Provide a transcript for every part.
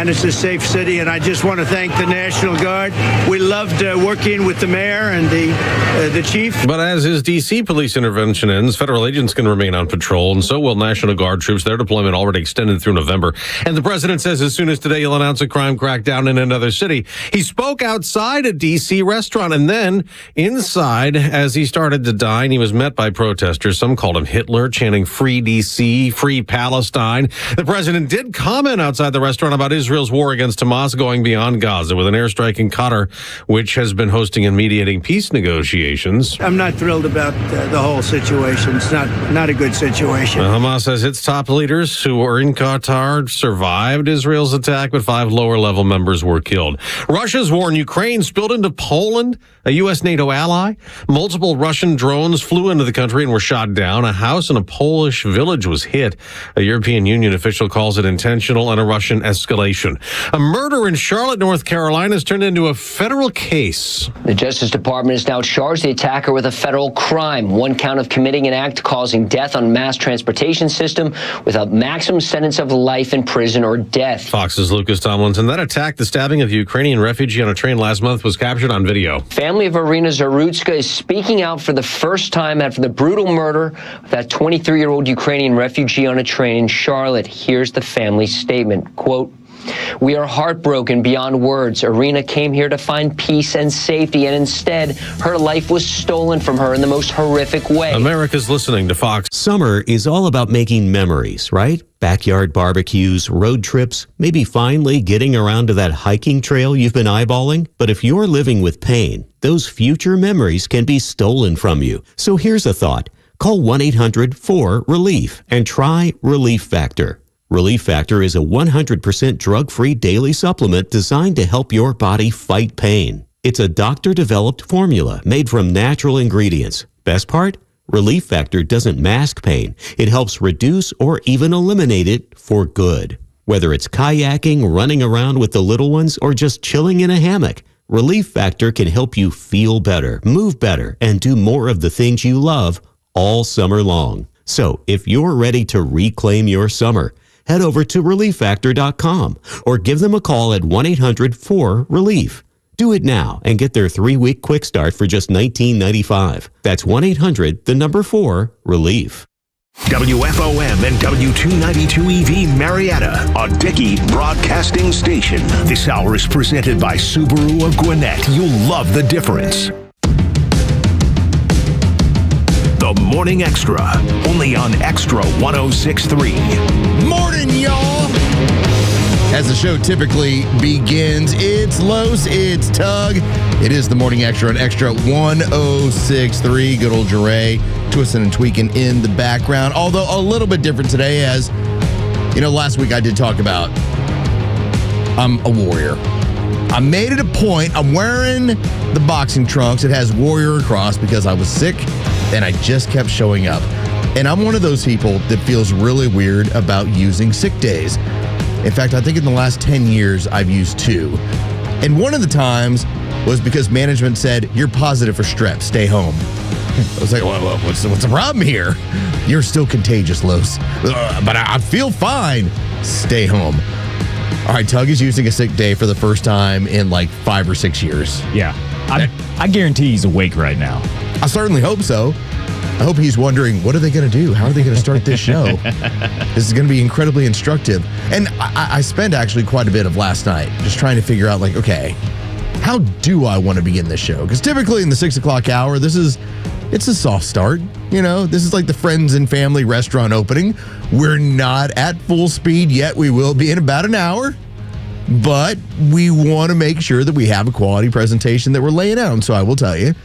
it's a safe city, and I just want to thank the National Guard. We loved working with the mayor and the chief. But as his D.C. police intervention ends, federal agents can remain on patrol, and so will National Guard troops. Their deployment already extended through November. And the president says as soon as today he'll announce a crime crackdown in another city. He spoke outside a D.C. restaurant, and then inside as he started to dine, he was met by protesters. Some called him Hitler, chanting "Free D.C., Free Palestine." The president did comment outside the restaurant about Israel's war against Hamas going beyond Gaza with an airstrike in Qatar, which has been hosting and mediating peace negotiations. I'm not thrilled about the whole situation. It's not a good situation. Hamas says its top leaders who were in Qatar survived Israel's attack, but 5 lower-level members were killed. Russia's war in Ukraine spilled into Poland, a U.S. NATO ally. Multiple Russian drones flew into the country and were shot down. A house in a Polish village was hit. A European Union official calls it intentional and a Russian escalation. A murder in Charlotte, North Carolina has turned into a federal case. The Justice Department has now charged the attacker with a federal crime. 1 count of committing an act causing death on mass transportation system with a maximum sentence of life in prison or death. Fox's Lucas Tomlinson. That attack, the stabbing of a Ukrainian refugee on a train last month, was captured on video. Family of Irina Zarutska is speaking out for the first time after the brutal murder of that 23-year-old Ukrainian refugee on a train in Charlotte. Here's the family's statement. Quote, "We are heartbroken beyond words. Irina came here to find peace and safety, and instead, her life was stolen from her in the most horrific way." America's listening to Fox. Summer is all about making memories, right? Backyard barbecues, road trips, maybe finally getting around to that hiking trail you've been eyeballing. But if you're living with pain, those future memories can be stolen from you. So here's a thought. Call 1-800-4RELIEF and try Relief Factor. Relief Factor is a 100% drug-free daily supplement designed to help your body fight pain. It's a doctor-developed formula made from natural ingredients. Best part? Relief Factor doesn't mask pain. It helps reduce or even eliminate it for good. Whether it's kayaking, running around with the little ones, or just chilling in a hammock, Relief Factor can help you feel better, move better, and do more of the things you love all summer long. So if you're ready to reclaim your summer, head over to ReliefFactor.com or give them a call at 1-800-4RELIEF. Do it now and get their 3-week quick start for just $19.95. That's 1-800-4RELIEF. WFOM and W292EV Marietta, a Dickey broadcasting station. This hour is presented by Subaru of Gwinnett. You'll love the difference. The Morning Extra, only on Extra 106.3. Morning, y'all. As the show typically begins, it's Los, it's Tug. It is the Morning Extra on Extra 106.3. Good old Jeray twisting and tweaking in the background. Although a little bit different today, as you know, last week I did talk about I'm a warrior. I made it a point. I'm wearing the boxing trunks. It has warrior across because I was sick and I just kept showing up. And I'm one of those people that feels really weird about using sick days. In fact, I think in the last 10 years, I've used 2. And one of the times was because management said, "You're positive for strep, stay home." I was like, well, what's the problem here? "You're still contagious, Los. But I feel fine. Stay home." All right, Tug is using a sick day for the first time in like 5 or 6 years. Yeah. I guarantee he's awake right now. I certainly hope so. I hope he's wondering, what are they going to do? How are they going to start this show? This is going to be incredibly instructive. And I spent actually quite a bit of last night just trying to figure out, like, okay, how do I want to begin this show? Because typically in the 6 o'clock hour, it's a soft start. You know, this is like the friends and family restaurant opening. We're not at full speed yet. We will be in about an hour. But we want to make sure that we have a quality presentation that we're laying out. And so I will tell you,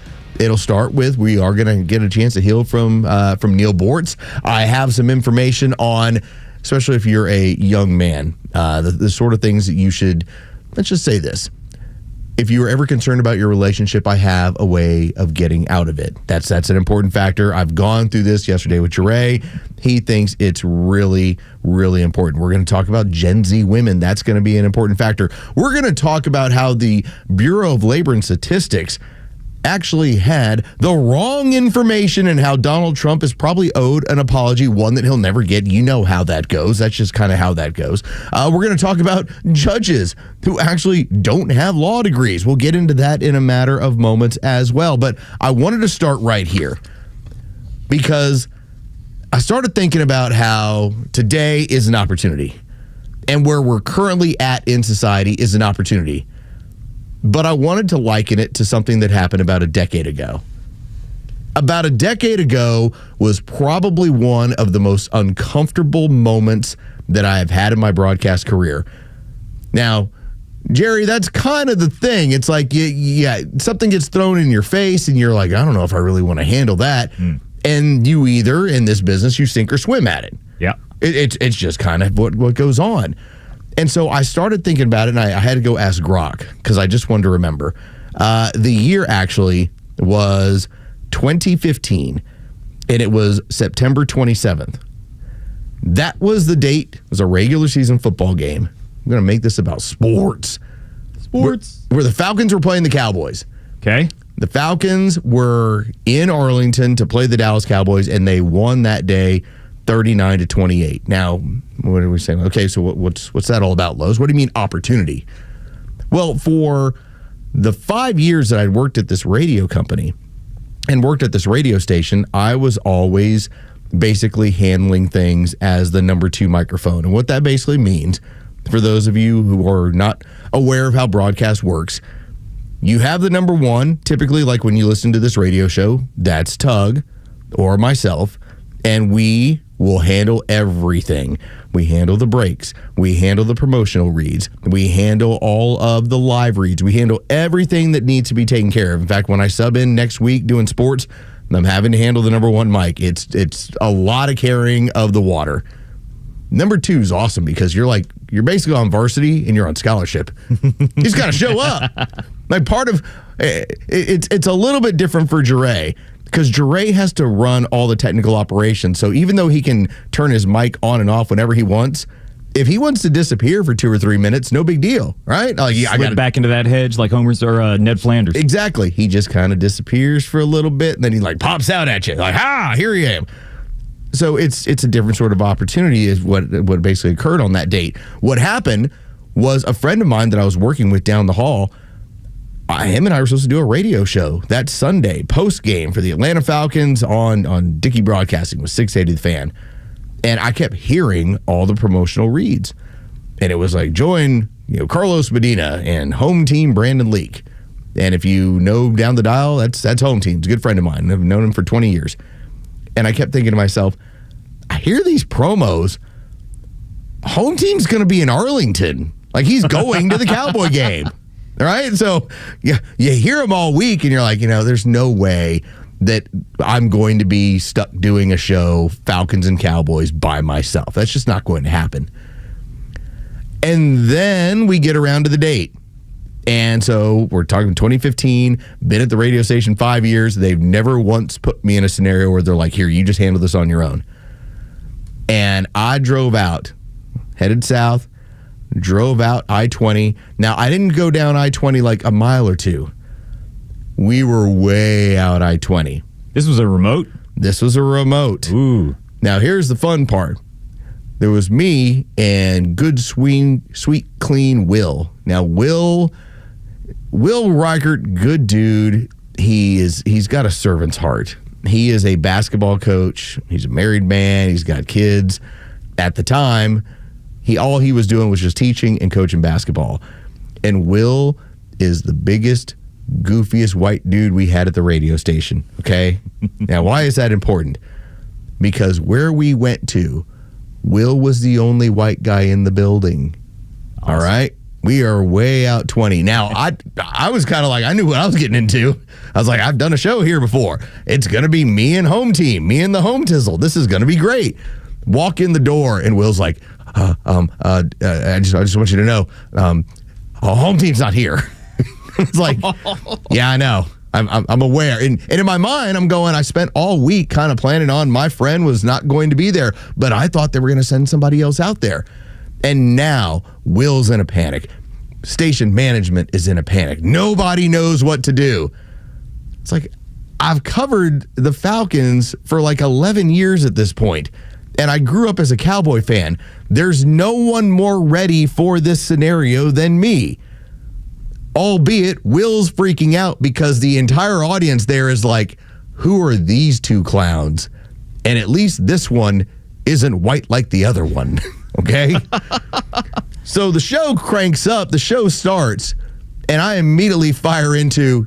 it'll start with, we are going to get a chance to hear from Neil Bortz. I have some information on, especially if you're a young man, the sort of things that you should, let's just say this. If you were ever concerned about your relationship, I have a way of getting out of it. That's an important factor. I've gone through this yesterday with Jeray. He thinks it's really, really important. We're going to talk about Gen Z women. That's going to be an important factor. We're going to talk about how the Bureau of Labor and Statistics actually had the wrong information and how Donald Trump is probably owed an apology, one that he'll never get. You know how that goes. That's just kind of how that goes. We're going to talk about judges who actually don't have law degrees. We'll get into that in a matter of moments as well. But I wanted to start right here because I started thinking about how today is an opportunity and where we're currently at in society is an opportunity. But I wanted to liken it to something that happened about a decade ago. About a decade ago was probably one of the most uncomfortable moments that I have had in my broadcast career. Now, Jerry, that's kind of the thing. It's like, something gets thrown in your face and you're like, I don't know if I really want to handle that. And you either, in this business, you sink or swim at it. Yeah. It's just kind of what goes on. And so I started thinking about it, and I had to go ask Grok because I just wanted to remember. The year actually was 2015, and it was September 27th. That was the date. It was a regular season football game. I'm going to make this about sports. Where the Falcons were playing the Cowboys. Okay. The Falcons were in Arlington to play the Dallas Cowboys, and they won that day 39-28. Now, what are we saying? Okay, so what's that all about, Los? What do you mean opportunity? Well, for the 5 years that I'd worked at this radio company and worked at this radio station, I was always basically handling things as the number 2 microphone. And what that basically means, for those of you who are not aware of how broadcast works, you have the number 1, typically like when you listen to this radio show, that's Tug or myself, and we will handle everything. We handle the breaks. We handle the promotional reads. We handle all of the live reads. We handle everything that needs to be taken care of. In fact, when I sub in next week doing sports, I'm having to handle the number 1 mic. It's a lot of carrying of the water. Number 2 is awesome because you're basically on varsity and you're on scholarship. You just got to show up. Like part of it's a little bit different for Jure because Jure has to run all the technical operations. So even though he can turn his mic on and off whenever he wants, if he wants to disappear for 2 or 3 minutes, no big deal, right? Like I got back into that hedge like Homer's or Ned Flanders. Exactly. He just kind of disappears for a little bit, and then he like pops out at you like, here I am. So it's a different sort of opportunity is what basically occurred on that date. What happened was a friend of mine that I was working with down the hall, him and I were supposed to do a radio show that Sunday, post-game for the Atlanta Falcons on Dickey Broadcasting with 680 The Fan. And I kept hearing all the promotional reads. And it was like, join Carlos Medina and home team Brandon Leak. And if you know down the dial, that's home team. It's a good friend of mine. I've known him for 20 years. And I kept thinking to myself, I hear these promos. Home team's going to be in Arlington. Like he's going to the Cowboy game. All right. So you hear them all week and you're like, there's no way that I'm going to be stuck doing a show, Falcons and Cowboys, by myself. That's just not going to happen. And then we get around to the date. And so we're talking 2015, been at the radio station 5 years. They've never once put me in a scenario where they're like, here, you just handle this on your own. And I drove out, headed south, drove out I-20. Now, I didn't go down I-20 like a mile or two. We were way out I-20. This was a remote? This was a remote. Ooh. Now, here's the fun part. There was me and good, sweet, clean Will. Now, Will Reichert, good dude. He's got a servant's heart. He is a basketball coach. He's a married man. He's got kids. At the time, all he was doing was just teaching and coaching basketball. And Will is the biggest, goofiest white dude we had at the radio station. Okay? Now, why is that important? Because where we went to, Will was the only white guy in the building. Awesome. All right? We are way out 20. Now, I was kind of like, I knew what I was getting into. I was like, I've done a show here before. It's going to be me and home team, me and the home tizzle. This is going to be great. Walk in the door, and Will's like, I just want you to know, home team's not here. It's like, yeah, I know. I'm aware. And in my mind, I'm going, I spent all week kind of planning on my friend was not going to be there, but I thought they were going to send somebody else out there. And now Will's in a panic. Station management is in a panic. Nobody knows what to do. It's like, I've covered the Falcons for like 11 years at this point, and I grew up as a Cowboy fan. There's no one more ready for this scenario than me. Albeit, Will's freaking out because the entire audience there is like, who are these two clowns? And at least this one isn't white like the other one, okay? So the show cranks up, the show starts, and I immediately fire into,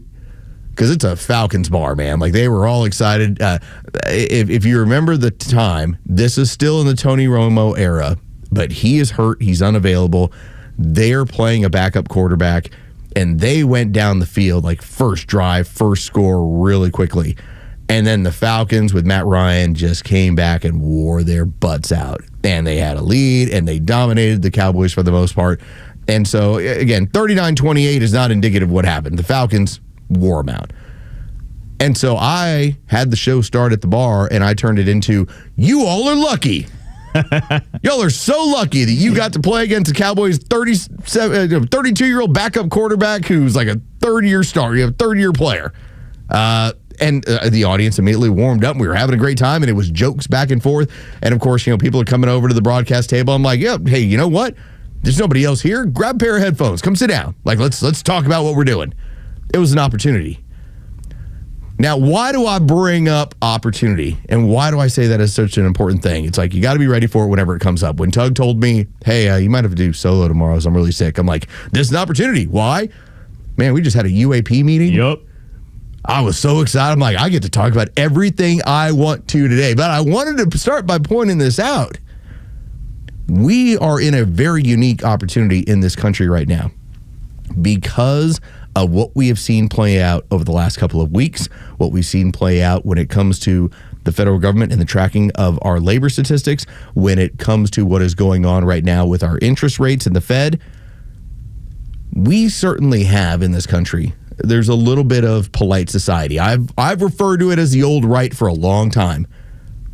because it's a Falcons bar, man. Like, they were all excited. If you remember the time, this is still in the Tony Romo era, but he is hurt. He's unavailable. They're playing a backup quarterback, and they went down the field, like, first drive, first score really quickly. And then the Falcons with Matt Ryan just came back and wore their butts out. And they had a lead, and they dominated the Cowboys for the most part. And so, again, 39-28 is not indicative of what happened. The Falcons wore them out. And so I had the show start at the bar, and I turned it into, you all are lucky. Y'all are so lucky that you got to play against the Cowboys' 32-year-old backup quarterback who's like a third-year star, third-year player. And the audience immediately warmed up. We were having a great time, and it was jokes back and forth. And, of course, people are coming over to the broadcast table. I'm like, yeah, hey, you know what? There's nobody else here. Grab a pair of headphones. Come sit down. Like, let's talk about what we're doing. It was an opportunity. Now, why do I bring up opportunity? And why do I say that is such an important thing? It's like, you got to be ready for it whenever it comes up. When Tug told me, hey, you might have to do solo tomorrow, so I'm really sick. I'm like, this is an opportunity. Why? Man, we just had a UAP meeting. Yep. I was so excited. I'm like, I get to talk about everything I want to today. But I wanted to start by pointing this out. We are in a very unique opportunity in this country right now because of what we have seen play out over the last couple of weeks, what we've seen play out when it comes to the federal government and the tracking of our labor statistics, when it comes to what is going on right now with our interest rates and the Fed. We certainly have in this country, there's a little bit of polite society. I've referred to it as the old right for a long time.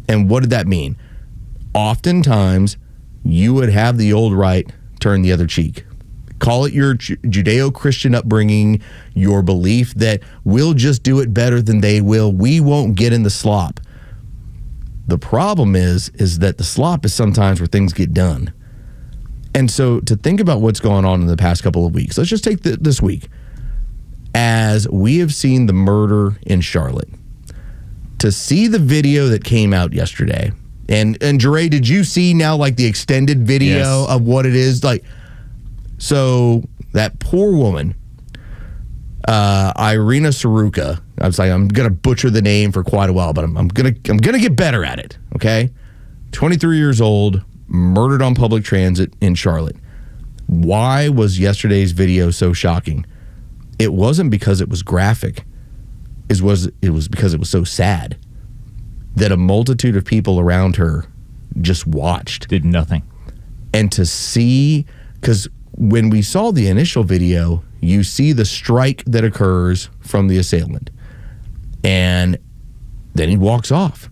And what did that mean? Oftentimes, you would have the old right turn the other cheek. Call it your Judeo-Christian upbringing, your belief that we'll just do it better than they will. We won't get in the slop. The problem is that the slop is sometimes where things get done. And so to think about what's going on in the past couple of weeks, let's just take this week. As we have seen the murder in Charlotte, to see the video that came out yesterday, and Jeray, did you see now like the extended video of what it is? Like, so that poor woman, Irina Saruka, I was like, I'm gonna butcher the name for quite a while, but I'm gonna get better at it. Okay, 23 years old, murdered on public transit in Charlotte. Why was yesterday's video so shocking? It wasn't because it was graphic. It was because it was so sad that a multitude of people around her just watched. Did nothing. And to see, because when we saw the initial video, you see the strike that occurs from the assailant. And then he walks off.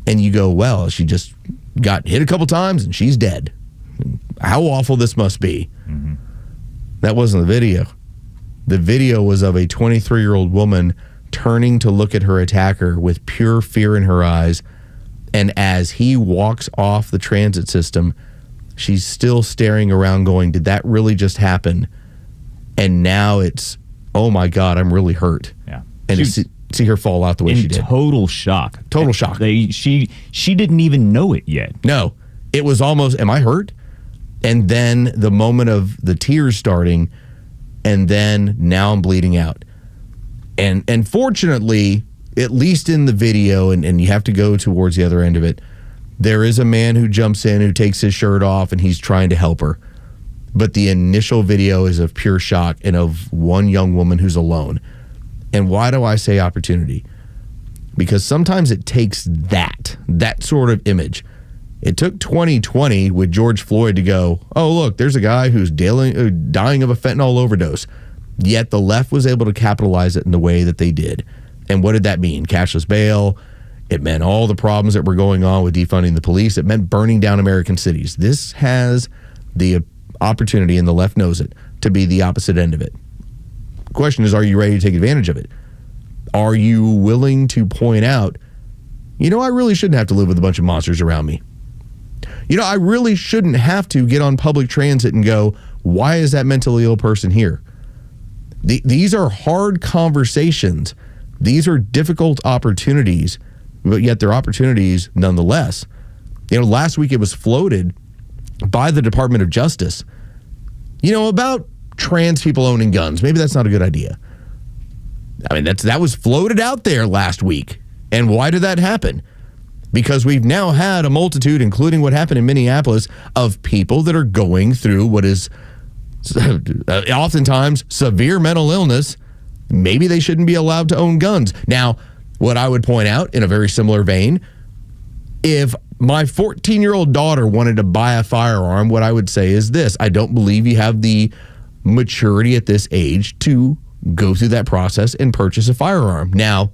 And you go, well, she just got hit a couple times and she's dead. How awful this must be. Mm-hmm. That wasn't the video. The video was of a 23-year-old woman turning to look at her attacker with pure fear in her eyes. And as he walks off the transit system, she's still staring around going, did that really just happen? And now it's, oh my God, I'm really hurt. Yeah. And to see her fall out the way she did. Total shock. Total shock. She didn't even know it yet. No. It was almost, am I hurt? And then the moment of the tears starting, and then now I'm bleeding out. And fortunately, at least in the video, and you have to go towards the other end of it, there is a man who jumps in, who takes his shirt off, and he's trying to help her. But the initial video is of pure shock and of one young woman who's alone. And why do I say opportunity? Because sometimes it takes that sort of image. It took 2020 with George Floyd to go, oh, look, there's a guy who's dying of a fentanyl overdose. Yet the left was able to capitalize it in the way that they did. And what did that mean? Cashless bail. It meant all the problems that were going on with defunding the police. It meant burning down American cities. This has the opportunity, and the left knows it, to be the opposite end of it. The question is, are you ready to take advantage of it? Are you willing to point out, I really shouldn't have to live with a bunch of monsters around me? I really shouldn't have to get on public transit and go, why is that mentally ill person here? These are hard conversations. These are difficult opportunities, but yet they're opportunities nonetheless. Last week it was floated by the Department of Justice, about trans people owning guns. Maybe that's not a good idea. I mean, that was floated out there last week. And why did that happen? Because we've now had a multitude, including what happened in Minneapolis, of people that are going through what is oftentimes severe mental illness. Maybe they shouldn't be allowed to own guns. Now, what I would point out in a very similar vein, if my 14-year-old daughter wanted to buy a firearm, what I would say is this: I don't believe you have the maturity at this age to go through that process and purchase a firearm. Now,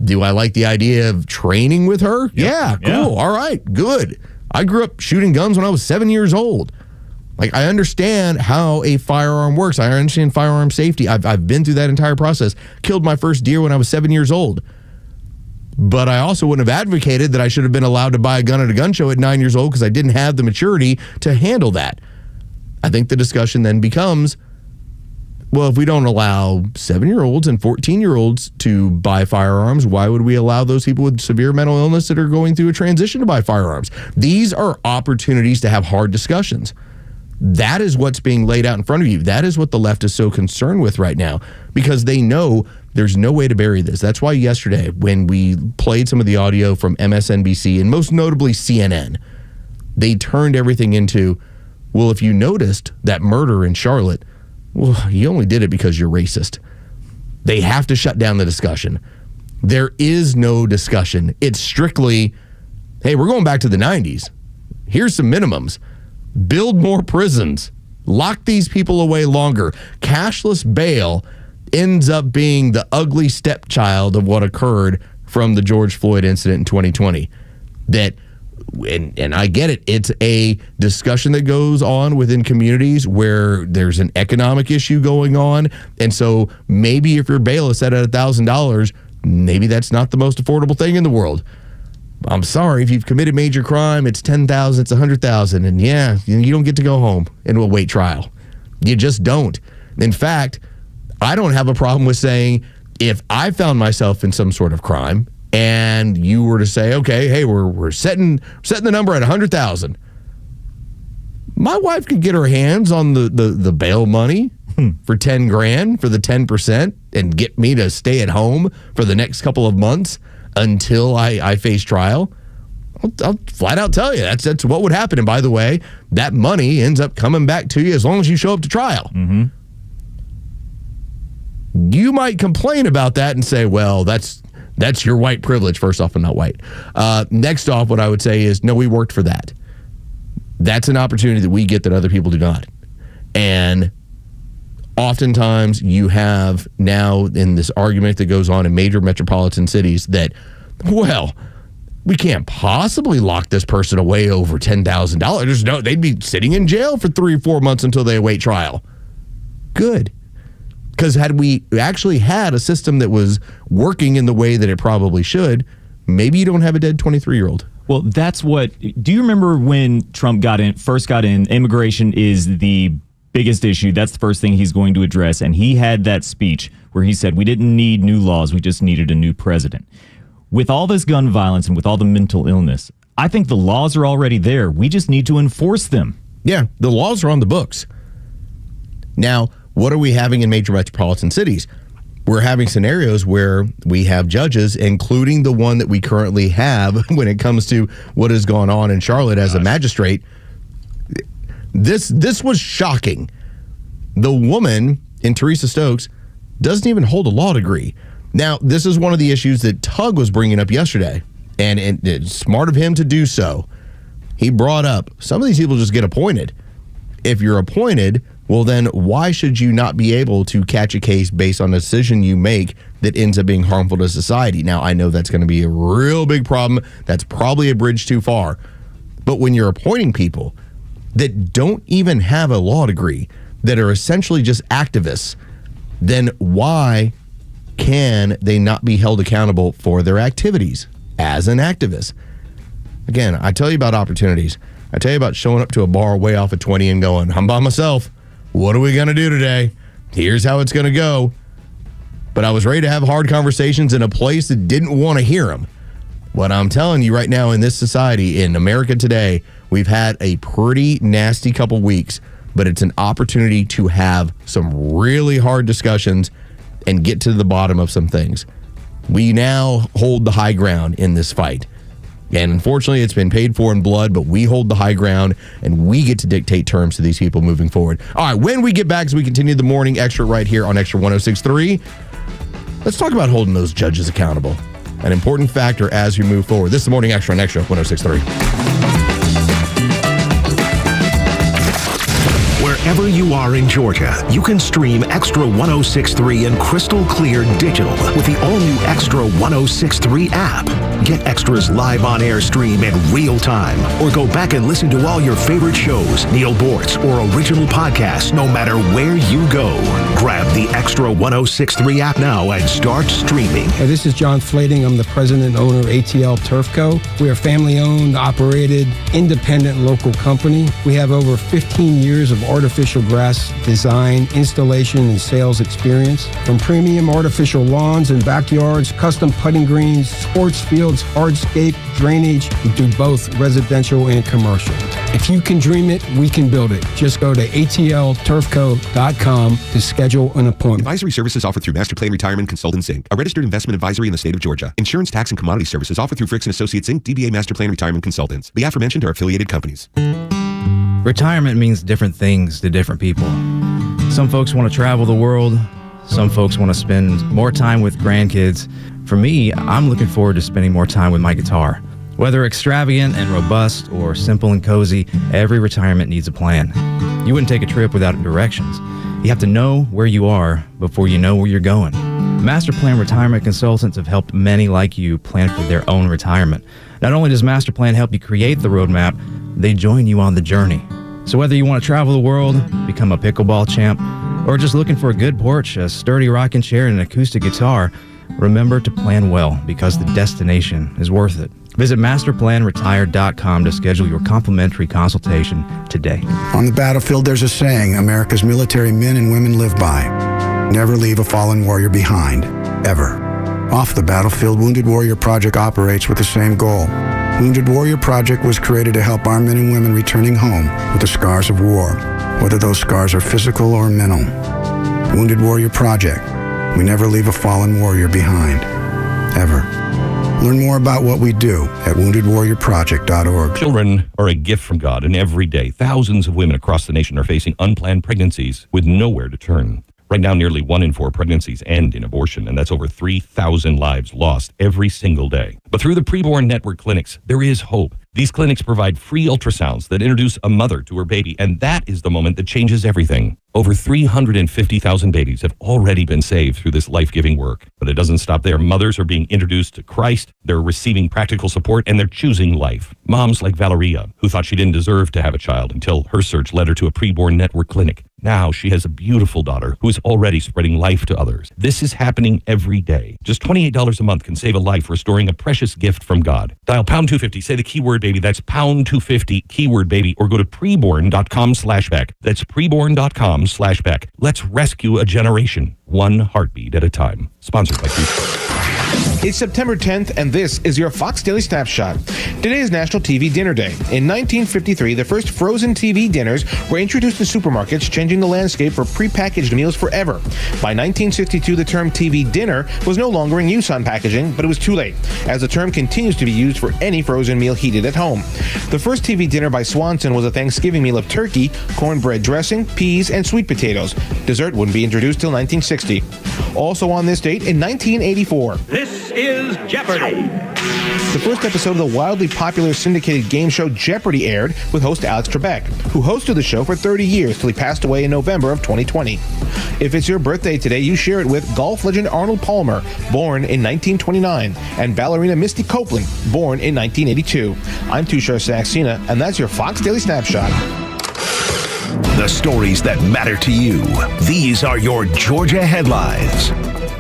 do I like the idea of training with her? Yep. Yeah, cool. Yeah. All right, good. I grew up shooting guns when I was 7 years old. Like, I understand how a firearm works. I understand firearm safety. I've been through that entire process. Killed my first deer when I was 7 years old. But I also wouldn't have advocated that I should have been allowed to buy a gun at a gun show at 9 years old because I didn't have the maturity to handle that. I think the discussion then becomes, well, if we don't allow 7-year-olds and 14-year-olds to buy firearms, why would we allow those people with severe mental illness that are going through a transition to buy firearms? These are opportunities to have hard discussions. That is what's being laid out in front of you. That is what the left is so concerned with right now, because they know there's no way to bury this. That's why yesterday, when we played some of the audio from MSNBC and most notably CNN, they turned everything into, well, if you noticed that murder in Charlotte, well, you only did it because you're racist. They have to shut down the discussion. There is no discussion. It's strictly, hey, we're going back to the 90s. Here's some minimums. Build more prisons. Lock these people away longer. Cashless bail ends up being the ugly stepchild of what occurred from the George Floyd incident in 2020. And I get it. It's a discussion that goes on within communities where there's an economic issue going on. And so maybe if your bail is set at $1,000, maybe that's not the most affordable thing in the world. I'm sorry, if you've committed major crime, it's $10,000, it's $100,000. And yeah, you don't get to go home and we'll wait trial. You just don't. In fact, I don't have a problem with saying, if I found myself in some sort of crime and you were to say, okay, hey, we're setting the number at $100,000. My wife could get her hands on the bail money for $10,000 for the 10% and get me to stay at home for the next couple of months until I face trial. I'll flat out tell you that's what would happen. And by the way, that money ends up coming back to you as long as you show up to trial. Mm-hmm. You might complain about that and say, well, that's your white privilege. First off, I'm not white. Next off, what I would say is, no, we worked for that. That's an opportunity that we get that other people do not. And oftentimes you have now in this argument that goes on in major metropolitan cities that, well, we can't possibly lock this person away over $10,000. They'd be sitting in jail for 3 or 4 months until they await trial. Good. Because had we actually had a system that was working in the way that it probably should, maybe you don't have a dead 23-year-old. Well, that's what. Do you remember when Trump first got in? Immigration is the biggest issue. That's the first thing he's going to address. And he had that speech where he said, we didn't need new laws. We just needed a new president. With all this gun violence and with all the mental illness, I think the laws are already there. We just need to enforce them. Yeah, the laws are on the books. Now, what are we having in major metropolitan cities? We're having scenarios where we have judges, including the one that we currently have when it comes to what has gone on in Charlotte as a magistrate. This was shocking. The woman in Teresa Stokes doesn't even hold a law degree. Now, this is one of the issues that Tug was bringing up yesterday, and it's smart of him to do so. He brought up, some of these people just get appointed. If you're appointed, well, then why should you not be able to catch a case based on a decision you make that ends up being harmful to society? Now, I know that's going to be a real big problem. That's probably a bridge too far. But when you're appointing people that don't even have a law degree, that are essentially just activists, then why can they not be held accountable for their activities as an activist? Again, I tell you about opportunities. I tell you about showing up to a bar way off at 20 and going, I'm by myself. What are we going to do today? Here's how it's going to go. But I was ready to have hard conversations in a place that didn't want to hear them. What I'm telling you right now in this society, in America today, we've had a pretty nasty couple weeks, but it's an opportunity to have some really hard discussions and get to the bottom of some things. We now hold the high ground in this fight. And unfortunately, it's been paid for in blood, but we hold the high ground, and we get to dictate terms to these people moving forward. All right, when we get back, as we continue the Morning Extra right here on Extra 106.3, let's talk about holding those judges accountable. An important factor as we move forward. This is the Morning Extra on Extra 106.3. Wherever you are in Georgia, you can stream Extra 106.3 and crystal clear digital with the all-new Extra 106.3 app. Get Extra's live on-air stream in real time, or go back and listen to all your favorite shows, Neil Bortz, or original podcasts, no matter where you go. Grab the Extra 106.3 app now and start streaming. Hey, this is John Flading. I'm the president and owner of ATL Turf Co. We're a family-owned, operated, independent local company. We have over 15 years of artificial grass design, installation, and sales experience. From premium artificial lawns and backyards, custom putting greens, sports fields, hardscape, drainage. We do both residential and commercial. If you can dream it, we can build it. Just go to atlturfco.com to schedule an appointment. Advisory services offered through Master Plan Retirement Consultants, Inc., a registered investment advisory in the state of Georgia. Insurance, tax, and commodity services offered through Fricks & Associates, Inc., DBA Master Plan Retirement Consultants. The aforementioned are affiliated companies. Retirement means different things to different people. Some folks want to travel the world. Some folks want to spend more time with grandkids. For me, I'm looking forward to spending more time with my guitar. Whether extravagant and robust or simple and cozy, every retirement needs a plan. You wouldn't take a trip without directions. You have to know where you are before you know where you're going. Master Plan Retirement Consultants have helped many like you plan for their own retirement. Not only does Master Plan help you create the roadmap, they join you on the journey. So whether you want to travel the world, become a pickleball champ, or just looking for a good porch, a sturdy rocking chair, and an acoustic guitar, remember to plan well, because the destination is worth it. Visit masterplanretire.com to schedule your complimentary consultation today. On the battlefield, there's a saying America's military men and women live by. Never leave a fallen warrior behind, ever. Off the battlefield, Wounded Warrior Project operates with the same goal. Wounded Warrior Project was created to help our men and women returning home with the scars of war, whether those scars are physical or mental. Wounded Warrior Project. We never leave a fallen warrior behind, ever. Learn more about what we do at woundedwarriorproject.org. Children are a gift from God, and every day, thousands of women across the nation are facing unplanned pregnancies with nowhere to turn. Right now, nearly 1 in 4 pregnancies end in abortion, and that's over 3,000 lives lost every single day. But through the preborn network clinics, there is hope. These clinics provide free ultrasounds that introduce a mother to her baby, and that is the moment that changes everything. Over 350,000 babies have already been saved through this life-giving work. But it doesn't stop there. Mothers are being introduced to Christ, they're receiving practical support, and they're choosing life. Moms like Valeria, who thought she didn't deserve to have a child until her search led her to a preborn network clinic. Now she has a beautiful daughter who is already spreading life to others. This is happening every day. Just $28 a month can save a life, restoring a precious gift from God. Dial pound 250, say the keyword baby. That's pound 250, keyword baby, or go to preborn.com/Beck. That's preborn.com/Beck. Let's rescue a generation, one heartbeat at a time. Sponsored by Q. It's September 10th, and this is your Fox Daily Snapshot. Today is National TV Dinner Day. In 1953, the first frozen TV dinners were introduced in supermarkets, changing the landscape for prepackaged meals forever. By 1962, the term TV dinner was no longer in use on packaging, but it was too late, as the term continues to be used for any frozen meal heated at home. The first TV dinner by Swanson was a Thanksgiving meal of turkey, cornbread dressing, peas, and sweet potatoes. Dessert wouldn't be introduced till 1960. Also on this date, in 1984. This is Jeopardy! The first episode of the wildly popular syndicated game show Jeopardy aired with host Alex Trebek, who hosted the show for 30 years till he passed away in November of 2020. If it's your birthday today, you share it with golf legend Arnold Palmer, born in 1929, and ballerina Misty Copeland, born in 1982. I'm Tushar Saxena, and that's your Fox Daily Snapshot. The stories that matter to you. These are your Georgia headlines.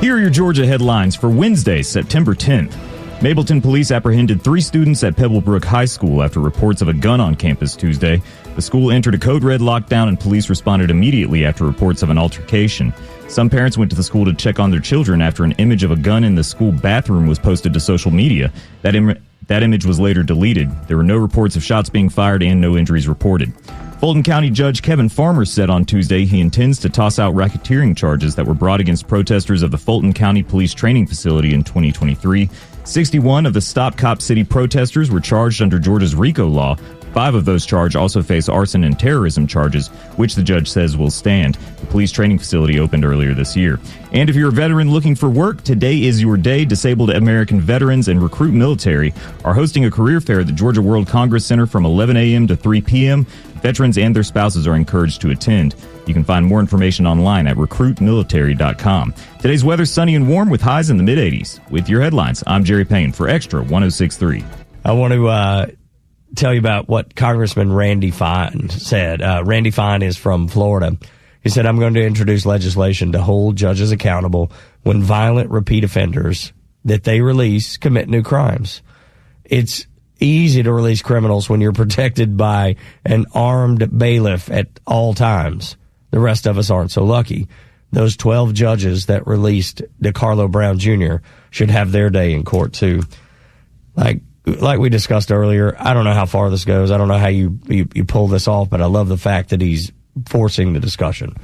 Here are your Georgia headlines for Wednesday, September 10th. Mableton police apprehended 3 students at Pebblebrook High School after reports of a gun on campus Tuesday. The school entered a code red lockdown and police responded immediately after reports of an altercation. Some parents went to the school to check on their children after an image of a gun in the school bathroom was posted to social media. That image was later deleted. There were no reports of shots being fired and no injuries reported. Fulton County Judge Kevin Farmer said on Tuesday he intends to toss out racketeering charges that were brought against protesters of the Fulton County Police Training Facility in 2023. 61 of the Stop Cop City protesters were charged under Georgia's RICO law. 5 of those charged also face arson and terrorism charges, which the judge says will stand. The police training facility opened earlier this year. And if you're a veteran looking for work, today is your day. Disabled American Veterans and Recruit Military are hosting a career fair at the Georgia World Congress Center from 11 a.m. to 3 p.m. Veterans and their spouses are encouraged to attend. You can find more information online at recruitmilitary.com. Today's weather sunny and warm with highs in the mid-80s. With your headlines, I'm Jerry Payne for Extra 106.3. I want to tell you about what Congressman Randy Fine said. Randy Fine is from Florida. He said, I'm going to introduce legislation to hold judges accountable when violent repeat offenders that they release commit new crimes. It's easy to release criminals when you're protected by an armed bailiff at all times. The rest of us aren't so lucky. Those 12 judges that released DeCarlo Brown Jr. should have their day in court too. Like we discussed earlier, I don't know how far this goes. I don't know how you pull this off, but I love the fact that he's forcing the discussion.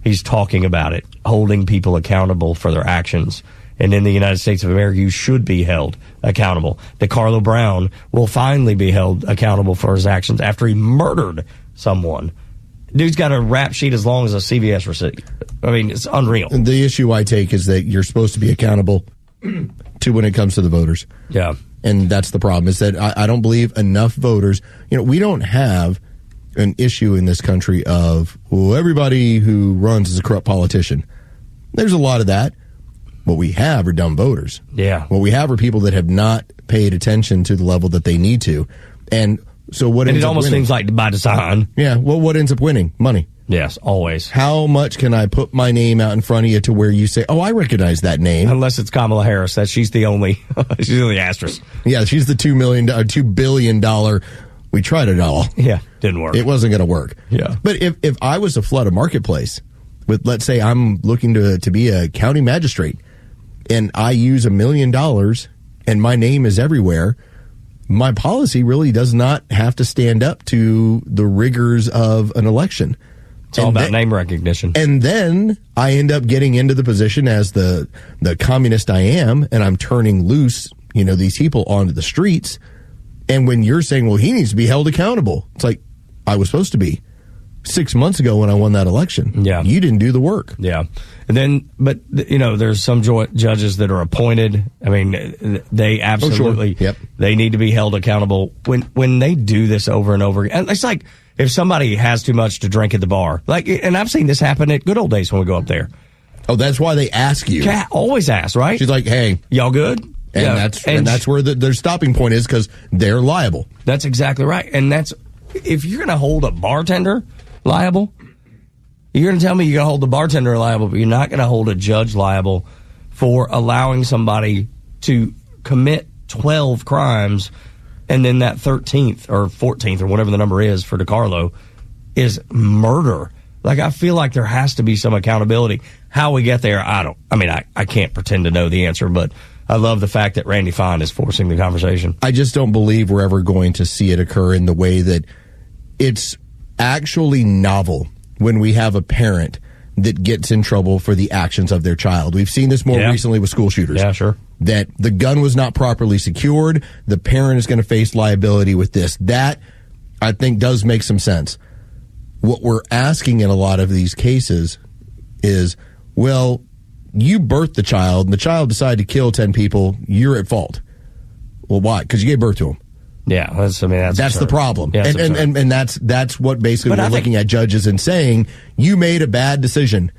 He's talking about it, holding people accountable for their actions. And in the United States of America, you should be held accountable. DeCarlo Brown will finally be held accountable for his actions after he murdered someone. Dude's got a rap sheet as long as a CVS receipt. I mean, it's unreal. The issue I take is that you're supposed to be accountable to when it comes to the voters. Yeah. And that's the problem, is that I don't believe enough voters, we don't have an issue in this country of, well, everybody who runs is a corrupt politician. There's a lot of that. What we have are dumb voters. Yeah. What we have are people that have not paid attention to the level that they need to. And so what ends up winning? It almost seems like by design. Yeah. Well, what ends up winning? Money. Yes, always. How much can I put my name out in front of you to where you say, oh, I recognize that name? Unless it's Kamala Harris. She's the only asterisk. Yeah, she's the $2 billion. We tried it all. Yeah, didn't work. It wasn't going to work. Yeah. But if I was to flood a marketplace with, let's say I'm looking to be a county magistrate, and I use $1 million and my name is everywhere, my policy really does not have to stand up to the rigors of an election. It's all about name recognition. And then I end up getting into the position as the communist I am, and I'm turning loose, these people onto the streets. And when you're saying, well, he needs to be held accountable, it's like, I was supposed to be 6 months ago when I won that election. Yeah. You didn't do the work. Yeah. And then, but, there's some judges that are appointed. I mean, they absolutely, Yep. They need to be held accountable. When they do this over and over again, it's like if somebody has too much to drink at the bar, and I've seen this happen at good old days when we go up there. Oh, that's why they ask you. Cat always asks, right? She's like, hey. Y'all good? And that's where their stopping point is, because they're liable. That's exactly right. And if you're going to hold a bartender liable, you're going to tell me you're going to hold the bartender liable, but you're not going to hold a judge liable for allowing somebody to commit 12 crimes, and then that 13th or 14th or whatever the number is for DeCarlo is murder. I feel like there has to be some accountability. How we get there, I can't pretend to know the answer, but I love the fact that Randy Fine is forcing the conversation. I just don't believe we're ever going to see it occur in the way that it's actually novel when we have a parent that gets in trouble for the actions of their child. We've seen this more recently with school shooters. Yeah, sure. That the gun was not properly secured. The parent is going to face liability with this. That, I think, does make some sense. What we're asking in a lot of these cases is, well, you birthed the child, and the child decided to kill 10 people. You're at fault. Well, why? Because you gave birth to him. Yeah, that's the problem. Yeah, and that's what basically we're looking at judges and saying, you made a bad decision.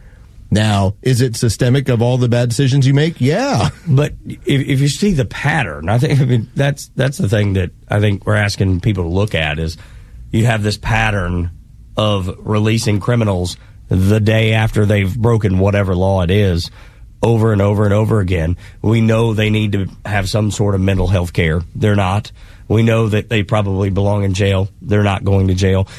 Now, is it systemic of all the bad decisions you make? Yeah. But if you see the pattern, that's the thing that I think we're asking people to look at is you have this pattern of releasing criminals the day after they've broken whatever law it is over and over and over again. We know they need to have some sort of mental health care. They're not. We know that they probably belong in jail. They're not going to jail.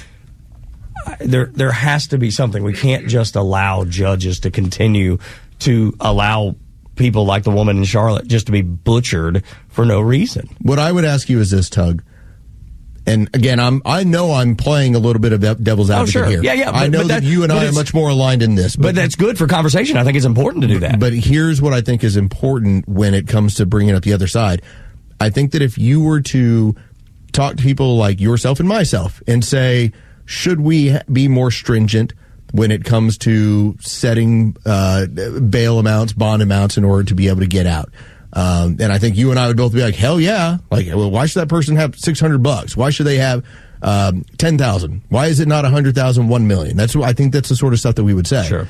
There has to be something. We can't just allow judges to continue to allow people like the woman in Charlotte just to be butchered for no reason. What I would ask you is this, Tug. And again, I know I'm playing a little bit of devil's advocate here. Yeah. I know that you and I are much more aligned in this. But that's good for conversation. I think it's important to do that. But here's what I think is important when it comes to bringing up the other side. I think that if you were to talk to people like yourself and myself and say, should we be more stringent when it comes to setting bail amounts, bond amounts in order to be able to get out? And I think you and I would both be like, hell yeah. Like, well, why should that person have $600? Why should they have 10,000? Why is it not 100,000, 1 million? I think that's the sort of stuff that we would say. Sure.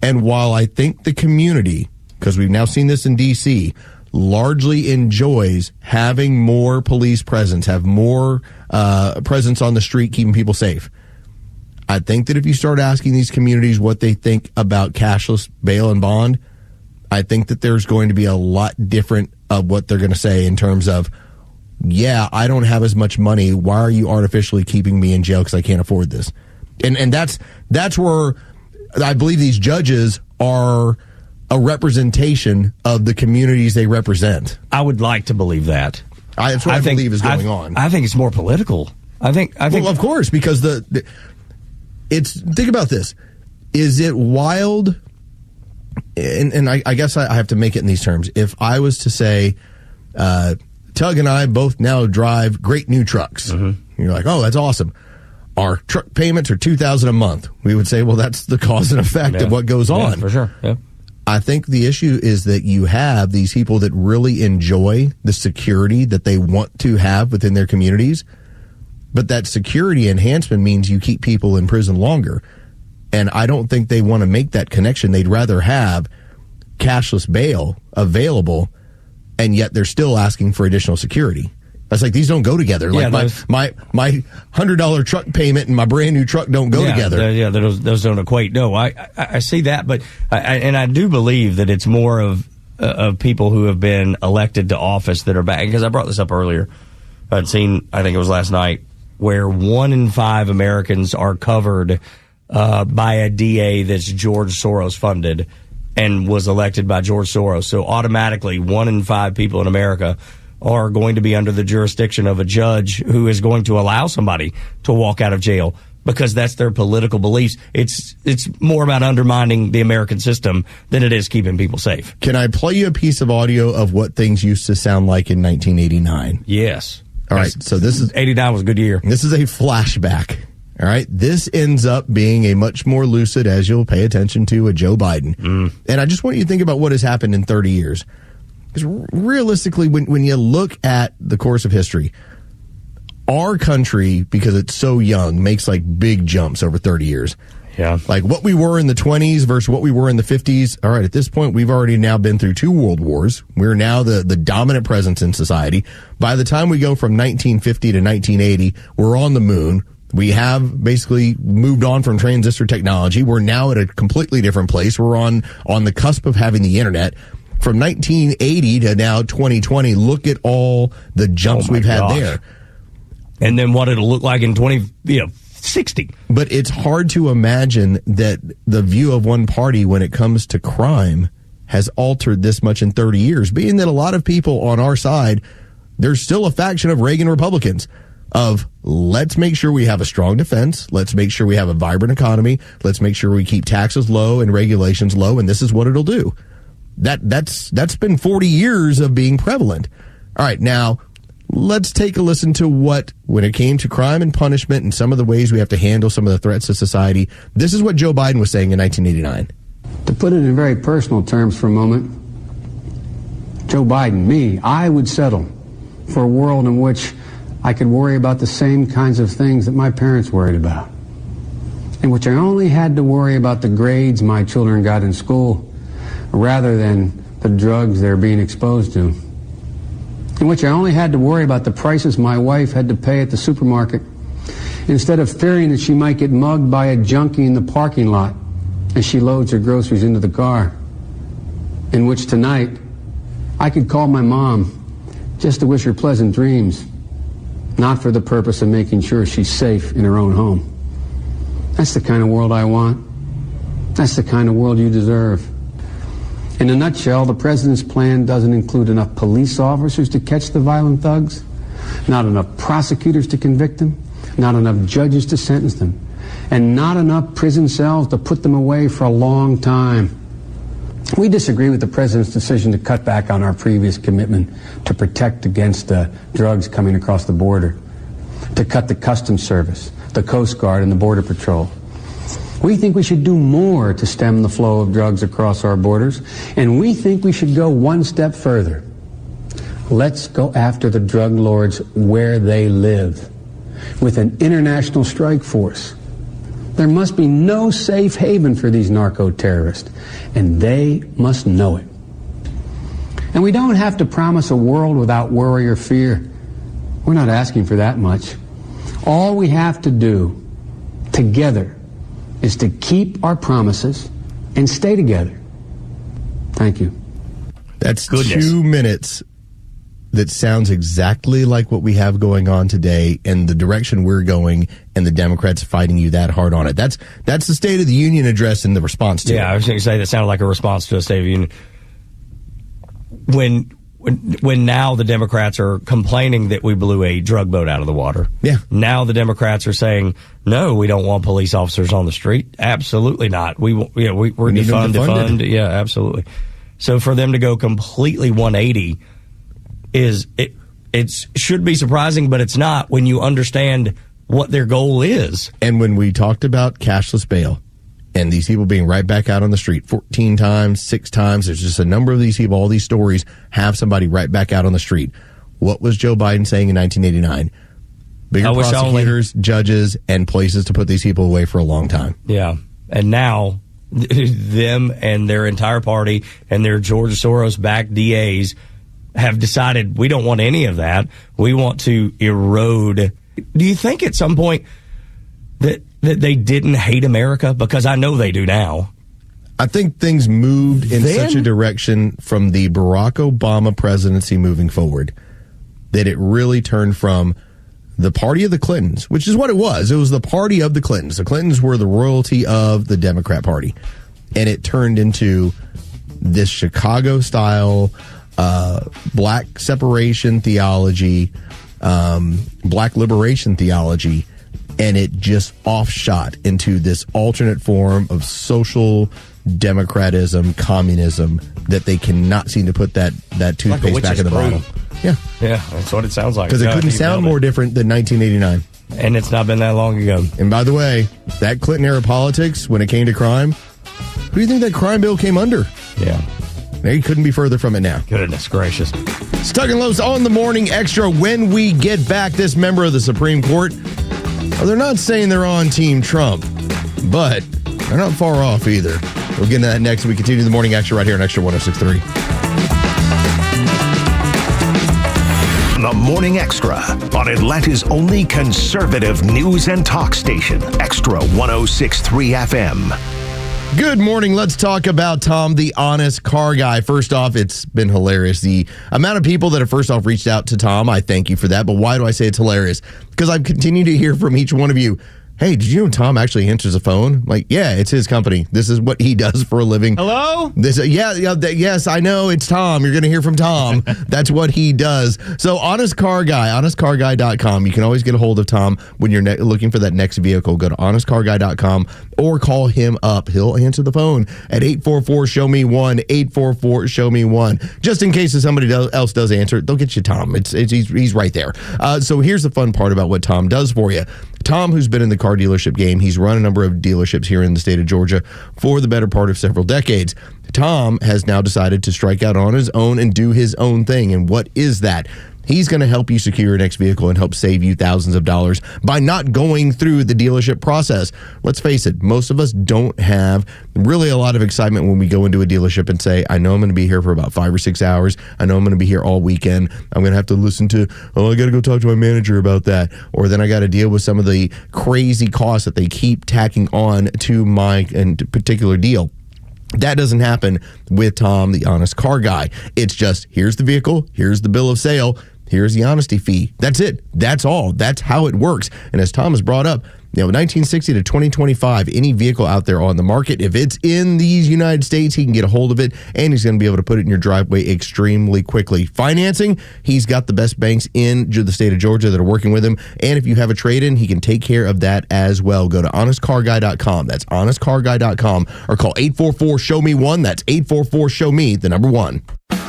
And while I think the community, because we've now seen this in D.C., largely enjoys having more police presence, have more presence on the street, keeping people safe. I think that if you start asking these communities what they think about cashless bail and bond, I think that there's going to be a lot different of what they're going to say in terms of, yeah, I don't have as much money. Why are you artificially keeping me in jail because I can't afford this? And that's where I believe these judges are a representation of the communities they represent. I would like to believe that. That's what I believe is going on. I think it's more political. I think. Well, of course, because think about this. Is it wild? And I guess I have to make it in these terms. If I was to say, Tug and I both now drive great new trucks. Mm-hmm. You're like, oh, that's awesome. Our truck payments are $2,000 a month. We would say, well, that's the cause and effect of what goes on. Yeah, for sure. Yeah. I think the issue is that you have these people that really enjoy the security that they want to have within their communities, but that security enhancement means you keep people in prison longer. And I don't think they want to make that connection. They'd rather have cashless bail available, and yet they're still asking for additional security. That's like, these don't go together. Yeah, like my $100 truck payment and my brand new truck don't go together. Those don't equate. No, I see that, but I do believe that it's more of people who have been elected to office that are back. Because I brought this up earlier. I'd seen, I think it was last night, where 1 in 5 Americans are covered by a DA that's George Soros funded and was elected by George Soros. So automatically, 1 in 5 people in America are going to be under the jurisdiction of a judge who is going to allow somebody to walk out of jail because that's their political beliefs. It's more about undermining the American system than it is keeping people safe. Can I play you a piece of audio of what things used to sound like in 1989? Yes. All right. So this is 89 was a good year. This is a flashback. All right. This ends up being a much more lucid, as you'll pay attention to, a Joe Biden. And I just want you to think about what has happened in 30 years. Because realistically, when you look at the course of history, our country, because it's so young, makes like big jumps over 30 years. Yeah. Like what we were in the 20s versus what we were in the 50s. All right, at this point, we've already now been through 2 world wars. We're now the dominant presence in society. By the time we go from 1950 to 1980, we're on the moon. We have basically moved on from transistor technology. We're now at a completely different place. We're on the cusp of having the internet. From 1980 to now 2020, look at all the jumps we've had there. And then what it'll look like in 2060. But it's hard to imagine that the view of one party when it comes to crime has altered this much in 30 years, being that a lot of people on our side, there's still a faction of Reagan Republicans of let's make sure we have a strong defense. Let's make sure we have a vibrant economy. Let's make sure we keep taxes low and regulations low. And this is what it'll do. That's been 40 years of being prevalent. All right, now let's take a listen to what, when it came to crime and punishment and some of the ways we have to handle some of the threats to society, this is what Joe Biden was saying in 1989. To put it in very personal terms for a moment, Joe Biden, me, I would settle for a world in which I could worry about the same kinds of things that my parents worried about, in which I only had to worry about the grades my children got in school rather than the drugs they're being exposed to, in which I only had to worry about the prices my wife had to pay at the supermarket instead of fearing that she might get mugged by a junkie in the parking lot as she loads her groceries into the car, in which tonight I could call my mom just to wish her pleasant dreams, not for the purpose of making sure she's safe in her own home. That's the kind of world I want. That's the kind of world you deserve. In a nutshell, the president's plan doesn't include enough police officers to catch the violent thugs, not enough prosecutors to convict them, not enough judges to sentence them, and not enough prison cells to put them away for a long time. We disagree with the president's decision to cut back on our previous commitment to protect against drugs coming across the border, to cut the Customs Service, the Coast Guard, and the Border Patrol. We think we should do more to stem the flow of drugs across our borders, and we think we should go one step further. Let's go after the drug lords where they live, with an international strike force. There must be no safe haven for these narco-terrorists, and they must know it. And we don't have to promise a world without worry or fear. We're not asking for that much. All we have to do, together, is to keep our promises and stay together. Thank you. That's 2 minutes that sounds exactly like what we have going on today and the direction we're going, and the Democrats fighting you that hard on it. That's the State of the Union address and the response to it. Yeah, I was going to say that sounded like a response to a State of the Union. When now the Democrats are complaining that we blew a drug boat out of the water. Yeah. Now the Democrats are saying, no, we don't want police officers on the street. Absolutely not. We're defund. Yeah, absolutely. So for them to go completely 180 it should be surprising, but it's not when you understand what their goal is. And when we talked about cashless bail and these people being right back out on the street 14 times, 6 times, there's just a number of these people, all these stories have somebody right back out on the street. What was Joe Biden saying in 1989? Bigger prosecutors, judges, and places to put these people away for a long time. Yeah. And now them and their entire party and their George Soros-backed DAs have decided we don't want any of that. We want to erode. Do you think at some point that they didn't hate America? Because I know they do now. I think things moved in such a direction from the Barack Obama presidency moving forward that it really turned from the party of the Clintons, which is what it was. It was the party of the Clintons. The Clintons were the royalty of the Democrat Party. And it turned into this Chicago-style black separation theology, black liberation theology, and it just offshot into this alternate form of social democratism, communism, that they cannot seem to put that toothpaste like back in the bottle. Yeah. Yeah, that's what it sounds like. Because it couldn't sound more different than 1989. And it's not been that long ago. And by the way, that Clinton-era politics, when it came to crime, who do you think that crime bill came under? Yeah. They couldn't be further from it now. Goodness gracious. It's Tug and Los on the Morning Extra. When we get back, this member of the Supreme Court, they're not saying they're on Team Trump, but they're not far off either. We'll get into that next. We continue the Morning Extra right here on Extra 106.3. The Morning Extra on Atlanta's only conservative news and talk station, Extra 106.3 FM. Good morning. Let's talk about Tom, the honest car guy. First off, it's been hilarious. The amount of people that have first off reached out to Tom, I thank you for that. But why do I say it's hilarious? Because I've continued to hear from each one of you. Hey, did you know Tom actually answers the phone? Like, yeah, it's his company. This is what he does for a living. Hello? Yes, I know. It's Tom. You're going to hear from Tom. That's what he does. So, honest car guy, honestcarguy.com. You can always get a hold of Tom when you're looking for that next vehicle. Go to honestcarguy.com or call him up. He'll answer the phone at 844-SHOW-ME-1, 844-SHOW-ME-1. Just in case if somebody else does answer, they'll get you Tom. He's right there. So, here's the fun part about what Tom does for you. Tom, who's been in the car dealership game, he's run a number of dealerships here in the state of Georgia for the better part of several decades. Tom has now decided to strike out on his own and do his own thing. And what is that? He's going to help you secure your next vehicle and help save you thousands of dollars by not going through the dealership process. Let's face it, most of us don't have really a lot of excitement when we go into a dealership and say, I know I'm going to be here for about 5 or 6 hours. I know I'm going to be here all weekend. I'm going to have to listen to, I got to go talk to my manager about that. Or then I got to deal with some of the crazy costs that they keep tacking on to my particular deal. That doesn't happen with Tom, the honest car guy. It's just, here's the vehicle, here's the bill of sale, here's the honesty fee. That's it. That's all. That's how it works. And as Tom has brought up, 1960 to 2025, any vehicle out there on the market, if it's in these United States, he can get a hold of it, and he's going to be able to put it in your driveway extremely quickly. Financing, he's got the best banks in the state of Georgia that are working with him, and if you have a trade-in, he can take care of that as well. Go to honestcarguy.com. That's honestcarguy.com, or call 844-SHOW-ME-1. That's 844-SHOW-ME, the number 1.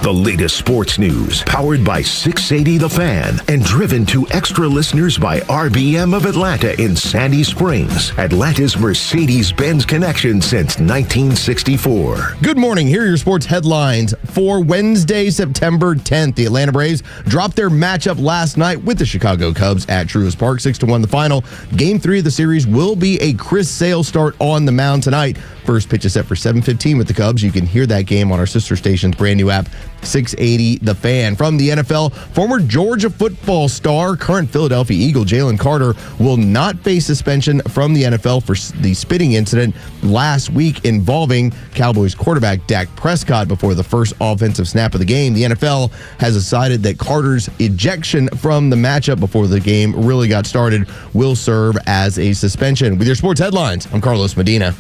The latest sports news, powered by 680 The Fan, and driven to extra listeners by RBM of Atlanta in Sandy Springs, Atlanta's Mercedes-Benz connection since 1964. Good morning. Here are your sports headlines for Wednesday, September 10th. The Atlanta Braves dropped their matchup last night with the Chicago Cubs at Truist Park, 6-1 the final. Game 3 of the series will be a Chris Sale start on the mound tonight. First pitch is set for 7:15 with the Cubs. You can hear that game on our sister station's brand new app, 680 The Fan. From the NFL, former Georgia football star, current Philadelphia Eagle Jalen Carter will not face suspension from the NFL for the spitting incident last week involving Cowboys quarterback Dak Prescott before the first offensive snap of the game. The NFL has decided that Carter's ejection from the matchup before the game really got started will serve as a suspension. With your sports headlines, I'm Carlos Medina.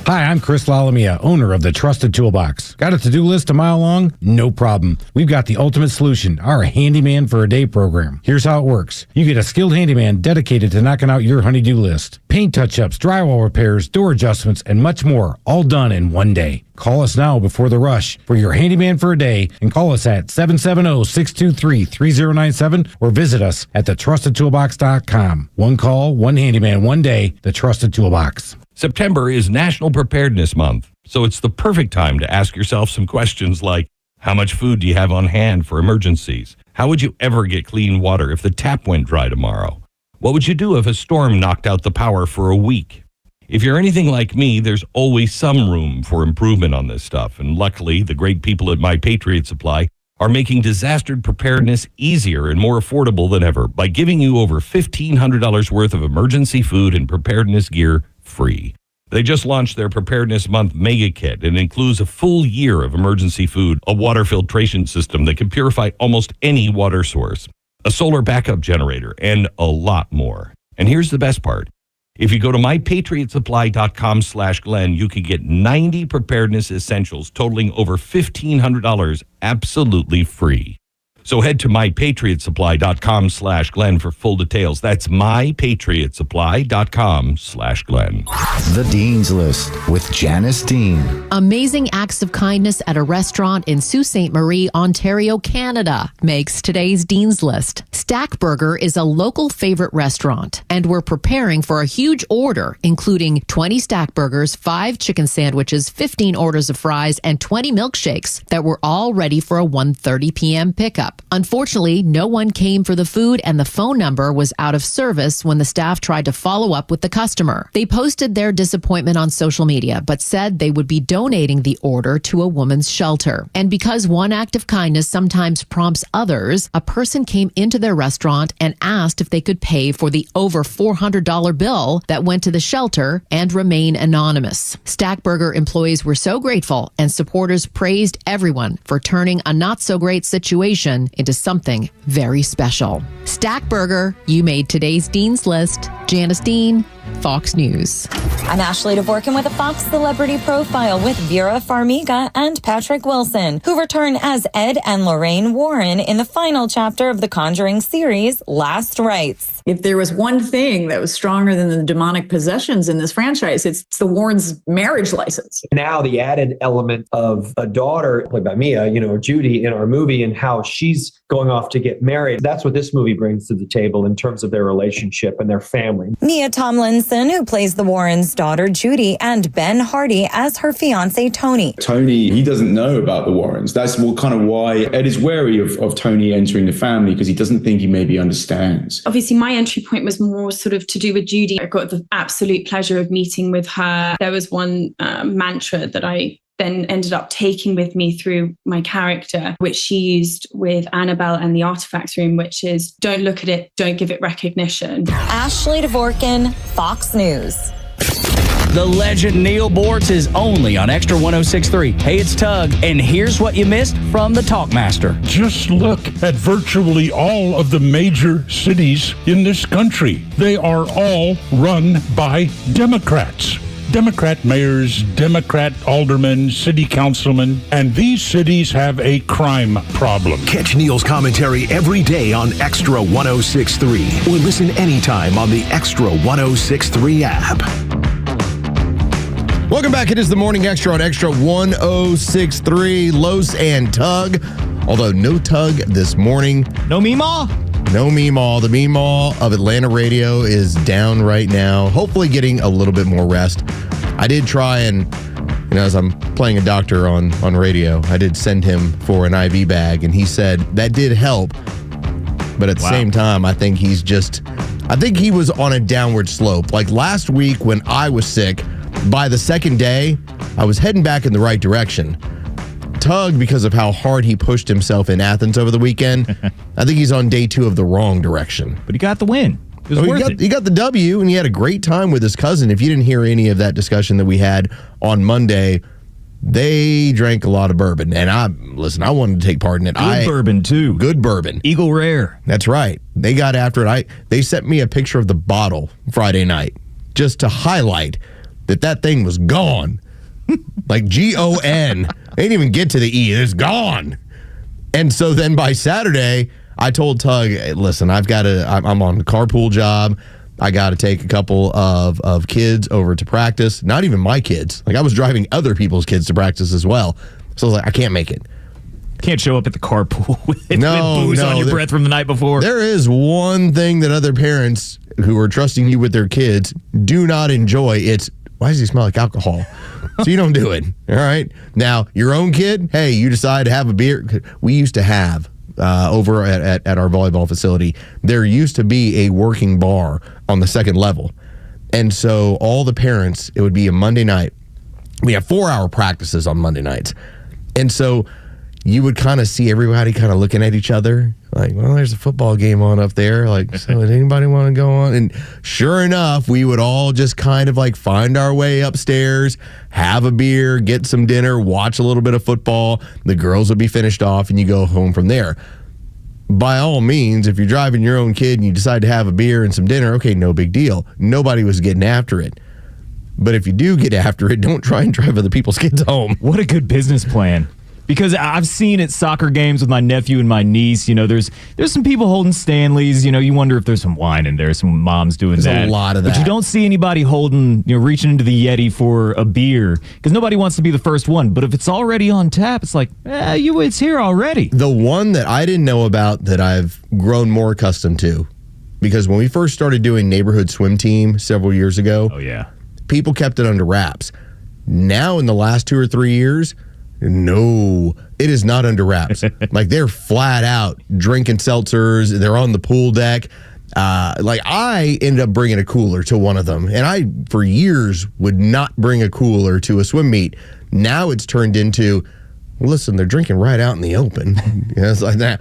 Hi, I'm Chris Lalamia, owner of the Trusted Toolbox. Got a to-do list a mile long? No problem. We've got the ultimate solution, our Handyman for a Day program. Here's how it works. You get a skilled handyman dedicated to knocking out your honey-do list. Paint touch-ups, drywall repairs, door adjustments, and much more, all done in one day. Call us now before the rush for your Handyman for a Day, and call us at 770-623-3097 or visit us at thetrustedtoolbox.com. One call, one handyman, one day, the Trusted Toolbox. September is National Preparedness Month, so it's the perfect time to ask yourself some questions like, how much food do you have on hand for emergencies? How would you ever get clean water if the tap went dry tomorrow? What would you do if a storm knocked out the power for a week? If you're anything like me, there's always some room for improvement on this stuff, and luckily, the great people at My Patriot Supply are making disaster preparedness easier and more affordable than ever by giving you over $1,500 worth of emergency food and preparedness gear free. They just launched their Preparedness Month Mega Kit and includes a full year of emergency food, a water filtration system that can purify almost any water source, a solar backup generator, and a lot more. And here's the best part. If you go to mypatriotsupply.com/Glenn, you can get 90 preparedness essentials totaling over $1,500 absolutely free. So head to mypatriotsupply.com/Glenn for full details. That's mypatriotsupply.com/Glenn. The Dean's List with Janice Dean. Amazing acts of kindness at a restaurant in Sault Ste. Marie, Ontario, Canada makes today's Dean's List. Stack Burger is a local favorite restaurant, and we're preparing for a huge order, including 20 Stack Burgers, 5 chicken sandwiches, 15 orders of fries, and 20 milkshakes that were all ready for a 1:30 p.m. pickup. Unfortunately, no one came for the food, and the phone number was out of service when the staff tried to follow up with the customer. They posted their disappointment on social media, but said they would be donating the order to a woman's shelter. And because one act of kindness sometimes prompts others, a person came into their restaurant and asked if they could pay for the over $400 bill that went to the shelter and remain anonymous. Stack Burger employees were so grateful, and supporters praised everyone for turning a not-so-great situation into something very special. Stack Burger, you made today's Dean's List. Janice Dean, Fox News. I'm Ashley DeVorkin with a Fox Celebrity Profile with Vera Farmiga and Patrick Wilson, who return as Ed and Lorraine Warren in the final chapter of the Conjuring series, Last Rites. If there was one thing that was stronger than the demonic possessions in this franchise, it's the Warrens' marriage license. Now the added element of a daughter played by Mia, Judy in our movie, and how she's going off to get married. That's what this movie brings to the table in terms of their relationship and their family. Mia Tomlinson, who plays the Warrens' daughter Judy, and Ben Hardy as her fiance Tony. Tony, he doesn't know about the Warrens. That's kind of why Ed is wary of Tony entering the family, because he doesn't think he maybe understands. Obviously, my entry point was more sort of to do with Judy. I got the absolute pleasure of meeting with her. There was one mantra that I then ended up taking with me through my character, which she used with Annabelle and the Artifacts Room, which is don't look at it, don't give it recognition. Ashley DeVorkin, Fox News. The legend Neil Bortz is only on Extra 106.3. Hey, it's Tug, and here's what you missed from the Talkmaster. Just look at virtually all of the major cities in this country. They are all run by Democrats. Democrat mayors, Democrat aldermen, city councilmen, and these cities have a crime problem. Catch Neil's commentary every day on Extra 106.3 or listen anytime on the Extra 106.3 app. Welcome back. It is the Morning Extra on Extra 106.3. Los and Tug. Although no Tug this morning. No Meemaw? No Meemaw. The Meemaw of Atlanta radio is down right now. Hopefully getting a little bit more rest. I did try and, as I'm playing a doctor on radio, I did send him for an IV bag, and he said that did help. But at the same time, I think he was on a downward slope. Like last week when I was sick, by the second day, I was heading back in the right direction. Tug, because of how hard he pushed himself in Athens over the weekend, I think he's on day 2 of the wrong direction. But he got the win. It was worth it. He got the W, and he had a great time with his cousin. If you didn't hear any of that discussion that we had on Monday, they drank a lot of bourbon. And I wanted to take part in it. Good bourbon, too. Good bourbon. Eagle Rare. That's right. They got after it. They sent me a picture of the bottle Friday night just to highlight that thing was gone. Like G-O-N. They didn't even get to the E. It's gone. And so then by Saturday, I told Tug, hey, listen, I'm on a carpool job. I got to take a couple of kids over to practice. Not even my kids. Like I was driving other people's kids to practice as well. So I was like, I can't make it. Can't show up at the carpool with booze on your breath from the night before. There is one thing that other parents who are trusting you with their kids do not enjoy. It's, why does he smell like alcohol? So you don't do it. All right. Now, your own kid, hey, you decide to have a beer. We used to have over at our volleyball facility, there used to be a working bar on the second level. And so all the parents, it would be a Monday night. We have 4-hour practices on Monday nights. And so you would kind of see everybody kind of looking at each other like, well, there's a football game on up there. Like, so does anybody want to go on? And sure enough, we would all just kind of like find our way upstairs, have a beer, get some dinner, watch a little bit of football. The girls would be finished off and you go home from there. By all means, if you're driving your own kid and you decide to have a beer and some dinner, okay, no big deal. Nobody was getting after it. But if you do get after it, don't try and drive other people's kids home. What a good business plan. Because I've seen at soccer games with my nephew and my niece, there's some people holding Stanleys. You wonder if there's some wine in there, some moms doing there's that. There's a lot of that. But you don't see anybody holding, reaching into the Yeti for a beer because nobody wants to be the first one. But if it's already on tap, it's like, it's here already. The one that I didn't know about that I've grown more accustomed to, because when we first started doing neighborhood swim team several years ago, people kept it under wraps. Now in the last 2 or 3 years, no, it is not under wraps. Like they're flat out drinking seltzers. They're on the pool deck. I ended up bringing a cooler to one of them. And I, for years, would not bring a cooler to a swim meet. Now it's turned into, listen, they're drinking right out in the open. It's like that.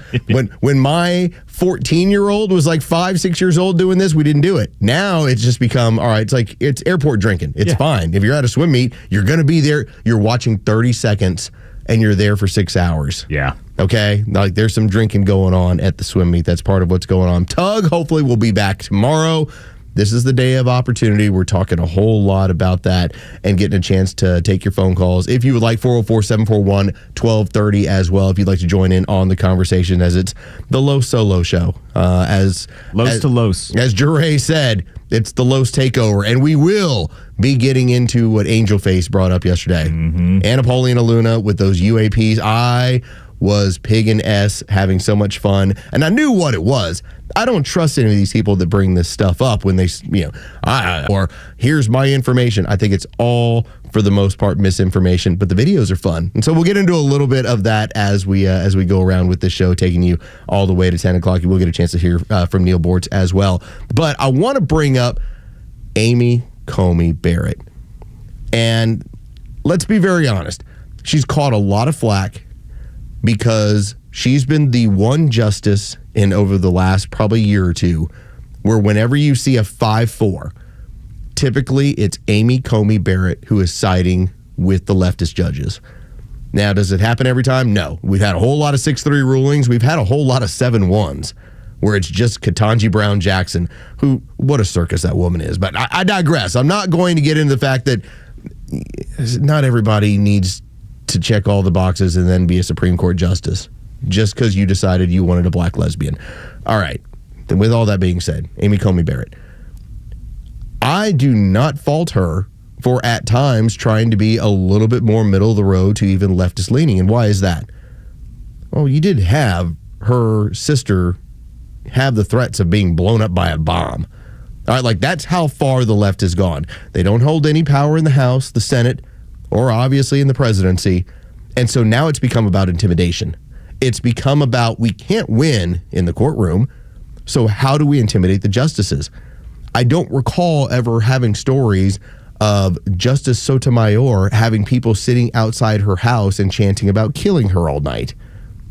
When my 14-year-old was like 5-6 years old doing this, we didn't do it. Now it's just become, all right, it's like it's airport drinking. It's fine. If you're at a swim meet, you're going to be there. You're watching 30 seconds and you're there for 6 hours. Yeah. Okay? Like there's some drinking going on at the swim meet. That's part of what's going on. Tug, hopefully, will be back tomorrow. This is the day of opportunity. We're talking a whole lot about that and getting a chance to take your phone calls. If you would like, 404-741-1230 as well, if you'd like to join in on the conversation, as it's the Los Solo Show. Los to Los. As Jure said, it's the Los takeover, and we will be getting into what Angel Face brought up yesterday. Anna Paulina Luna with those UAPs. I was pig and S having so much fun, and I knew what it was. I don't trust any of these people that bring this stuff up when they, or here's my information. I think it's all, for the most part, misinformation, but the videos are fun. And so we'll get into a little bit of that as we go around with this show, taking you all the way to 10 o'clock. You will get a chance to hear from Neil Bortz as well. But I want to bring up Amy Comey Barrett. And let's be very honest. She's caught a lot of flack because she's been the one justice in over the last probably year or two where whenever you see a 5-4, typically it's Amy Coney Barrett who is siding with the leftist judges. Now, does it happen every time? No. We've had a whole lot of 6-3 rulings. We've had a whole lot of 7-1s where it's just Ketanji Brown Jackson, who, what a circus that woman is. But I digress. I'm not going to get into the fact that not everybody needs to check all the boxes and then be a Supreme Court justice just because you decided you wanted a black lesbian. All right. Then with all that being said, Amy Coney Barrett, I do not fault her for at times trying to be a little bit more middle of the road to even leftist leaning. And why is that? Well, you did have her sister have the threats of being blown up by a bomb. All right, like that's how far the left has gone. They don't hold any power in the House, the Senate, or obviously in the presidency. And so now it's become about intimidation. It's become about we can't win in the courtroom, so how do we intimidate the justices? I don't recall ever having stories of Justice Sotomayor having people sitting outside her house and chanting about killing her all night.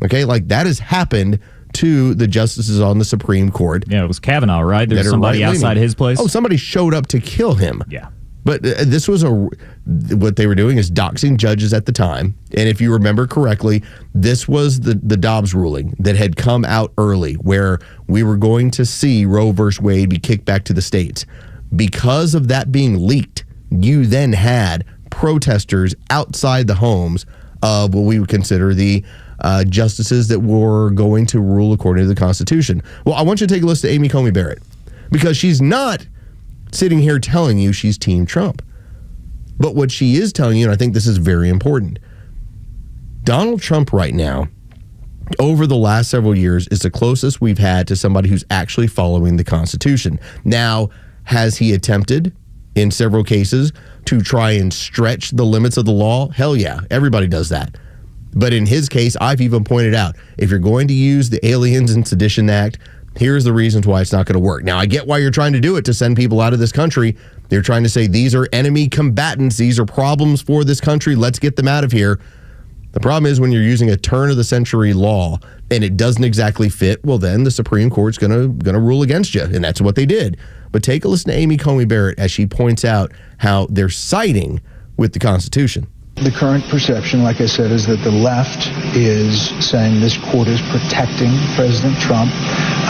Okay, like that has happened to the justices on the Supreme Court. Yeah, it was Kavanaugh, right? There's somebody outside his place. Oh, somebody showed up to kill him. Yeah. But this was what they were doing is doxing judges at the time. And if you remember correctly, this was the Dobbs ruling that had come out early where we were going to see Roe versus Wade be kicked back to the states. Because of that being leaked, you then had protesters outside the homes of what we would consider the justices that were going to rule according to the Constitution. Well, I want you to take a listen to Amy Coney Barrett because she's not sitting here telling you she's Team Trump. But what she is telling you, and I think this is very important, Donald Trump right now, over the last several years, is the closest we've had to somebody who's actually following the Constitution. Now, has he attempted in several cases to try and stretch the limits of the law? Hell yeah, everybody does that. But in his case, I've even pointed out, if you're going to use the Aliens and Sedition Act, here's the reasons why it's not going to work. Now, I get why you're trying to do it, to send people out of this country. They're trying to say these are enemy combatants. These are problems for this country. Let's get them out of here. The problem is when you're using a turn-of-the-century law and it doesn't exactly fit, well, then the Supreme Court's going to rule against you, and that's what they did. But take a listen to Amy Coney Barrett as she points out how they're siding with the Constitution. The current perception, like I said, is that the left is saying this court is protecting President Trump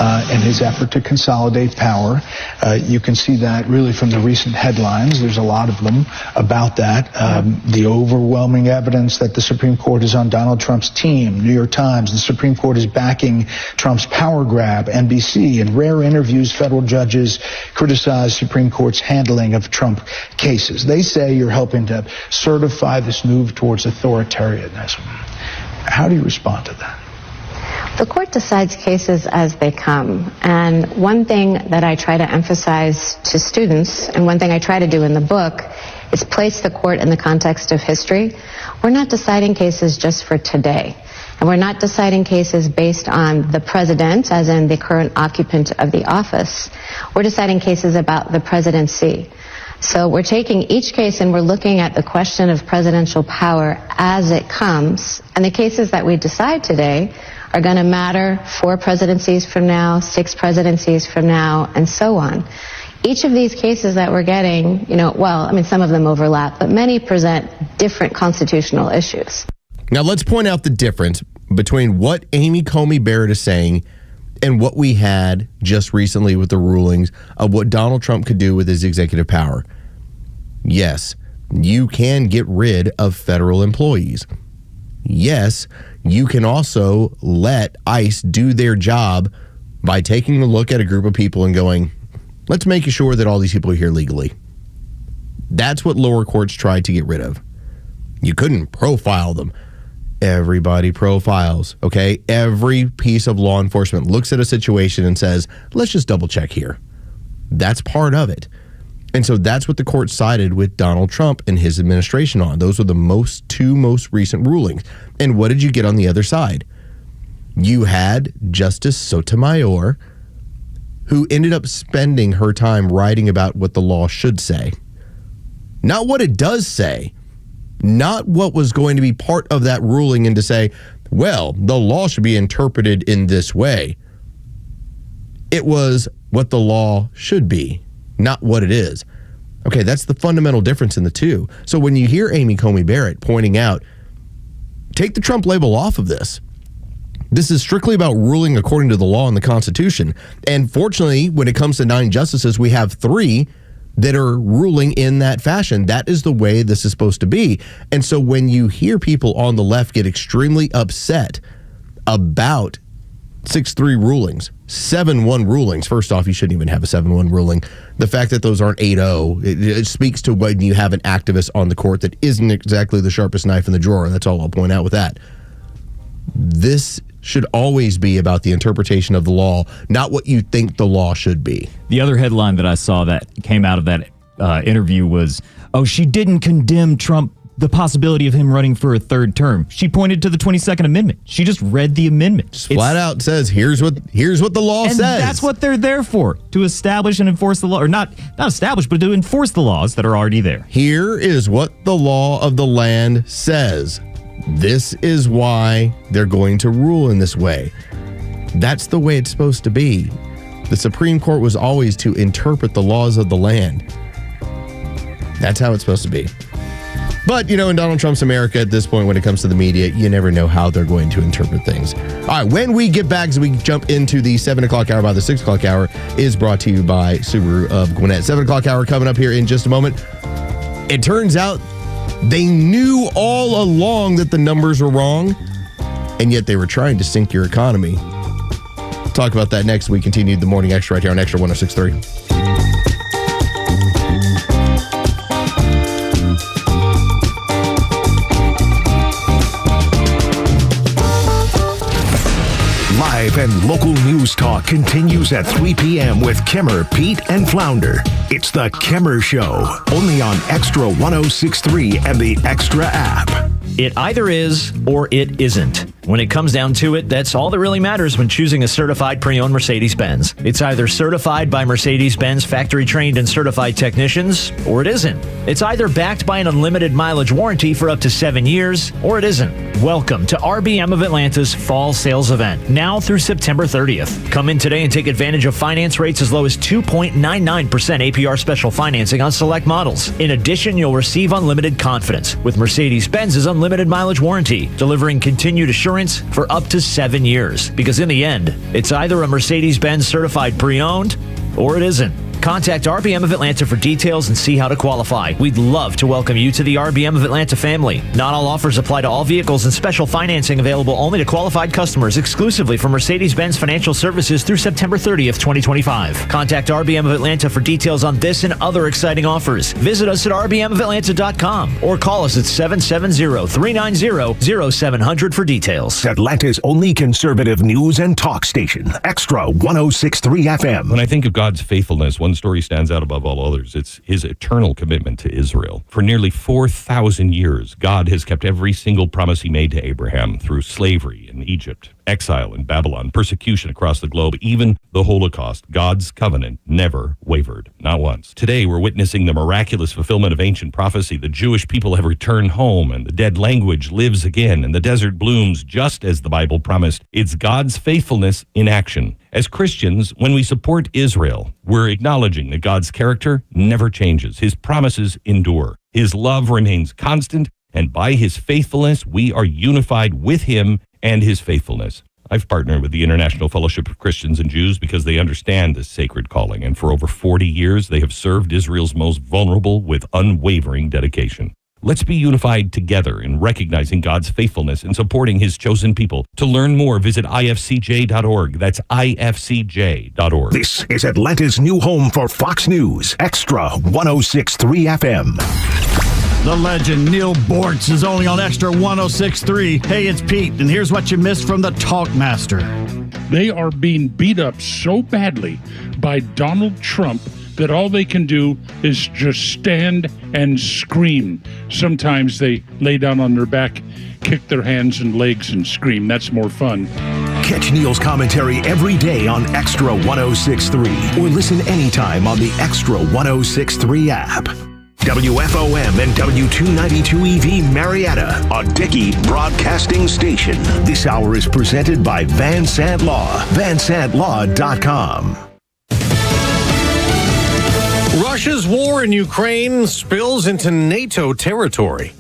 and his effort to consolidate power. You can see that really from the recent headlines. There's a lot of them about that. The overwhelming evidence that the Supreme Court is on Donald Trump's team. New York Times, the Supreme Court is backing Trump's power grab. NBC, in rare interviews, federal judges criticize Supreme Court's handling of Trump cases. They say you're helping to certify this move towards authoritarianism. How do you respond to that? The court decides cases as they come. And one thing that I try to emphasize to students, and one thing I try to do in the book, is place the court in the context of history. We're not deciding cases just for today. And we're not deciding cases based on the president, as in the current occupant of the office. We're deciding cases about the presidency. So we're taking each case and we're looking at the question of presidential power as it comes. And the cases that we decide today are going to matter 4 presidencies from now, 6 presidencies from now, and so on. Each of these cases that we're getting, some of them overlap, but many present different constitutional issues. Now let's point out the difference between what Amy Coney Barrett is saying and what we had just recently with the rulings of what Donald Trump could do with his executive power. Yes, you can get rid of federal employees. Yes, you can also let ICE do their job by taking a look at a group of people and going, let's make sure that all these people are here legally. That's what lower courts tried to get rid of. You couldn't profile them. Everybody profiles, okay? Every piece of law enforcement looks at a situation and says, let's just double check here. That's part of it. And so that's what the court sided with Donald Trump and his administration on. Those were the two most recent rulings. And what did you get on the other side? You had Justice Sotomayor, who ended up spending her time writing about what the law should say. Not what it does say. Not what was going to be part of that ruling and to say, well, the law should be interpreted in this way. It was what the law should be, not what it is. Okay, that's the fundamental difference in the two. So when you hear Amy Coney Barrett pointing out, take the Trump label off of this. This is strictly about ruling according to the law and the Constitution. And fortunately, when it comes to 9 justices, we have 3 that are ruling in that fashion. That is the way this is supposed to be. And so when you hear people on the left get extremely upset about 6-3 rulings, 7-1 rulings. First off, you shouldn't even have a 7-1 ruling. The fact that those aren't 8-0, it speaks to when you have an activist on the court that isn't exactly the sharpest knife in the drawer. That's all I'll point out with that. This should always be about the interpretation of the law, not what you think the law should be. The other headline that I saw that came out of that interview was, she didn't condemn Trump, the possibility of him running for a 3rd term. She pointed to the 22nd Amendment. She just read the amendment. Just flat out says, here's what the law says. And that's what they're there for, to establish and enforce the law, or not establish, but to enforce the laws that are already there. Here is what the law of the land says. This is why they're going to rule in this way. That's the way it's supposed to be. The Supreme Court was always to interpret the laws of the land. That's how it's supposed to be. But, in Donald Trump's America at this point, when it comes to the media, you never know how they're going to interpret things. All right, when we get back, as we jump into the 7 o'clock hour by the 6 o'clock hour, is brought to you by Subaru of Gwinnett. 7 o'clock hour coming up here in just a moment. It turns out they knew all along that the numbers were wrong, and yet they were trying to sink your economy. Talk about that next. We continue the Morning Extra right here on Xtra 106.3. Live and local news talk continues at 3 p.m. with Kimmer, Pete, and Flounder. It's the Kimmer Show, only on Xtra 106.3 and the Xtra app. It either is or it isn't. When it comes down to it, that's all that really matters when choosing a certified pre-owned Mercedes-Benz. It's either certified by Mercedes-Benz factory-trained and certified technicians, or it isn't. It's either backed by an unlimited mileage warranty for up to 7 years, or it isn't. Welcome to RBM of Atlanta's Fall Sales Event, now through September 30th. Come in today and take advantage of finance rates as low as 2.99% APR special financing on select models. In addition, you'll receive unlimited confidence with Mercedes-Benz's unlimited mileage warranty, delivering continued assurance for up to 7 years. Because in the end, it's either a Mercedes-Benz certified pre-owned or it isn't. Contact RBM of Atlanta for details and see how to qualify. We'd love to welcome you to the RBM of Atlanta family. Not all offers apply to all vehicles, and special financing available only to qualified customers exclusively from Mercedes-Benz Financial Services through September 30th, 2025. Contact RBM of Atlanta for details on this and other exciting offers. Visit us at rbmofatlanta.com or call us at 770-390-0700 for details. Atlanta's only conservative news and talk station, Xtra 106.3 FM. When I think of God's faithfulness, one story stands out above all others. It's his eternal commitment to Israel. For nearly 4,000 years, God has kept every single promise he made to Abraham through slavery in Egypt, exile in Babylon, persecution across the globe, even the Holocaust. God's covenant never wavered, not once. Today, we're witnessing the miraculous fulfillment of ancient prophecy. The Jewish people have returned home, and the dead language lives again, and the desert blooms just as the Bible promised. It's God's faithfulness in action. As Christians, when we support Israel, we're acknowledging that God's character never changes. His promises endure. His love remains constant, and by his faithfulness, we are unified with him and his faithfulness. I've partnered with the International Fellowship of Christians and Jews because they understand this sacred calling, and for over 40 years, they have served Israel's most vulnerable with unwavering dedication. Let's be unified together in recognizing God's faithfulness and supporting his chosen people. To learn more, visit ifcj.org. That's ifcj.org. This is Atlanta's new home for Fox News, Xtra 106.3 FM. The legend Neil Bortz is only on Xtra 106.3. Hey, it's Pete, and here's what you missed from the Talkmaster. They are being beat up so badly by Donald Trump that all they can do is just stand and scream. Sometimes they lay down on their back, kick their hands and legs and scream. That's more fun. Catch Neil's commentary every day on Xtra 106.3 or listen anytime on the Xtra 106.3 app. WFOM and W292EV Marietta, a Dickey broadcasting station. This hour is presented by Van Sant Law, vansantlaw.com. Rush Russia's war in Ukraine spills into NATO territory.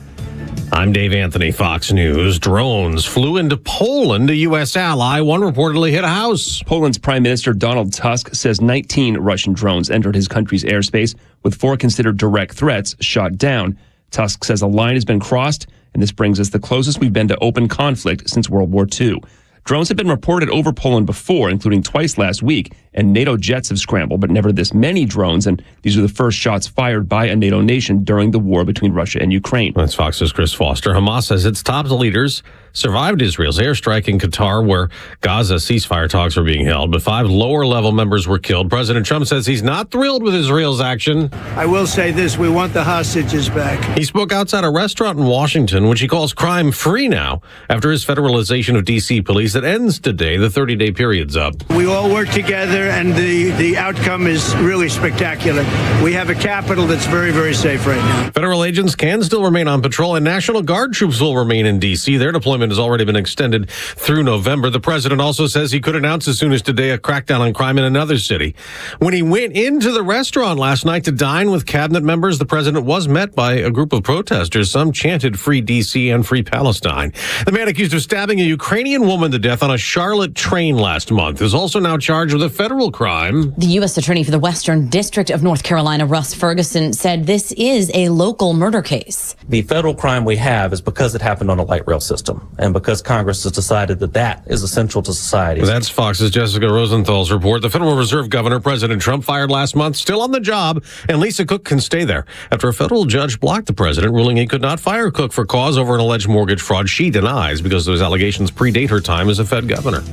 I'm Dave Anthony, Fox News. Drones flew into Poland, a U.S. ally. One reportedly hit a house. Poland's Prime Minister Donald Tusk says 19 Russian drones entered his country's airspace, with 4 considered direct threats shot down. Tusk says a line has been crossed, and this brings us the closest we've been to open conflict since World War II. Drones have been reported over Poland before, including twice last week, and NATO jets have scrambled, but never this many drones, and these are the first shots fired by a NATO nation during the war between Russia and Ukraine. That's Fox's Chris Foster. Hamas says its top leaders survived Israel's airstrike in Qatar, where Gaza ceasefire talks were being held, but 5 lower-level members were killed. President Trump says he's not thrilled with Israel's action. I will say this, we want the hostages back. He spoke outside a restaurant in Washington, which he calls crime-free now, after his federalization of D.C. police that ends today. The 30-day period's up. We all work together, and the outcome is really spectacular. We have a capital that's very, very safe right now. Federal agents can still remain on patrol, and National Guard troops will remain in D.C. Their deployment has already been extended through November. The president also says he could announce as soon as today a crackdown on crime in another city. When he went into the restaurant last night to dine with cabinet members, the president was met by a group of protesters. Some chanted "Free D.C. and Free Palestine." The man accused of stabbing a Ukrainian woman to death on a Charlotte train last month is also now charged with a federal crime. The U.S. Attorney for the Western District of North Carolina, Russ Ferguson, said this is a local murder case. The federal crime we have is because it happened on a light rail system and because Congress has decided that that is essential to society. That's Fox's Jessica Rosenthal's report. The Federal Reserve Governor, President Trump, fired last month, still on the job, and Lisa Cook can stay there after a federal judge blocked the president, ruling he could not fire Cook for cause over an alleged mortgage fraud she denies because those allegations predate her time as a Fed governor.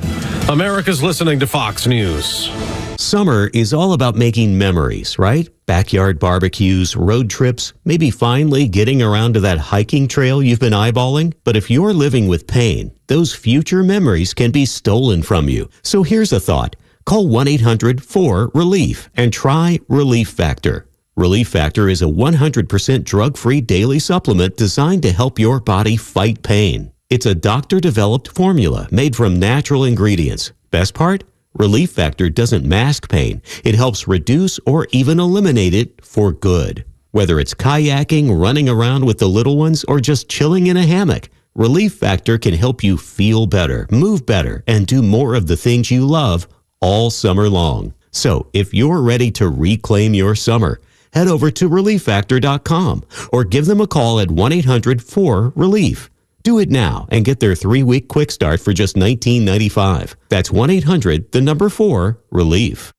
America's listening to Fox News. Summer is all about making memories, right? Backyard barbecues, road trips, maybe finally getting around to that hiking trail you've been eyeballing. But if you're living with pain, those future memories can be stolen from you. So here's a thought. Call 1-800-4RELIEF and try Relief Factor. Relief Factor is a 100% drug-free daily supplement designed to help your body fight pain. It's a doctor-developed formula made from natural ingredients. Best part? Relief Factor doesn't mask pain. It helps reduce or even eliminate it for good. Whether it's kayaking, running around with the little ones, or just chilling in a hammock, Relief Factor can help you feel better, move better, and do more of the things you love all summer long. So if you're ready to reclaim your summer, head over to ReliefFactor.com or give them a call at 1-800-4RELIEF. Do it now and get their 3-week quick start for just $19.95. That's 1-800-4-RELIEF.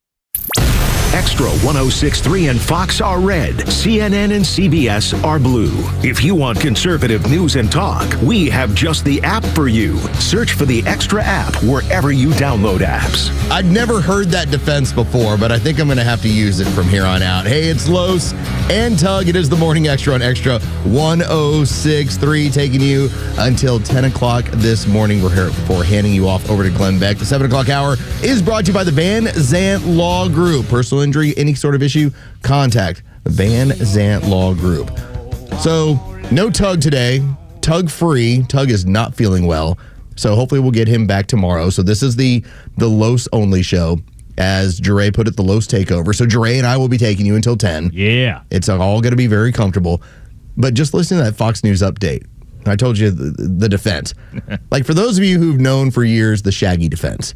Extra 106.3 and Fox are red. CNN and CBS are blue. If you want conservative news and talk, we have just the app for you. Search for the Extra app wherever you download apps. I'd never heard that defense before, but I think I'm going to have to use it from here on out. Hey, it's Los and Tug. It is the Morning Extra on Extra 106.3, taking you until 10 o'clock this morning. We're here before handing you off over to Glenn Beck. The 7 o'clock hour is brought to you by the Van Zant Law Group. Personal injury, any sort of issue, contact the Van Zant Law Group. So, no Tug today. Tug free. Tug is not feeling well. So hopefully we'll get him back tomorrow. So this is the Los only show. As Jure put it, the Los takeover. So Jure and I will be taking you until 10. Yeah. It's all going to be very comfortable. But just listen to that Fox News update. I told you the defense. Like, for those of you who've known for years the Shaggy defense.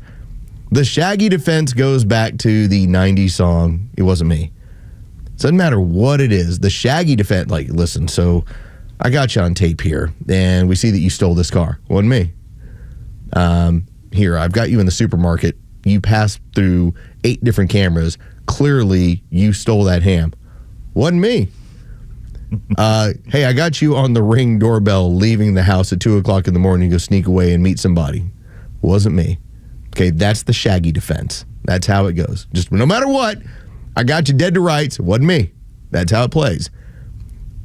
The Shaggy defense goes back to the 90s song, It Wasn't Me. Doesn't matter what it is. The Shaggy defense, like, listen, so I got you on tape here, and we see that you stole this car. Wasn't me. Here, I've got you in the supermarket. You passed through 8 different cameras. Clearly, you stole that ham. Wasn't me. Hey, I got you on the Ring doorbell leaving the house at 2 o'clock in the morning to go sneak away and meet somebody. Wasn't me. Okay, that's the Shaggy defense. That's how it goes. Just no matter what, I got you dead to rights. Wasn't me. That's how it plays.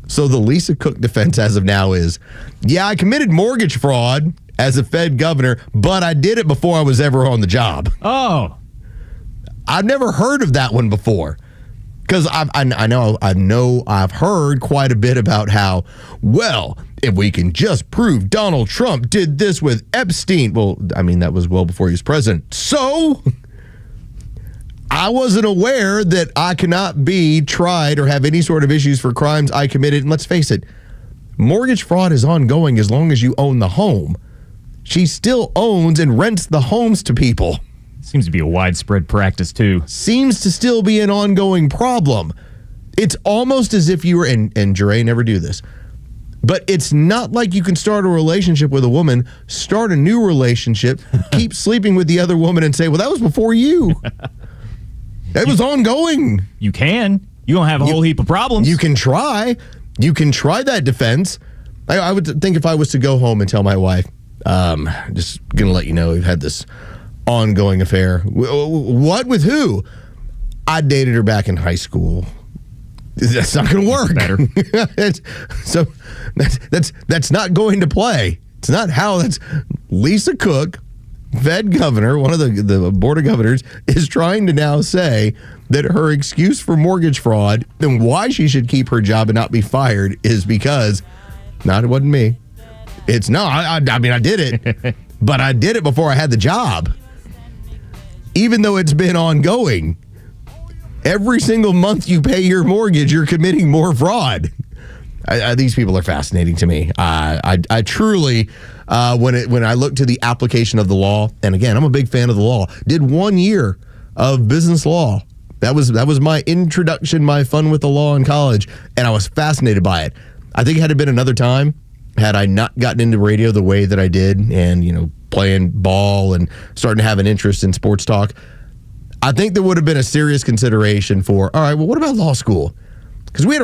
So the Lisa Cook defense as of now is, yeah, I committed mortgage fraud as a Fed governor, but I did it before I was ever on the job. Oh. I've never heard of that one before. Because I know I've heard quite a bit about how, well, if we can just prove Donald Trump did this with Epstein. Well, I mean, that was well before he was president. So I wasn't aware that I cannot be tried or have any sort of issues for crimes I committed. And let's face it, mortgage fraud is ongoing as long as you own the home. She still owns and rents the homes to people. Seems to be a widespread practice, too. Seems to still be an ongoing problem. It's almost as if you were, and Jure never do this, but it's not like you can start a relationship with a woman, start a new relationship, keep sleeping with the other woman and say, well, that was before you. That was ongoing. You can. You don't have a whole heap of problems. You can try. You can try that defense. I would think if I was to go home and tell my wife, just going to let you know we've had this ongoing affair. What? With who? I dated her back in high school. That's not going to work. Better. So that's not going to play. It's not how. That's Lisa Cook, Fed governor, one of the board of governors, is trying to now say that her excuse for mortgage fraud and why she should keep her job and not be fired is because, it wasn't me. It's no, I mean, I did it, but I did it before I had the job. Even though it's been ongoing, every single month you pay your mortgage, you're committing more fraud. These people are fascinating to me. I truly, when I look to the application of the law, and again, I'm a big fan of the law. Did 1 year of business law. That was my introduction, my fun with the law in college, and I was fascinated by it. I think had it been another time, had I not gotten into radio the way that I did, and playing ball and starting to have an interest in sports talk, I think there would have been a serious consideration for, all right, well, what about law school? Because we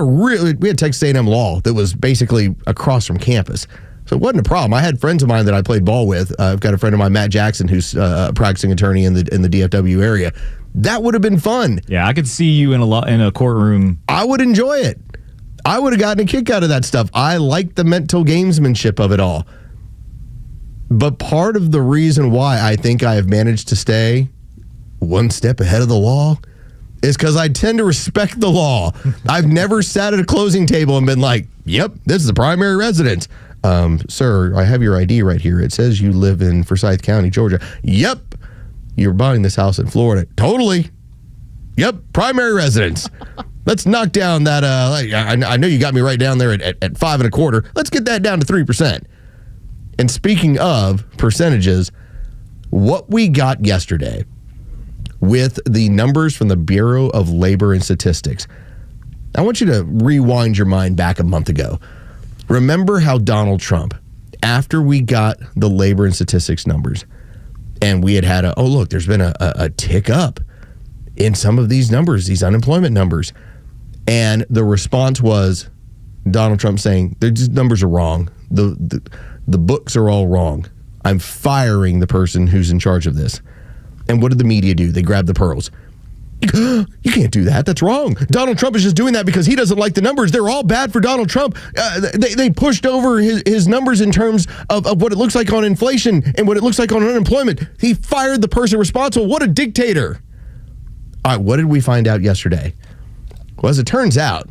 had Texas A&M Law that was basically across from campus. So it wasn't a problem. I had friends of mine that I played ball with. I've got a friend of mine, Matt Jackson, who's a practicing attorney in the DFW area. That would have been fun. Yeah, I could see you in a courtroom. I would enjoy it. I would have gotten a kick out of that stuff. I like the mental gamesmanship of it all. But part of the reason why I think I have managed to stay one step ahead of the law is because I tend to respect the law. I've never sat at a closing table and been like, yep, this is the primary residence. Sir, I have your ID right here. It says you live in Forsyth County, Georgia. Yep. You're buying this house in Florida. Totally. Yep. Primary residence. Let's knock down that. I know you got me right down there at 5.25. Let's get that down to 3%. And speaking of percentages, what we got yesterday with the numbers from the Bureau of Labor and Statistics, I want you to rewind your mind back a month ago. Remember how Donald Trump, after we got the labor and statistics numbers, and we had there's been a tick up in some of these numbers, these unemployment numbers. And the response was Donald Trump saying, these numbers are wrong. The books are all wrong. I'm firing the person who's in charge of this. And what did the media do? They grabbed the pearls. You can't do that. That's wrong. Donald Trump is just doing that because he doesn't like the numbers. They're all bad for Donald Trump. They pushed over his numbers in terms of what it looks like on inflation and what it looks like on unemployment. He fired the person responsible. What a dictator. All right, what did we find out yesterday? Well, as it turns out,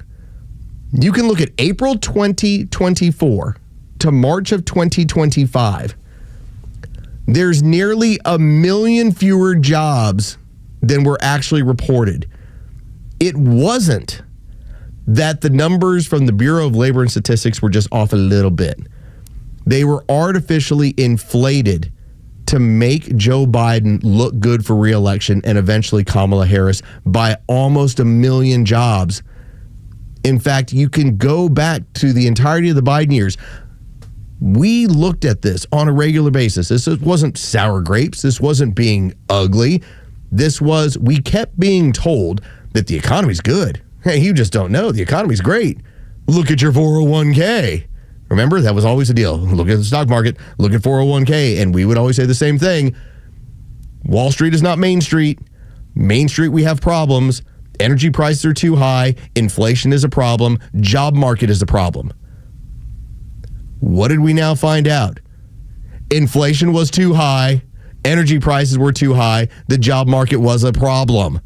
you can look at April 2024 to March of 2025. There's nearly 1 million fewer jobs than were actually reported. It wasn't that the numbers from the Bureau of Labor and Statistics were just off a little bit. They were artificially inflated to make Joe Biden look good for re-election and eventually Kamala Harris by almost 1 million jobs. In fact, you can go back to the entirety of the Biden years. We looked at this on a regular basis. This wasn't sour grapes. This wasn't being ugly. We kept being told that the economy's good. Hey, you just don't know. The economy's great. Look at your 401k. Remember, that was always the deal. Look at the stock market, look at 401k. And we would always say the same thing. Wall Street is not Main Street. Main Street, we have problems. Energy prices are too high. Inflation is a problem. Job market is a problem. What did we now find out? Inflation was too high. Energy prices were too high. The job market was a problem.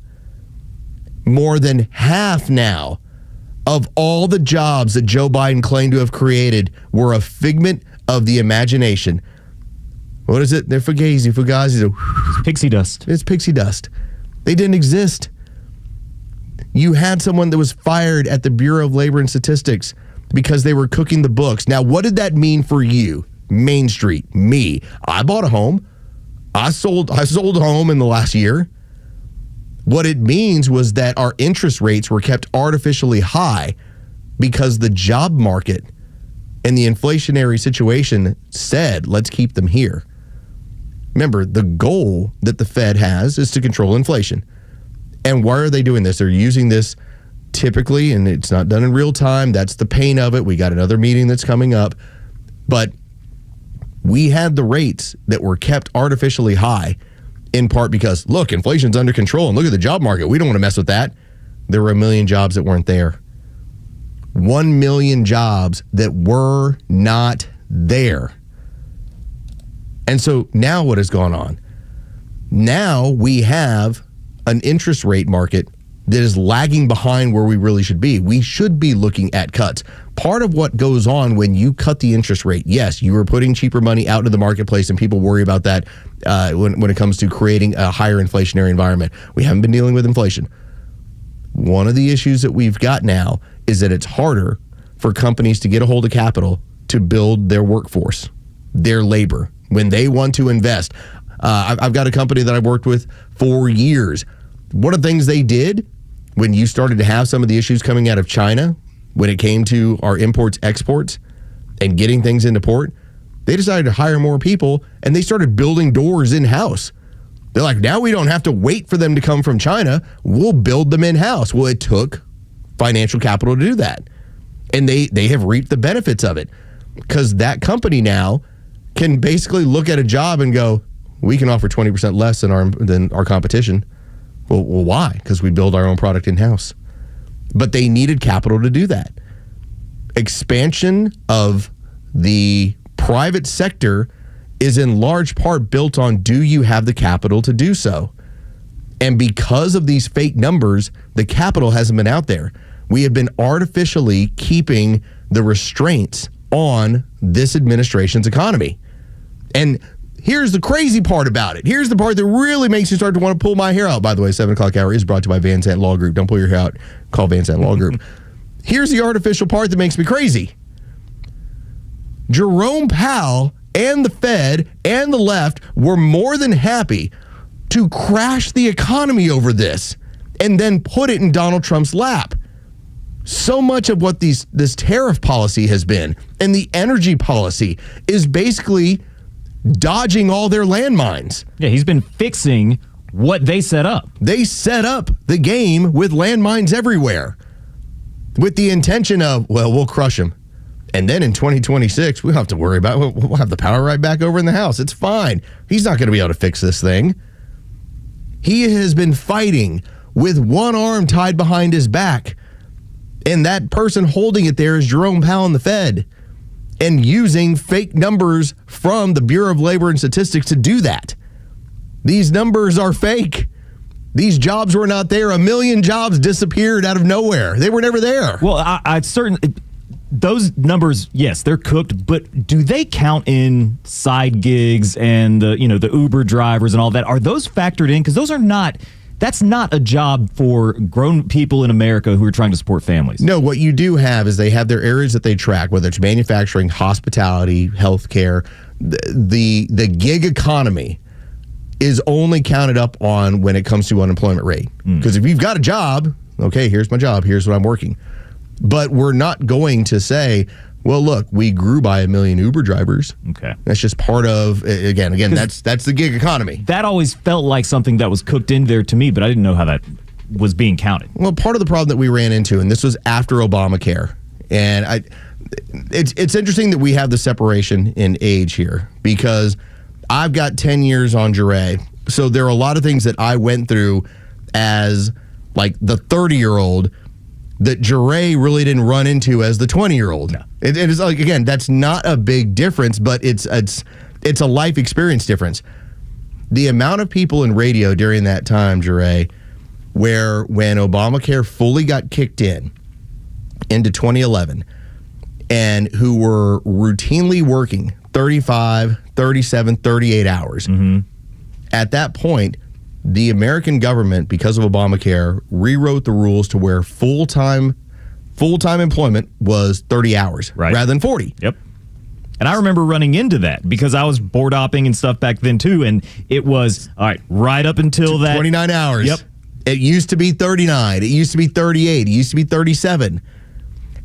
More than half now of all the jobs that Joe Biden claimed to have created were a figment of the imagination. What is it? They're fugazi. Pixie dust. It's pixie dust. They didn't exist. You had someone that was fired at the Bureau of Labor and Statistics because they were cooking the books. Now, what did that mean for you? Main Street, me. I bought a home. I sold a home in the last year. What it means was that our interest rates were kept artificially high because the job market and the inflationary situation said, let's keep them here. Remember, the goal that the Fed has is to control inflation. And why are they doing this? They're using this typically, and it's not done in real time. That's the pain of it. We got another meeting that's coming up. But we had the rates that were kept artificially high in part because, look, inflation's under control, and look at the job market. We don't want to mess with that. There were 1 million jobs that weren't there. 1 million jobs that were not there. And so now what has gone on? Now we have an interest rate market that is lagging behind where we really should be. We should be looking at cuts. Part of what goes on when you cut the interest rate, yes, you are putting cheaper money out into the marketplace, and people worry about that when it comes to creating a higher inflationary environment. We haven't been dealing with inflation. One of the issues that we've got now is that it's harder for companies to get a hold of capital to build their workforce, their labor, when they want to invest. I've got a company that I've worked with for years. One of the things they did when you started to have some of the issues coming out of China, when it came to our imports, exports, and getting things into port, they decided to hire more people, and they started building doors in-house. They're like, now we don't have to wait for them to come from China. We'll build them in-house. Well, it took financial capital to do that. And they have reaped the benefits of it because that company now can basically look at a job and go, we can offer 20% less than our competition. Well, why? Because we build our own product in-house. But they needed capital to do that. Expansion of the private sector is in large part built on, do you have the capital to do so? And because of these fake numbers, the capital hasn't been out there. We have been artificially keeping the restraints on this administration's economy. And here's the crazy part about it. Here's the part that really makes you start to want to pull my hair out. By the way, 7 o'clock hour is brought to you by Van Zandt Law Group. Don't pull your hair out. Call Van Zandt Law Group. Here's the artificial part that makes me crazy. Jerome Powell and the Fed and the left were more than happy to crash the economy over this and then put it in Donald Trump's lap. So much of what this tariff policy has been and the energy policy is basically dodging all their landmines. Yeah, he's been fixing what they set up. They set up the game with landmines everywhere with the intention of, well, we'll crush them. And then in 2026, we don't have to worry about it. We'll have the power right back over in the house. It's fine. He's not going to be able to fix this thing. He has been fighting with one arm tied behind his back. And that person holding it there is Jerome Powell and the Fed, and using fake numbers from the Bureau of Labor and Statistics to do that. These numbers are fake. These jobs were not there. 1 million jobs disappeared out of nowhere. They were never there. Well, I certainly, those numbers, yes, they're cooked, but do they count in side gigs and the Uber drivers and all that? Are those factored in? Because those are not. That's not a job for grown people in America who are trying to support families. No, what you do have is they have their areas that they track, whether it's manufacturing, hospitality, healthcare. The gig economy is only counted up on when it comes to unemployment rate. Because if you've got a job, okay, here's my job, here's what I'm working. But we're not going to say, well, look, we grew by 1 million Uber drivers. Okay. That's just part of, again, that's the gig economy. That always felt like something that was cooked in there to me, but I didn't know how that was being counted. Well, part of the problem that we ran into, and this was after Obamacare, and it's interesting that we have the separation in age here, because I've got 10 years on Jure, so there are a lot of things that I went through as like the 30-year-old that Jure really didn't run into as the 20-year-old. No. It is like, again, that's not a big difference, but it's a life experience difference. The amount of people in radio during that time, Jure, where when Obamacare fully got kicked into 2011, and who were routinely working 35, 37, 38 hours. Mm-hmm. At that point, the American government, because of Obamacare, rewrote the rules to where full-time employment was 30 hours rather than 40. Yep. And I remember running into that because I was board hopping and stuff back then too, and it was, all right, right up until that. 29 hours. Yep. It used to be 39. It used to be 38. It used to be 37.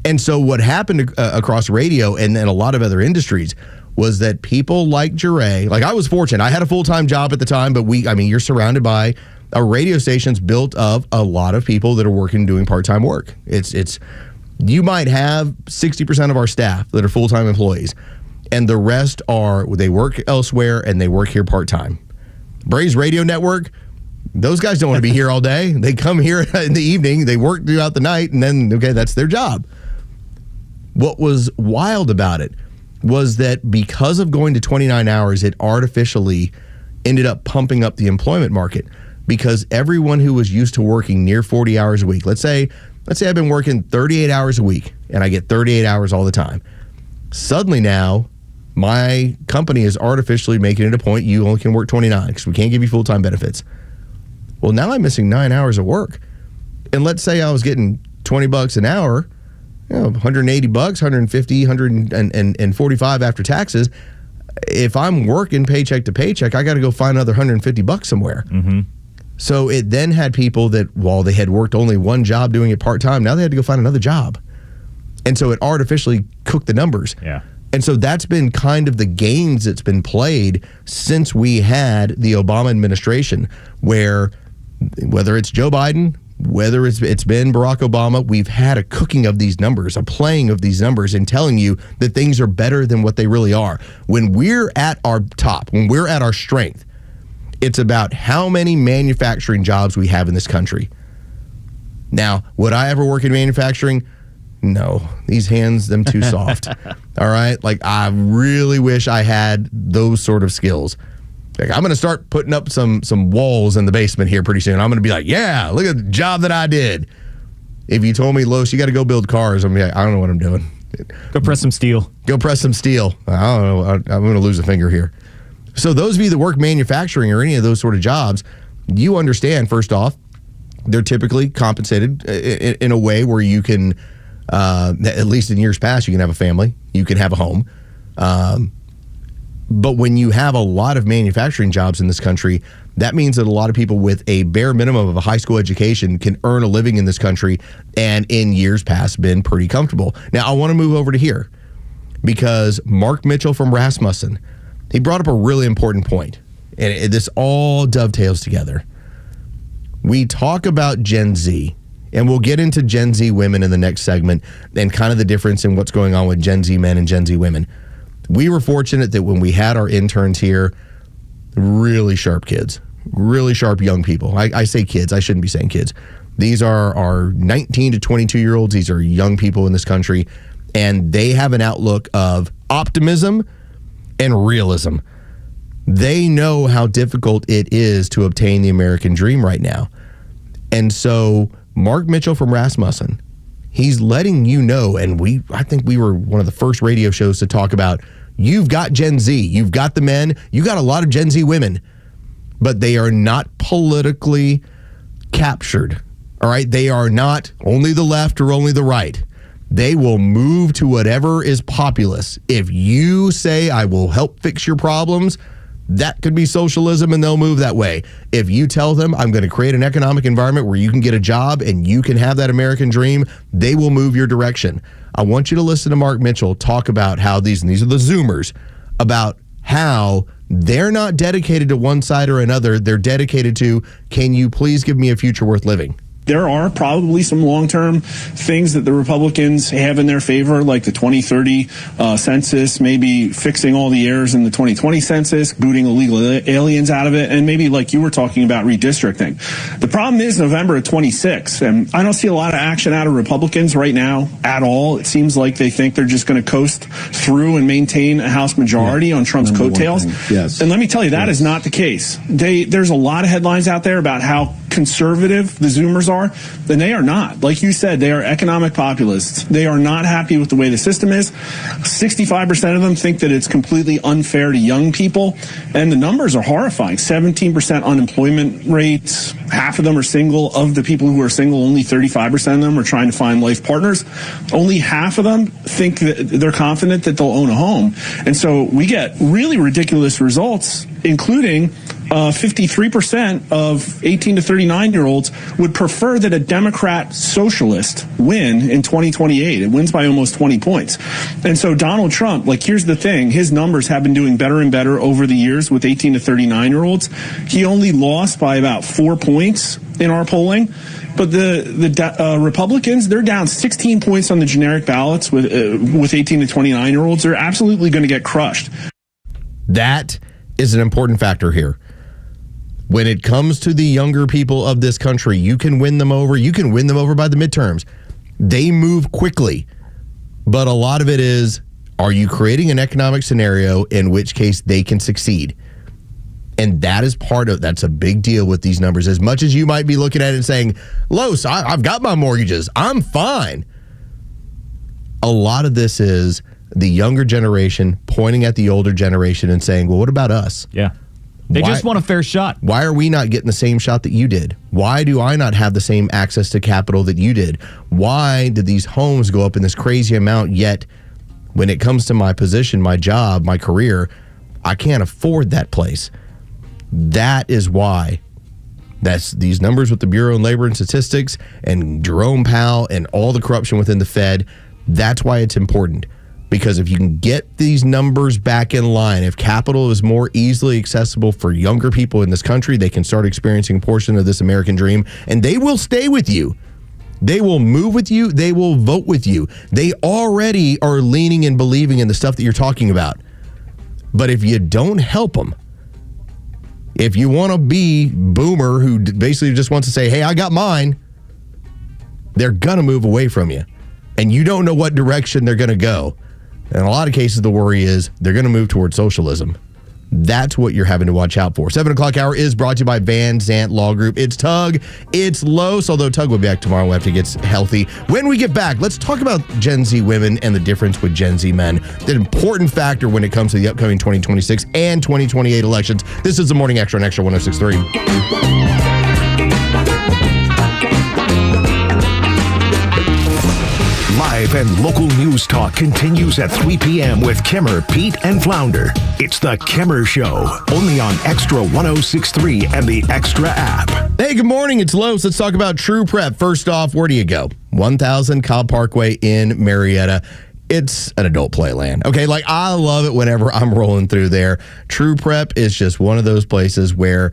And so what happened across radio and a lot of other industries was that people like Jure, like I was fortunate. I had a full-time job at the time, but you're surrounded by a radio station's built of a lot of people that are working, doing part-time work. You might have 60% of our staff that are full-time employees, and the rest they work elsewhere and they work here part-time. Braves Radio Network, those guys don't want to be here all day. They come here in the evening, they work throughout the night, and then, that's their job. What was wild about it was that because of going to 29 hours, it artificially ended up pumping up the employment market because everyone who was used to working near 40 hours a week, let's say I've been working 38 hours a week and I get 38 hours all the time. Suddenly now, my company is artificially making it a point you only can work 29 because we can't give you full-time benefits. Well, now I'm missing 9 hours of work. And let's say I was getting $20 an hour, $180, $150, $145 after taxes. If I'm working paycheck to paycheck, I got to go find another $150 somewhere. Mm-hmm. So it then had people that while they had worked only one job doing it part-time, now they had to go find another job. And so it artificially cooked the numbers. Yeah. And so that's been kind of the games that's been played since we had the Obama administration, where whether it's Joe Biden, whether it's been Barack Obama, we've had a cooking of these numbers, a playing of these numbers and telling you that things are better than what they really are. When we're at our top, when we're at our strength, it's about how many manufacturing jobs we have in this country. Now, would I ever work in manufacturing? No, these hands, them too soft. All right. Like, I really wish I had those sort of skills. Like, I'm going to start putting up some walls in the basement here pretty soon. I'm going to be like, yeah, look at the job that I did. If you told me, Los, you got to go build cars, I'm like, I don't know what I'm doing. Go press some steel. Go press some steel. I don't know. I'm going to lose a finger here. So those of you that work manufacturing or any of those sort of jobs, you understand, first off, they're typically compensated in a way where you can, at least in years past, you can have a family, you can have a home. But when you have a lot of manufacturing jobs in this country, that means that a lot of people with a bare minimum of a high school education can earn a living in this country and in years past been pretty comfortable. Now, I want to move over to here because Mark Mitchell from Rasmussen, he brought up a really important point, and this all dovetails together. We talk about Gen Z, and we'll get into Gen Z women in the next segment and kind of the difference in what's going on with Gen Z men and Gen Z women. We were fortunate that when we had our interns here, really sharp kids, really sharp young people. I say kids, I shouldn't be saying kids. These are our 19 to 22-year-olds. These are young people in this country, and they have an outlook of optimism and realism. They know how difficult it is to obtain the American dream right now. And so Mark Mitchell from Rasmussen, he's letting you know, and I think we were one of the first radio shows to talk about, you've got Gen Z, you've got the men, you got a lot of Gen Z women, but they are not politically captured. All right? They are not only the left or only the right. They will move to whatever is populist. If you say, I will help fix your problems, that could be socialism, and they'll move that way. If you tell them, I'm going to create an economic environment where you can get a job and you can have that American dream, they will move your direction. I want you to listen to Mark Mitchell talk about how these are the Zoomers, about how they're not dedicated to one side or another. They're dedicated to, can you please give me a future worth living? There are probably some long-term things that the Republicans have in their favor, like the 2030 census, maybe fixing all the errors in the 2020 census, booting illegal aliens out of it, and maybe, like you were talking about, redistricting. The problem is November of 26, and I don't see a lot of action out of Republicans right now at all. It seems like they think they're just going to coast through and maintain a House majority on Trump's coattails. Yes. And let me tell you, that is not the case. There's a lot of headlines out there about how conservative the Zoomers are, then they are not. Like you said, they are economic populists. They are not happy with the way the system is. 65% of them think that it's completely unfair to young people, and the numbers are horrifying. 17% unemployment rates. Half of them are single. Of the people who are single, only 35% of them are trying to find life partners. Only half of them think that they're confident that they'll own a home. And so we get really ridiculous results, including 53% of 18 to 39-year-olds would prefer that a Democrat socialist win in 2028. It wins by almost 20 points. And so Donald Trump, like, here's the thing. His numbers have been doing better and better over the years with 18 to 39-year-olds. He only lost by about 4 points in our polling. But the Republicans, they're down 16 points on the generic ballots with 18 to 29-year-olds. They're absolutely going to get crushed. That is an important factor here. When it comes to the younger people of this country, you can win them over. You can win them over by the midterms. They move quickly. But a lot of it is, are you creating an economic scenario in which case they can succeed? And that is that's a big deal with these numbers. As much as you might be looking at it and saying, Los, I've got my mortgages, I'm fine. A lot of this is the younger generation pointing at the older generation and saying, well, what about us? Yeah. They just want a fair shot. Why are we not getting the same shot that you did? Why do I not have the same access to capital that you did? Why did these homes go up in this crazy amount, yet when it comes to my position, my job, my career, I can't afford that place? That is why. That's these numbers with the Bureau of Labor and Statistics and Jerome Powell and all the corruption within the Fed. That's why it's important. Because if you can get these numbers back in line, if capital is more easily accessible for younger people in this country, they can start experiencing a portion of this American dream, and they will stay with you. They will move with you. They will vote with you. They already are leaning and believing in the stuff that you're talking about. But if you don't help them, if you want to be boomer who basically just wants to say, hey, I got mine, they're going to move away from you. And you don't know what direction they're going to go. In a lot of cases, the worry is they're going to move towards socialism. That's what you're having to watch out for. 7 o'clock hour is brought to you by Van Zant Law Group. It's Tug, it's Los, although Tug will be back tomorrow after he gets healthy. When we get back, let's talk about Gen Z women and the difference with Gen Z men. The important factor when it comes to the upcoming 2026 and 2028 elections. This is the Morning Xtra on Xtra 106.3. Live and local news talk continues at 3 p.m. with Kimmer, Pete, and Flounder. It's the Kimmer Show, only on Xtra 106.3 and the Xtra app. Hey, good morning. It's Los. Let's talk about True Prep. First off, where do you go? 1000 Cobb Parkway in Marietta. It's an adult playland. Okay, like I love it whenever I'm rolling through there. True Prep is just one of those places where,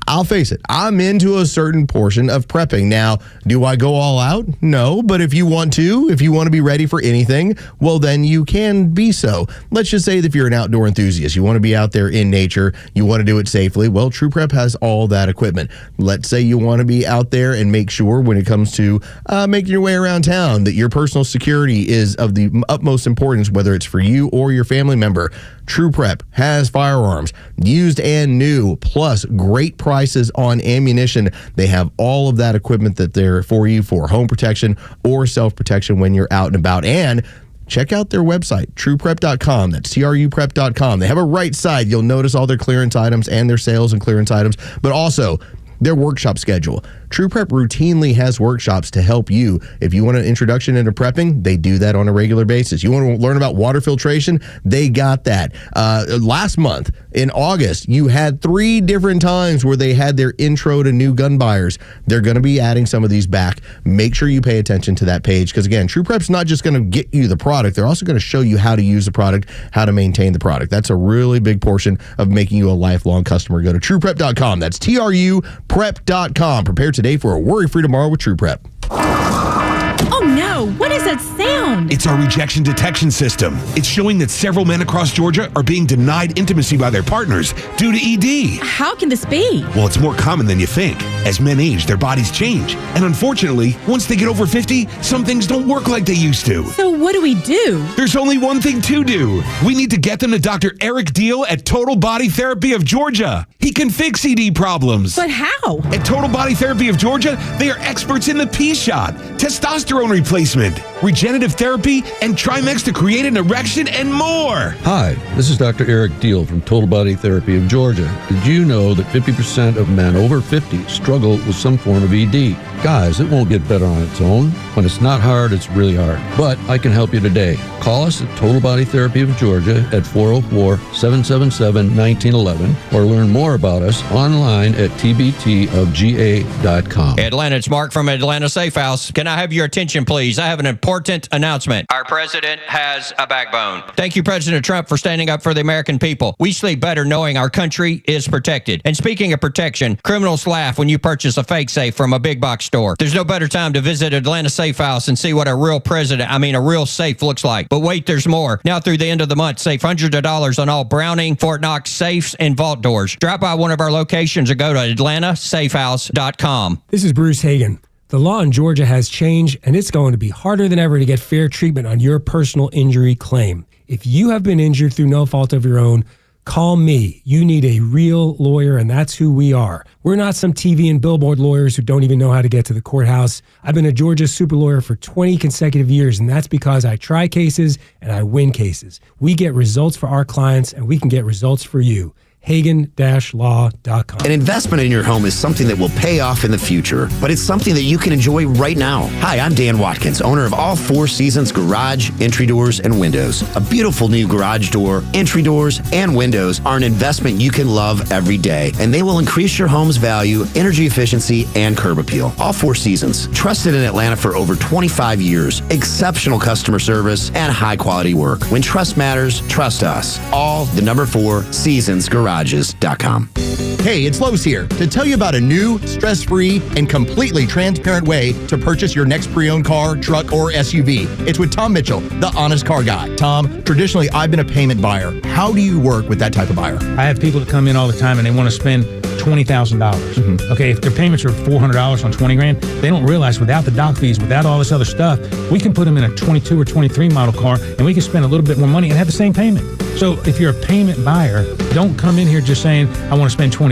I'll face it, I'm into a certain portion of prepping. Now, do I go all out? No, but if you want to be ready for anything, well, then you can be so. Let's just say that if you're an outdoor enthusiast, you want to be out there in nature, you want to do it safely, well, True Prep has all that equipment. Let's say you want to be out there and make sure when it comes to making your way around town that your personal security is of the utmost importance, whether it's for you or your family member. True Prep has firearms, used and new, plus great prices on ammunition. They have all of that equipment that they're for you for home protection or self-protection when you're out and about. And check out their website, trueprep.com. That's truprep.com. They have a right side. You'll notice all their clearance items and their sales and clearance items, but also their workshop schedule. True Prep routinely has workshops to help you. If you want an introduction into prepping, they do that on a regular basis. You want to learn about water filtration? They got that. Last month, in August, you had 3 different times where they had their intro to new gun buyers. They're going to be adding some of these back. Make sure you pay attention to that page because, again, True Prep's not just going to get you the product. They're also going to show you how to use the product, how to maintain the product. That's a really big portion of making you a lifelong customer. Go to trueprep.com. That's truprep.com. Prepare today for a worry-free tomorrow with True Prep. Oh no, what is that sound? It's our rejection detection system. It's showing that several men across Georgia are being denied intimacy by their partners due to ED. How can this be? Well, it's more common than you think. As men age, their bodies change. And unfortunately, once they get over 50, some things don't work like they used to. So what do we do? There's only one thing to do. We need to get them to Dr. Eric Deal at Total Body Therapy of Georgia. He can fix ED problems. But how? At Total Body Therapy of Georgia, they are experts in the P-shot, testosterone replacement, regenerative therapy, and Trimex to create an erection and more. Hi, this is Dr. Eric Deal from Total Body Therapy of Georgia. Did you know that 50% of men over 50 struggle with some form of ED? Guys, it won't get better on its own. When it's not hard, it's really hard. But I can help you today. Call us at Total Body Therapy of Georgia at 404-777-1911 or learn more about us online at tbtofga.com. Atlanta, it's Mark from Atlanta Safe House. Can I have your attention, please? I have an important announcement. Our president has a backbone. Thank you, President Trump, for standing up for the American people. We sleep better knowing our country is protected. And speaking of protection, criminals laugh when you purchase a fake safe from a big box store. There's no better time to visit Atlanta Safe House and see what a real safe looks like. But wait, there's more. Now through the end of the month, save hundreds of dollars on all Browning, Fort Knox safes and vault doors. Drop by one of our locations or go to atlantasafehouse.com. This is Bruce Hagan. The law in Georgia has changed, and it's going to be harder than ever to get fair treatment on your personal injury claim. If you have been injured through no fault of your own, call me. You need a real lawyer, and that's who we are. We're not some TV and billboard lawyers who don't even know how to get to the courthouse. I've been a Georgia super lawyer for 20 consecutive years, and that's because I try cases and I win cases. We get results for our clients, and we can get results for you. Hagen-law.com. An investment in your home is something that will pay off in the future, but it's something that you can enjoy right now. Hi, I'm Dan Watkins, owner of All Four Seasons Garage, Entry Doors, and Windows. A beautiful new garage door, entry doors, and windows are an investment you can love every day, and they will increase your home's value, energy efficiency, and curb appeal. All Four Seasons, trusted in Atlanta for over 25 years, exceptional customer service, and high-quality work. When trust matters, trust us. All the number 4 Seasons Garage. Garages.com. Hey, it's Los here to tell you about a new, stress-free, and completely transparent way to purchase your next pre-owned car, truck, or SUV. It's with Tom Mitchell, the honest car guy. Tom, traditionally, I've been a payment buyer. How do you work with that type of buyer? I have people that come in all the time and they want to spend $20,000. Okay, if their payments are $400 on $20,000, they don't realize without the doc fees, without all this other stuff, we can put them in a 22 or 23 model car and we can spend a little bit more money and have the same payment. So if you're a payment buyer, don't come in here just saying, I want to spend $20,000,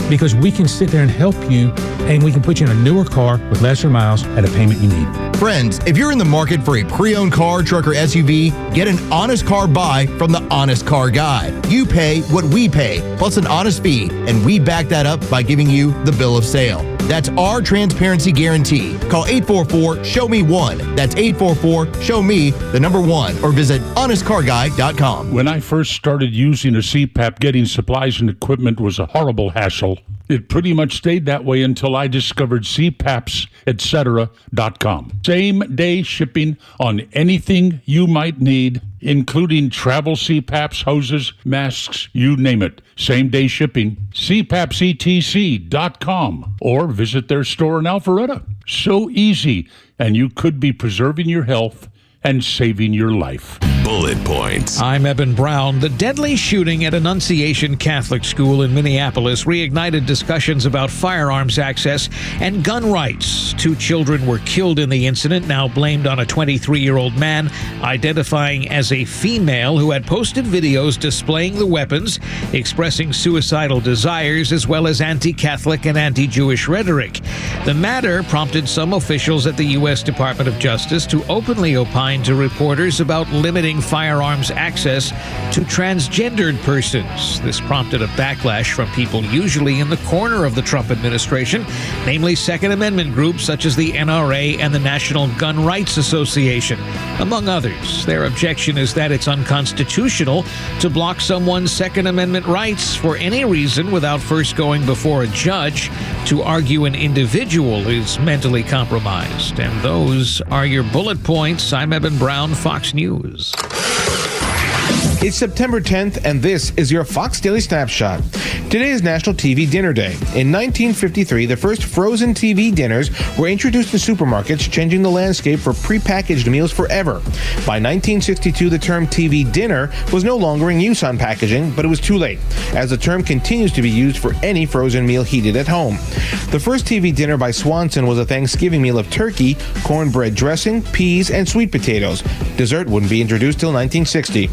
because we can sit there and help you and we can put you in a newer car with lesser miles at a payment you need. Friends, if you're in the market for a pre-owned car, truck, or SUV, get an honest car buy from the honest car guy. You pay what we pay, plus an honest fee, and we back that up by giving you the bill of sale. That's our transparency guarantee. Call 844-SHOW-ME-1. That's 844-SHOW-ME, the number 1, or visit honestcarguy.com. When I first started using a CPAP, getting supplies and equipment was a horrible hassle. It pretty much stayed that way until I discovered CPAPs, etc.com. Same-day shipping on anything you might need, including travel CPAPs, hoses, masks, you name it. Same-day shipping. CPAPsetc.com or visit their store in Alpharetta. So easy, and you could be preserving your health and saving your life. Bullet Points. I'm Eben Brown. The deadly shooting at Annunciation Catholic School in Minneapolis reignited discussions about firearms access and gun rights. 2 children were killed in the incident, now blamed on a 23-year-old man identifying as a female who had posted videos displaying the weapons, expressing suicidal desires, as well as anti-Catholic and anti-Jewish rhetoric. The matter prompted some officials at the U.S. Department of Justice to openly opine to reporters about limiting firearms access to transgendered persons. This prompted a backlash from people usually in the corner of the Trump administration, namely Second Amendment groups such as the NRA and the National Gun Rights Association, among others. Their objection is that it's unconstitutional to block someone's Second Amendment rights for any reason without first going before a judge to argue an individual is mentally compromised. And those are your bullet points. I'm Eben Brown, Fox News. It's September 10th, and this is your Fox Daily Snapshot. Today is National TV Dinner Day. In 1953, the first frozen TV dinners were introduced in supermarkets, changing the landscape for prepackaged meals forever. By 1962, the term TV dinner was no longer in use on packaging, but it was too late, as the term continues to be used for any frozen meal heated at home. The first TV dinner by Swanson was a Thanksgiving meal of turkey, cornbread dressing, peas, and sweet potatoes. Dessert wouldn't be introduced till 1960.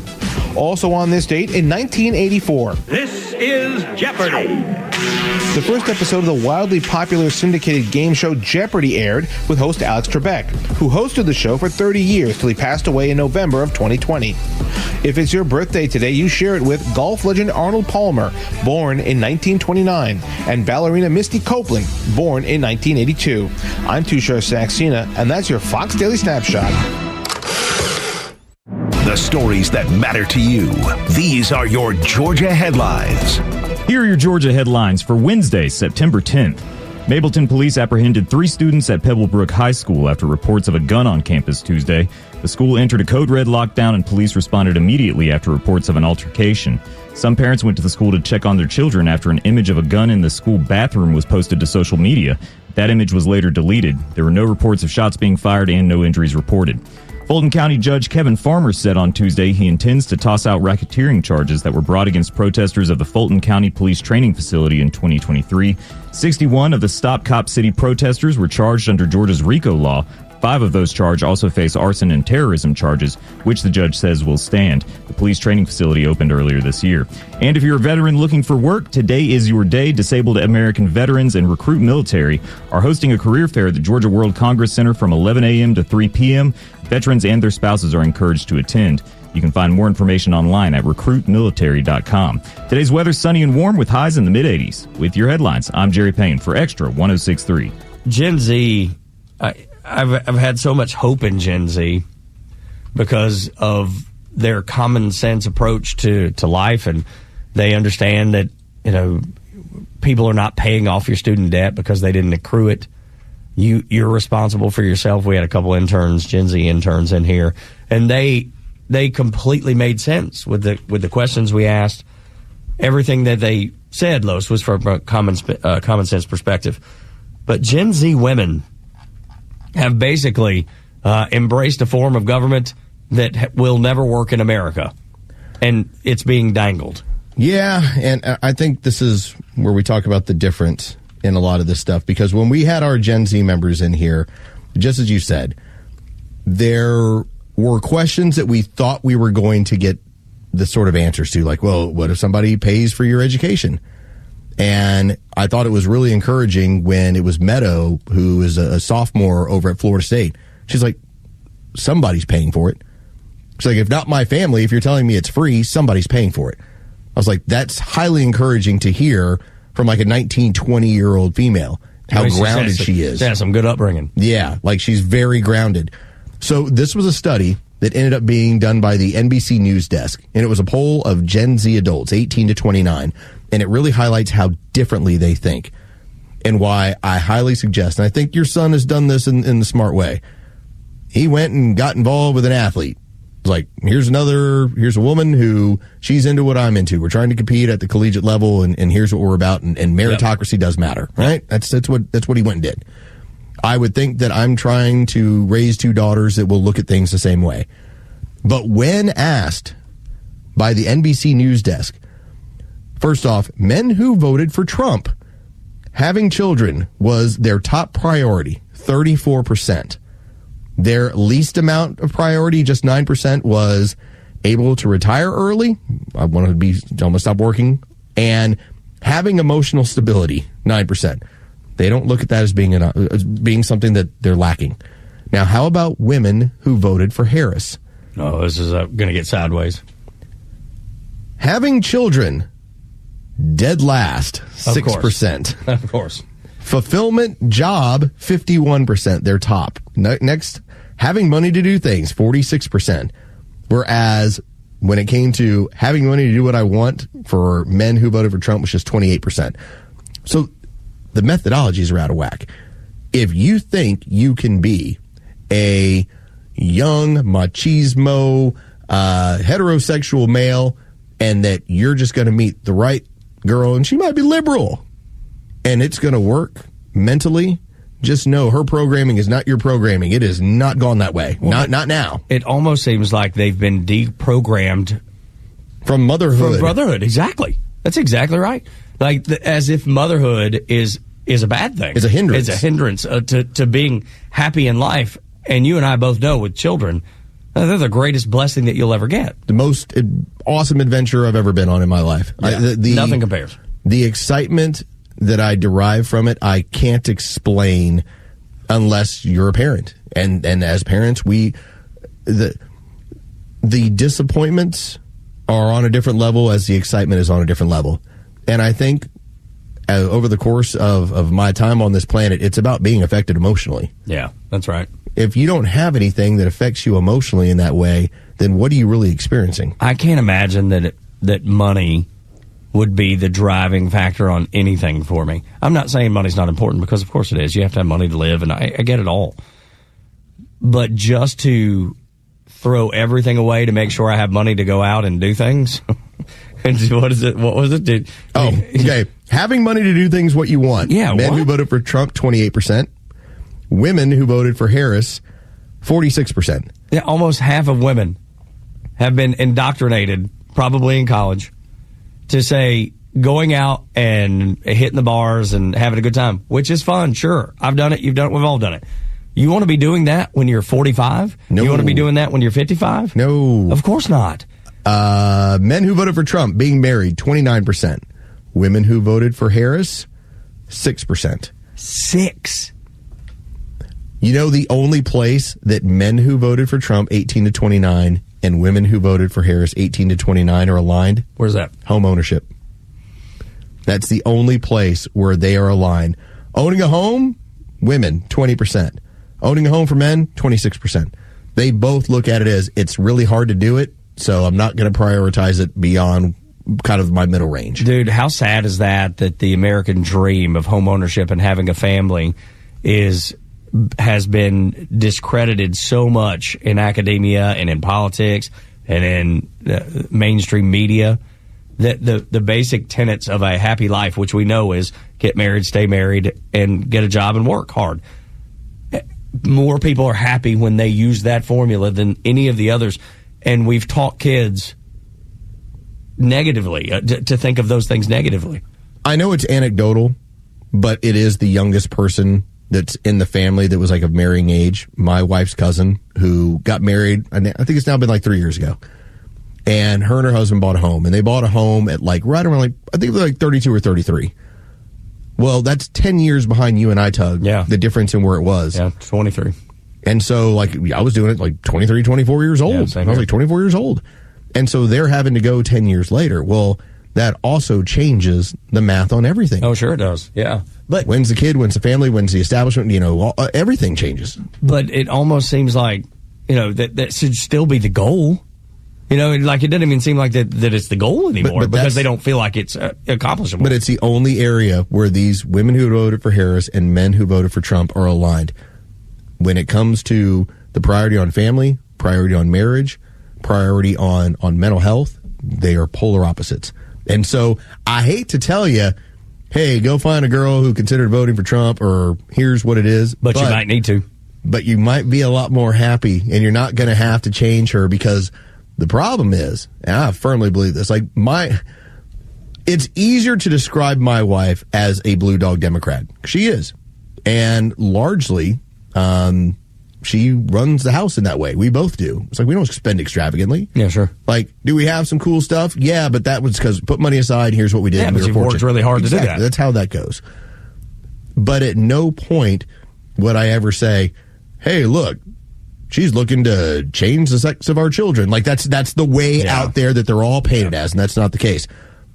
Also on this date, in 1984. This is Jeopardy! The first episode of the wildly popular syndicated game show Jeopardy aired with host Alex Trebek, who hosted the show for 30 years till he passed away in November of 2020. If it's your birthday today, you share it with golf legend Arnold Palmer, born in 1929, and ballerina Misty Copeland, born in 1982. I'm Tushar Saxena, and that's your Fox Daily Snapshot. The stories that matter to you. These are your Georgia headlines. Here are your Georgia headlines for Wednesday, September 10th. Mableton police apprehended 3 students at Pebblebrook High School after reports of a gun on campus Tuesday. The school entered a code red lockdown and police responded immediately after reports of an altercation. Some parents went to the school to check on their children after an image of a gun in the school bathroom was posted to social media. That image was later deleted. There were no reports of shots being fired and no injuries reported. Fulton County Judge Kevin Farmer said on Tuesday he intends to toss out racketeering charges that were brought against protesters of the Fulton County Police Training Facility in 2023. 61 of the Stop Cop City protesters were charged under Georgia's RICO law. 5 of those charged also face arson and terrorism charges, which the judge says will stand. The police training facility opened earlier this year. And if you're a veteran looking for work, today is your day. Disabled American Veterans and Recruit Military are hosting a career fair at the Georgia World Congress Center from 11 a.m. to 3 p.m. Veterans and their spouses are encouraged to attend. You can find more information online at recruitmilitary.com. Today's weather sunny and warm with highs in the mid-80s. With your headlines, I'm Jerry Payne for Extra 106.3. Gen Z, I've had so much hope in Gen Z because of their common sense approach to life, and they understand that, you know, people are not paying off your student debt because they didn't accrue it. You're responsible for yourself. We had a couple interns, Gen Z interns in here, and they completely made sense with the questions we asked. Everything that they said, Los, was from a common sense perspective. But Gen Z women have basically embraced a form of government that will never work in America, and it's being dangled. Yeah, and I think this is where we talk about the difference in a lot of this stuff, because when we had our Gen Z members in here, just as you said, there were questions that we thought we were going to get the sort of answers to, like, well, what if somebody pays for your education? And I thought it was really encouraging when it was Meadow, who is a sophomore over at Florida State. She's like, somebody's paying for it. She's like, if not my family, if you're telling me it's free, somebody's paying for it. I was like, that's highly encouraging to hear from like a 19, 20-year-old female, how grounded she is. Yeah, some good upbringing. Yeah, like she's very grounded. So this was a study that ended up being done by the NBC News Desk, and it was a poll of Gen Z adults, 18 to 29, and it really highlights how differently they think and why I highly suggest, and I think your son has done this in the smart way. He went and got involved with an athlete. Like, here's a woman who she's into what I'm into. We're trying to compete at the collegiate level, and here's what we're about. And meritocracy does matter, right? That's what he went and did. I would think that I'm trying to raise 2 daughters that will look at things the same way. But when asked by the NBC News Desk, first off, men who voted for Trump, having children was their top priority, 34%. Their least amount of priority, just 9%, was able to retire early. I want to stop working, and having emotional stability, 9%. They don't look at that as being something that they're lacking. Now, how about women who voted for Harris? Oh, this is going to get sideways. Having children, dead last, 6%. Of course. Fulfillment job, 51%, their top. Next, having money to do things, 46%. Whereas when it came to having money to do what I want for men who voted for Trump was just 28%. So the methodologies are out of whack. If you think you can be a young machismo, heterosexual male, and that you're just going to meet the right girl, and she might be liberal, and it's going to work mentally. Just know her programming is not your programming. It has not gone that way. Well, not now. It almost seems like they've been deprogrammed from motherhood. From brotherhood, exactly. That's exactly right. Like as if motherhood is a bad thing. It's a hindrance. It's a hindrance to being happy in life. And you and I both know with children, they're the greatest blessing that you'll ever get. The most awesome adventure I've ever been on in my life. Yeah, nothing compares. The excitement that I derive from it, I can't explain unless you're a parent. And as parents, the disappointments are on a different level as the excitement is on a different level. And I think over the course of my time on this planet, it's about being affected emotionally. Yeah, that's right. If you don't have anything that affects you emotionally in that way, then what are you really experiencing? I can't imagine that money would be the driving factor on anything for me. I'm not saying money's not important, because of course it is. You have to have money to live, and I get it all. But just to throw everything away to make sure I have money to go out and do things. And what is it? What was it? Okay. Having money to do things what you want. Yeah. Men who voted for Trump, 28%. Women who voted for Harris, 46%. Yeah, almost half of women have been indoctrinated, probably in college, to say going out and hitting the bars and having a good time, which is fun. Sure. I've done it. You've done it. We've all done it. You want to be doing that when you're 45? No. You want to be doing that when you're 55? No. Of course not. Men who voted for Trump being married, 29%. Women who voted for Harris, 6%. 6. You know, the only place that men who voted for Trump, 18 to 29, and women who voted for Harris, 18 to 29, are aligned? Where's that? Home ownership. That's the only place where they are aligned. Owning a home, women, 20%. Owning a home for men, 26%. They both look at it as it's really hard to do it, so I'm not going to prioritize it beyond kind of my middle range. Dude, how sad is that the American dream of home ownership and having a family has been discredited so much in academia and in politics and in mainstream media, that the basic tenets of a happy life, which we know is get married, stay married, and get a job and work hard. More people are happy when they use that formula than any of the others. And we've taught kids negatively to think of those things negatively. I know it's anecdotal, but it is the youngest person that's in the family that was like of marrying age. My wife's cousin, who got married, I think it's now been like 3 years ago. And her and her husband bought a home. And they bought a home at like right around I think they're like 32 or 33. Well, that's 10 years behind you and I, Tug. Yeah. The difference in where it was. Yeah, 23. And so, I was doing it like 23, 24 years old. Yeah, I was like 24 years old. And so they're having to go 10 years later. Well, that also changes the math on everything. Oh, sure it does. Yeah. But when's the kid, when's the family, when's the establishment, everything changes. But it almost seems like, that should still be the goal. It doesn't even seem like that it's the goal anymore, but because they don't feel like it's accomplishable. But it's the only area where these women who voted for Harris and men who voted for Trump are aligned. When it comes to the priority on family, priority on marriage, priority on mental health, they are polar opposites. And so I hate to tell you, hey, go find a girl who considered voting for Trump, or here's what it is. But you might need to. But you might be a lot more happy, and you're not going to have to change her, because the problem is, and I firmly believe this, it's easier to describe my wife as a blue dog Democrat. She is. And largely, she runs the house in that way. We both do. It's like we don't spend extravagantly. Yeah, sure. Do we have some cool stuff? Yeah, but that was because put money aside, here's what we did. Yeah, but you've worked really hard to do that. That's how that goes. But at no point would I ever say, hey, look, she's looking to change the sex of our children. That's the way out there that they're all painted as, and that's not the case.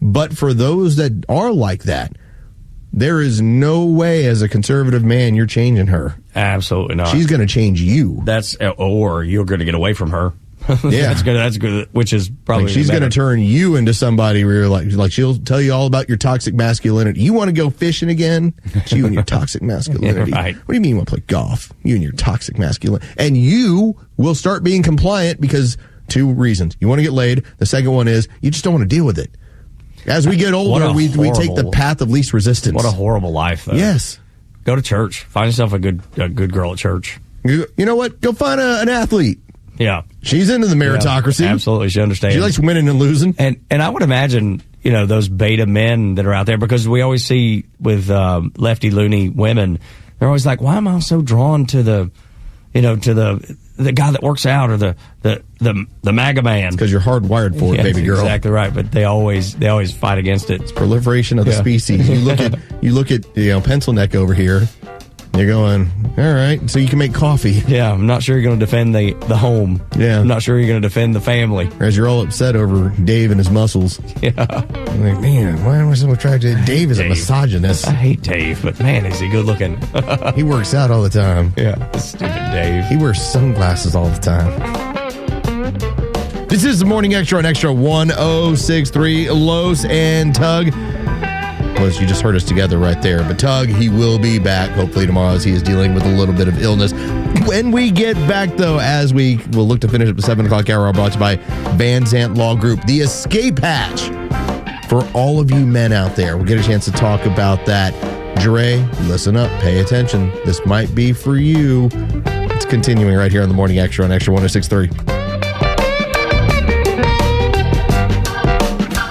But for those that are like that, there is no way as a conservative man you're changing her. Absolutely not. She's going to change you. Or you're going to get away from her. Yeah. That's good. Which is probably she's going to turn you into somebody where you're she'll tell you all about your toxic masculinity. You want to go fishing again? It's you and your toxic masculinity. Yeah, right. What do you mean you want to play golf? You and your toxic masculinity. And you will start being compliant because 2 reasons. You want to get laid. The second one is you just don't want to deal with it. As we get older, we take the path of least resistance. What a horrible life, though. Yes. Go to church. Find yourself a good girl at church. You know what? Go find an athlete. Yeah. She's into the meritocracy. Yeah, absolutely. She understands. She likes winning and losing. And I would imagine, those beta men that are out there, because we always see with lefty loony women, they're always like, why am I so drawn to the guy that works out or the MAGA man? Because you're hardwired for it, baby girl. Exactly right. But they always fight against it. It's proliferation of the species. You look at pencil neck over here. You're going, all right, so you can make coffee. Yeah, I'm not sure you're going to defend the home. Yeah. I'm not sure you're going to defend the family. As you're all upset over Dave and his muscles. Yeah. I'm like, man, why am I so attracted to Dave? Is a misogynist. I hate Dave, but man, is he good looking. He works out all the time. Yeah, stupid Dave. He wears sunglasses all the time. This is the Morning Extra on Extra 1063. Los and Tug. Well, you just heard us together right there. But Tug, he will be back hopefully tomorrow as he is dealing with a little bit of illness. When we get back, though, as we will look to finish up the 7 o'clock hour, brought to you by Van Zant Law Group, the Escape Hatch. For all of you men out there, we'll get a chance to talk about that. Dre, listen up, pay attention. This might be for you. It's continuing right here on the Morning Extra on Extra 1063.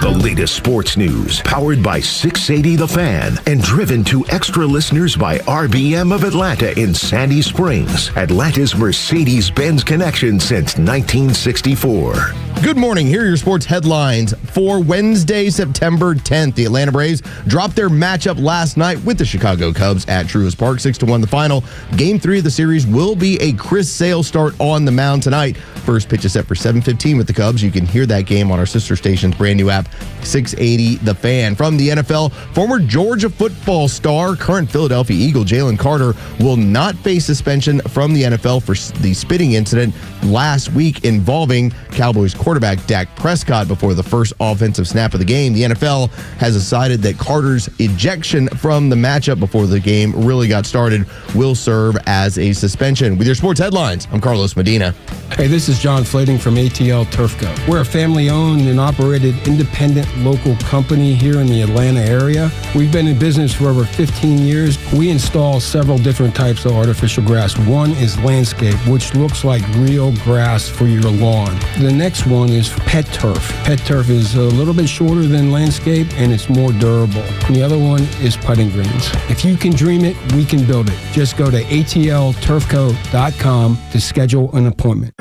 The latest sports news, powered by 680 The Fan, and driven to extra listeners by RBM of Atlanta in Sandy Springs, Atlanta's Mercedes-Benz connection since 1964. Good morning. Here are your sports headlines for Wednesday, September 10th. The Atlanta Braves dropped their matchup last night with the Chicago Cubs at Truist Park, 6-1 the final. Game 3 of the series will be a Chris Sale start on the mound tonight. First pitch is set for 7:15 with the Cubs. You can hear that game on our sister station's brand new app, 680 The Fan. From the NFL, former Georgia football star, current Philadelphia Eagle Jalen Carter will not face suspension from the NFL for the spitting incident last week involving Cowboys quarterback Dak Prescott before the first offensive snap of the game. The NFL has decided that Carter's ejection from the matchup before the game really got started will serve as a suspension. With your sports headlines, I'm Carlos Medina. Hey, this is John Flading from ATL Turfco. We're a family-owned and operated independent local company here in the Atlanta area. We've been in business for over 15 years. We install several different types of artificial grass. One is landscape, which looks like real grass for your lawn. The next one is pet turf. Pet turf is a little bit shorter than landscape and it's more durable. And the other one is putting greens. If you can dream it, we can build it. Just go to atlturfco.com to schedule an appointment.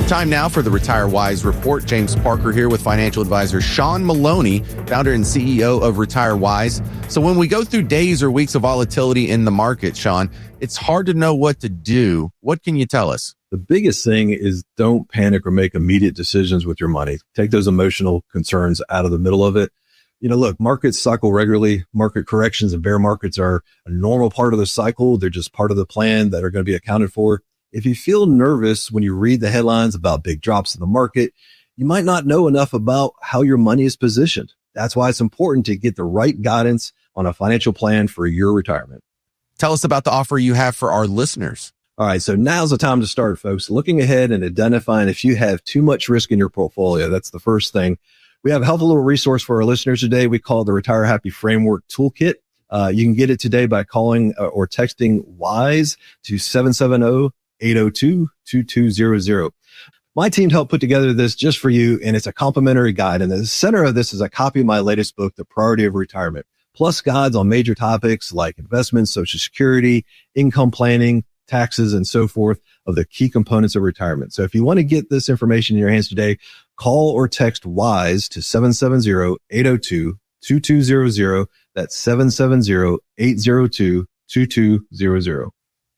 Time now for the Retire Wise Report. James Parker here with financial advisor Sean Maloney, founder and CEO of Retire Wise. So when we go through days or weeks of volatility in the market, Sean, it's hard to know what to do. What can you tell us? The biggest thing is don't panic or make immediate decisions with your money. Take those emotional concerns out of the middle of it. Look, markets cycle regularly. Market corrections and bear markets are a normal part of the cycle. They're just part of the plan that are going to be accounted for. If you feel nervous when you read the headlines about big drops in the market, you might not know enough about how your money is positioned. That's why it's important to get the right guidance on a financial plan for your retirement. Tell us about the offer you have for our listeners. All right, so now's the time to start, folks. Looking ahead and identifying if you have too much risk in your portfolio. That's the first thing. We have a helpful little resource for our listeners today. We call it the Retire Happy Framework Toolkit. You can get it today by calling or texting WISE to 770-802-2200. My team helped put together this just for you, and it's a complimentary guide. And the center of this is a copy of my latest book, The Priority of Retirement, plus guides on major topics like investments, Social Security, income planning, taxes, and so forth of the key components of retirement. So if you want to get this information in your hands today, call or text WISE to 770-802-2200. That's 770-802-2200.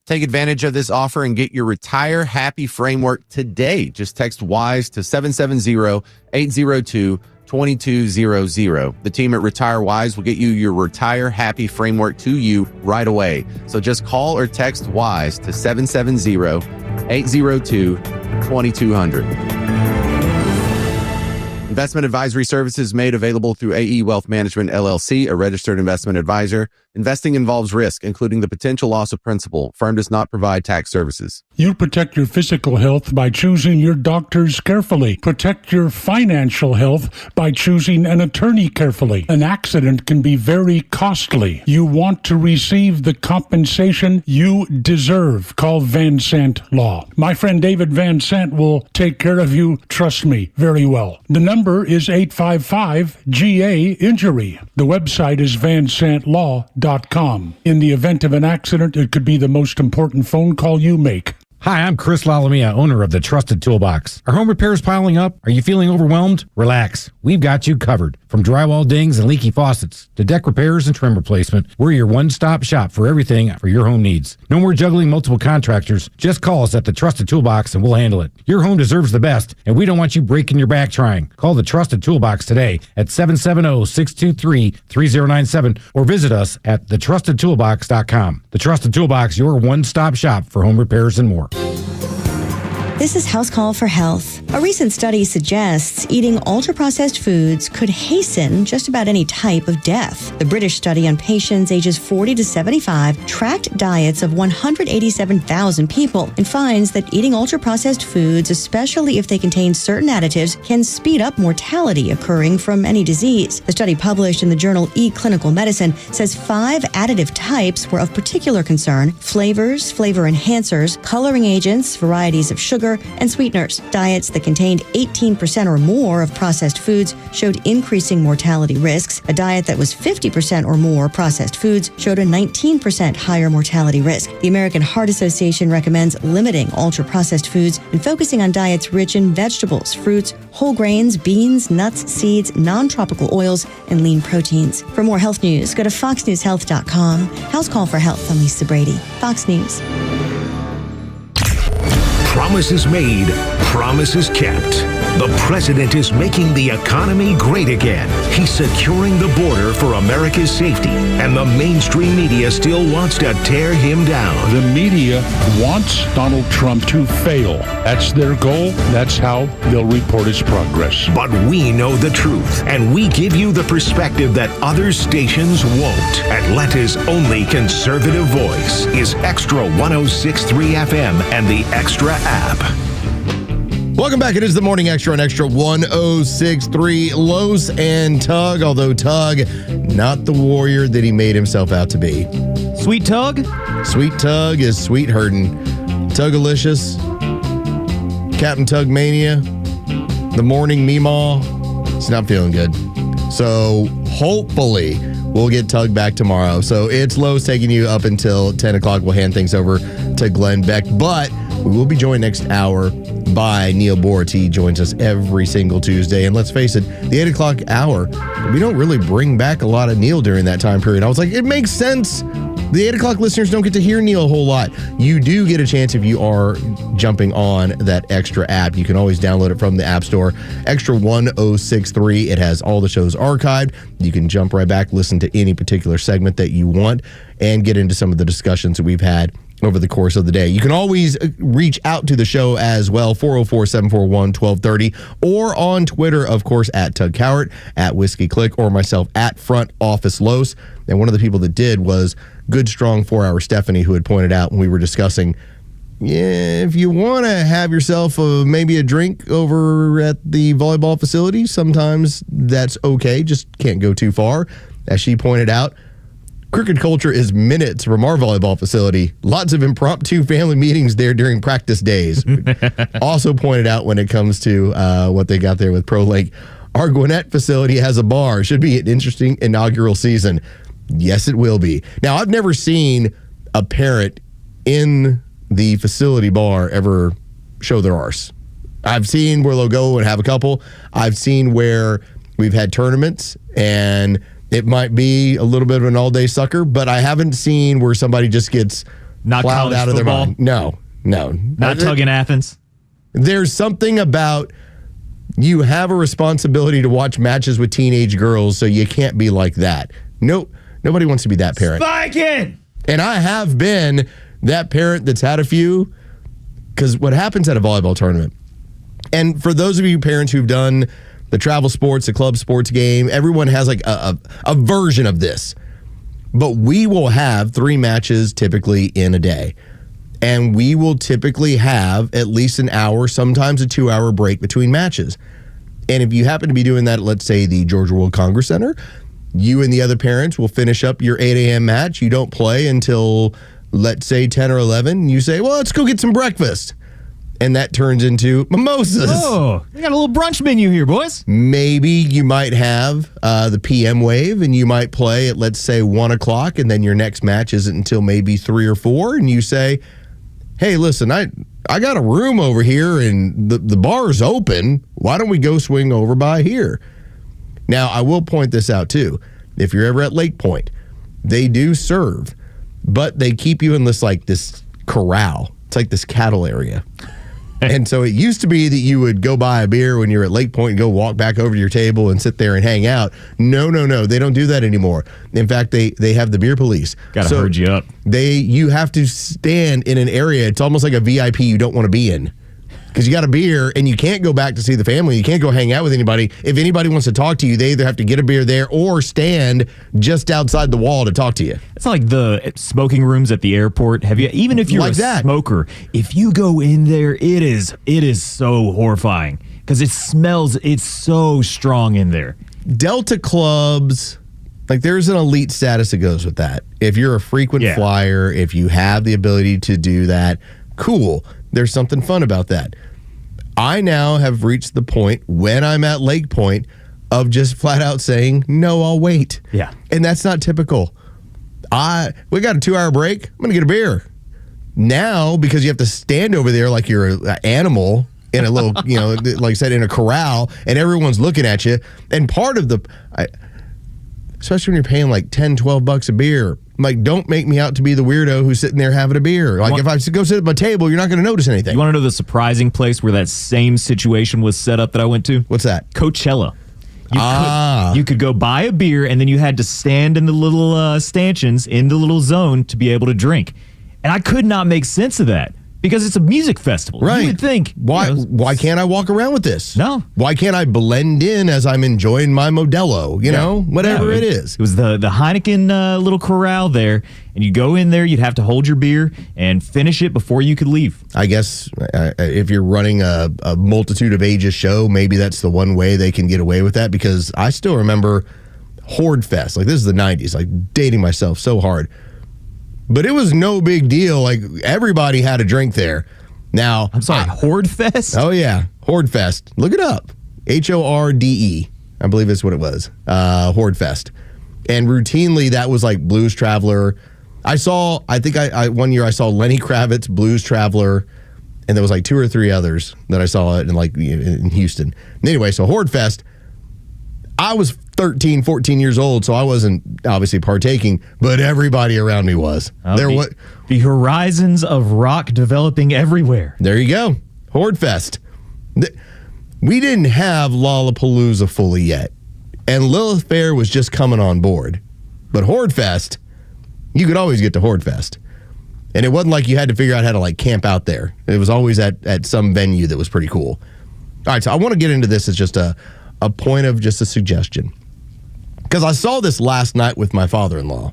Take advantage of this offer and get your Retire Happy Framework today. Just text WISE to 770-802-2200. The team at Retire Wise will get you your Retire Happy Framework to you right away. So just call or text WISE to 770-802-2200. Investment advisory services made available through AE Wealth Management, LLC, a registered investment advisor. Investing involves risk, including the potential loss of principal. Firm does not provide tax services. You protect your physical health by choosing your doctors carefully. Protect your financial health by choosing an attorney carefully. An accident can be very costly. You want to receive the compensation you deserve. Call Van Sant Law. My friend David Van Sant will take care of you, trust me, very well. The number is 855-GA-INJURY. The website is vansantlaw.com. In the event of an accident, it could be the most important phone call you make. Hi, I'm Chris Lalamia, owner of the Trusted Toolbox. Are home repairs piling up? Are you feeling overwhelmed? Relax. We've got you covered. From drywall dings and leaky faucets to deck repairs and trim replacement, we're your one-stop shop for everything for your home needs. No more juggling multiple contractors. Just call us at the Trusted Toolbox and we'll handle it. Your home deserves the best, and we don't want you breaking your back trying. Call the Trusted Toolbox today at 770-623-3097 or visit us at thetrustedtoolbox.com. The Trusted Toolbox, your one-stop shop for home repairs and more. This is House Call for Health. A recent study suggests eating ultra-processed foods could hasten just about any type of death. The British study on patients ages 40 to 75 tracked diets of 187,000 people and finds that eating ultra-processed foods, especially if they contain certain additives, can speed up mortality occurring from any disease. The study published in the journal eClinical Medicine says 5 additive types were of particular concern: flavors, flavor enhancers, coloring agents, varieties of sugar, and sweeteners. Diets that contained 18% or more of processed foods showed increasing mortality risks. A diet that was 50% or more processed foods showed a 19% higher mortality risk. The American Heart Association recommends limiting ultra-processed foods and focusing on diets rich in vegetables, fruits, whole grains, beans, nuts, seeds, non-tropical oils, and lean proteins. For more health news, go to foxnewshealth.com. House Call for Health. I'm Lisa Brady, Fox News. Promises made, promises kept. The president is making the economy great again. He's securing the border for America's safety, and the mainstream media still wants to tear him down. The media wants Donald Trump to fail. That's their goal. That's how they'll report his progress. But we know the truth, and we give you the perspective that other stations won't. Atlanta's only conservative voice is Extra 106.3 FM and the Extra app. Welcome back. It is the Morning Extra on Extra 106.3. Los and Tug, although Tug, not the warrior that he made himself out to be. Sweet Tug? Sweet Tug is sweet herding. Tugalicious, Captain Tug Mania, the morning Meemaw. It's not feeling good. So hopefully we'll get Tug back tomorrow. So it's Los taking you up until 10 o'clock. We'll hand things over to Glenn Beck. But we will be joined next hour by Neil Borat. He joins us every single Tuesday. And let's face it, the 8 o'clock hour, we don't really bring back a lot of Neil during that time period. I was like, it makes sense. The 8 o'clock listeners don't get to hear Neil a whole lot. You do get a chance if you are jumping on that Extra app. You can always download it from the App Store. Extra 106.3. It has all the shows archived. You can jump right back, listen to any particular segment that you want, and get into some of the discussions that we've had over the course of the day. You can always reach out to the show as well, 404-741-1230, or on Twitter, of course, at Tug Cowart, at Whiskey Click, or myself at Front Office Los. And one of the people that did was good, strong 4-hour Stephanie, who had pointed out when we were discussing, if you want to have yourself maybe a drink over at the volleyball facility, sometimes that's okay, just can't go too far. As she pointed out, Crooked Culture is minutes from our volleyball facility. Lots of impromptu family meetings there during practice days. Also pointed out when it comes to what they got there with Pro Link, our Gwinnett facility has a bar. Should be an interesting inaugural season. Yes, it will be. Now, I've never seen a parent in the facility bar ever show their arse. I've seen where they'll go and have a couple. I've seen where we've had tournaments and it might be a little bit of an all-day sucker, but I haven't seen where somebody just gets not plowed out of their mind. No. Not Tug in Athens. There's something about you have a responsibility to watch matches with teenage girls, so you can't be like that. Nope. Nobody wants to be that parent. Spike in! And I have been that parent that's had a few, because what happens at a volleyball tournament, and for those of you parents who've done the travel sports, the club sports game. Everyone has like a version of this. But we will have 3 matches typically in a day. And we will typically have at least an hour, sometimes a 2-hour break between matches. And if you happen to be doing that at, let's say, the Georgia World Congress Center, you and the other parents will finish up your 8 a.m. match. You don't play until, let's say, 10 or 11. You say, well, let's go get some breakfast. And that turns into mimosas. Oh, we got a little brunch menu here, boys. Maybe you might have the PM wave, and you might play at, let's say, 1 o'clock, and then your next match isn't until maybe 3 or 4, and you say, hey, listen, I got a room over here, and the bar's open. Why don't we go swing over by here? Now, I will point this out, too. If you're ever at Lake Point, they do serve, but they keep you in this corral. It's like this cattle area. And so it used to be that you would go buy a beer when you're at Lake Point and go walk back over to your table and sit there and hang out. No. They don't do that anymore. In fact, they have the beer police. Got to herd you up. You have to stand in an area. It's almost like a VIP you don't want to be in. Because you got a beer and you can't go back to see the family. You can't go hang out with anybody. If anybody wants to talk to you, they either have to get a beer there or stand just outside the wall to talk to you. It's like the smoking rooms at the airport. Even if you're like a smoker, if you go in there, it is so horrifying because it's so strong in there. Delta clubs, there's an elite status that goes with that. If you're a frequent flyer, if you have the ability to do that, cool. There's something fun about that. I now have reached the point when I'm at Lake Point of just flat out saying, no, I'll wait. Yeah. And that's not typical. We got a 2-hour break. I'm going to get a beer. Now, because you have to stand over there like you're an animal in a little, like I said, in a corral, and everyone's looking at you. And part of especially when you're paying like $10, $12 a beer, don't make me out to be the weirdo who's sitting there having a beer. If I go sit at my table, you're not going to notice anything. You want to know the surprising place where that same situation was set up that I went to? What's that? Coachella. You could go buy a beer, and then you had to stand in the little stanchions in the little zone to be able to drink. And I could not make sense of that. Because it's a music festival. Right. You would think. Why can't I walk around with this? No. Why can't I blend in as I'm enjoying my Modelo? Whatever it is. It was the Heineken little corral there. And you go in there, you'd have to hold your beer and finish it before you could leave. I guess if you're running a multitude of ages show, maybe that's the one way they can get away with that. Because I still remember Horde Fest. This is the 90s. Dating myself so hard. But it was no big deal. Everybody had a drink there. Now, I'm sorry, Horde Fest? Oh, yeah. Horde Fest. Look it up. HORDE. I believe that's what it was. Horde Fest. And routinely, that was like Blues Traveler. I think one year I saw Lenny Kravitz, Blues Traveler, and there was 2 or 3 others that I saw in Houston. Anyway, so Horde Fest. I was 13, 14 years old, so I wasn't obviously partaking, but everybody around me was. The horizons of rock developing everywhere. There you go. Horde Fest. We didn't have Lollapalooza fully yet, and Lilith Fair was just coming on board. But Horde Fest, you could always get to Horde Fest. And it wasn't like you had to figure out how to camp out there. It was always at some venue that was pretty cool. All right, so I want to get into this as just a point of just a suggestion. Because I saw this last night with my father-in-law.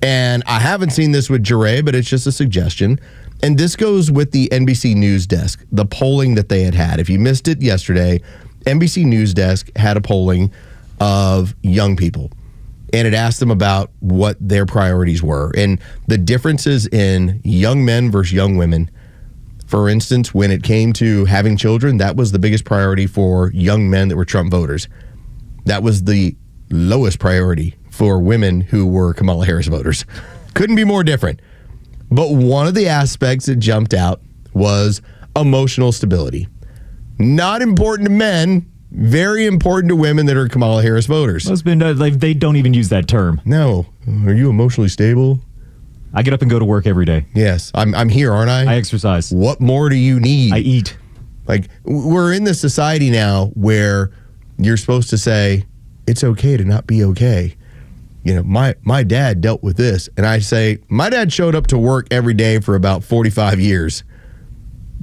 And I haven't seen this with Jure, but it's just a suggestion. And this goes with the NBC News Desk, the polling that they had. If you missed it yesterday, NBC News Desk had a polling of young people. And it asked them about what their priorities were. And the differences in young men versus young women. For instance, when it came to having children, that was the biggest priority for young men that were Trump voters. That was the lowest priority for women who were Kamala Harris voters. Couldn't be more different. But one of the aspects that jumped out was emotional stability. Not important to men, very important to women that are Kamala Harris voters. They don't even use that term. No. Are you emotionally stable? I get up and go to work every day. Yes. I'm here, aren't I? I exercise. What more do you need? I eat. We're in this society now where you're supposed to say, it's okay to not be okay. My dad dealt with this. And I say, my dad showed up to work every day for about 45 years.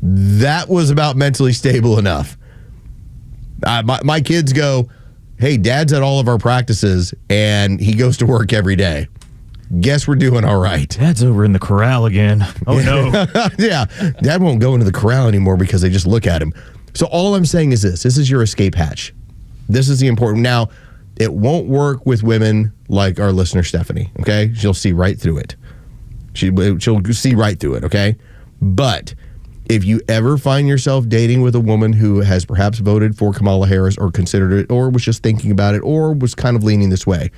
That was about mentally stable enough. My kids go, hey, Dad's at all of our practices, and he goes to work every day. Guess we're doing all right. Dad's over in the corral again. Oh, no. Yeah. Dad won't go into the corral anymore because they just look at him. So all I'm saying is this. This is your escape hatch. This is the important. Now, it won't work with women like our listener, Stephanie, okay? She'll see right through it. She'll see right through it, okay? But if you ever find yourself dating with a woman who has perhaps voted for Kamala Harris or considered it or was just thinking about it or was kind of leaning this way,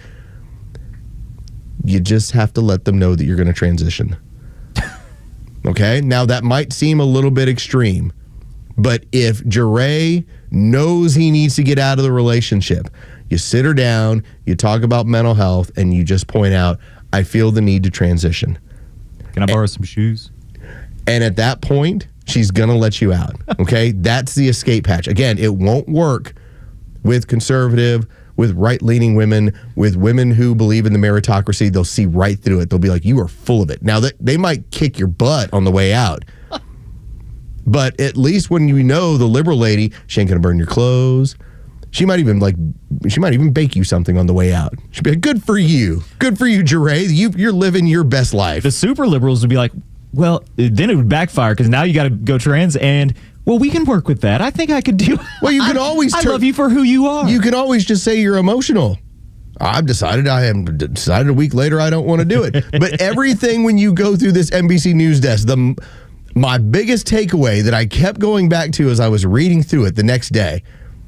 you just have to let them know that you're going to transition. Okay? Now, that might seem a little bit extreme, but if Jeray knows he needs to get out of the relationship, you sit her down, you talk about mental health, and you just point out, I feel the need to transition. Can I borrow some shoes? And at that point, she's going to let you out. Okay? That's the escape hatch. Again, it won't work with conservative, with right-leaning women, with women who believe in the meritocracy. They'll see right through it. They'll be like, you are full of it. Now, they might kick your butt on the way out. But at least when you know the liberal lady, she ain't going to burn your clothes. She might even bake you something on the way out. She'd be like, good for you. Good for you, Jeray. You're living your best life. The super liberals would be like, well, then it would backfire because now you got to go trans and, well, we can work with that. I think I could do. Well, you can always. I love you for who you are. You can always just say you're emotional. I've decided a week later I don't want to do it. But everything when you go through this NBC News desk, my biggest takeaway that I kept going back to as I was reading through it the next day.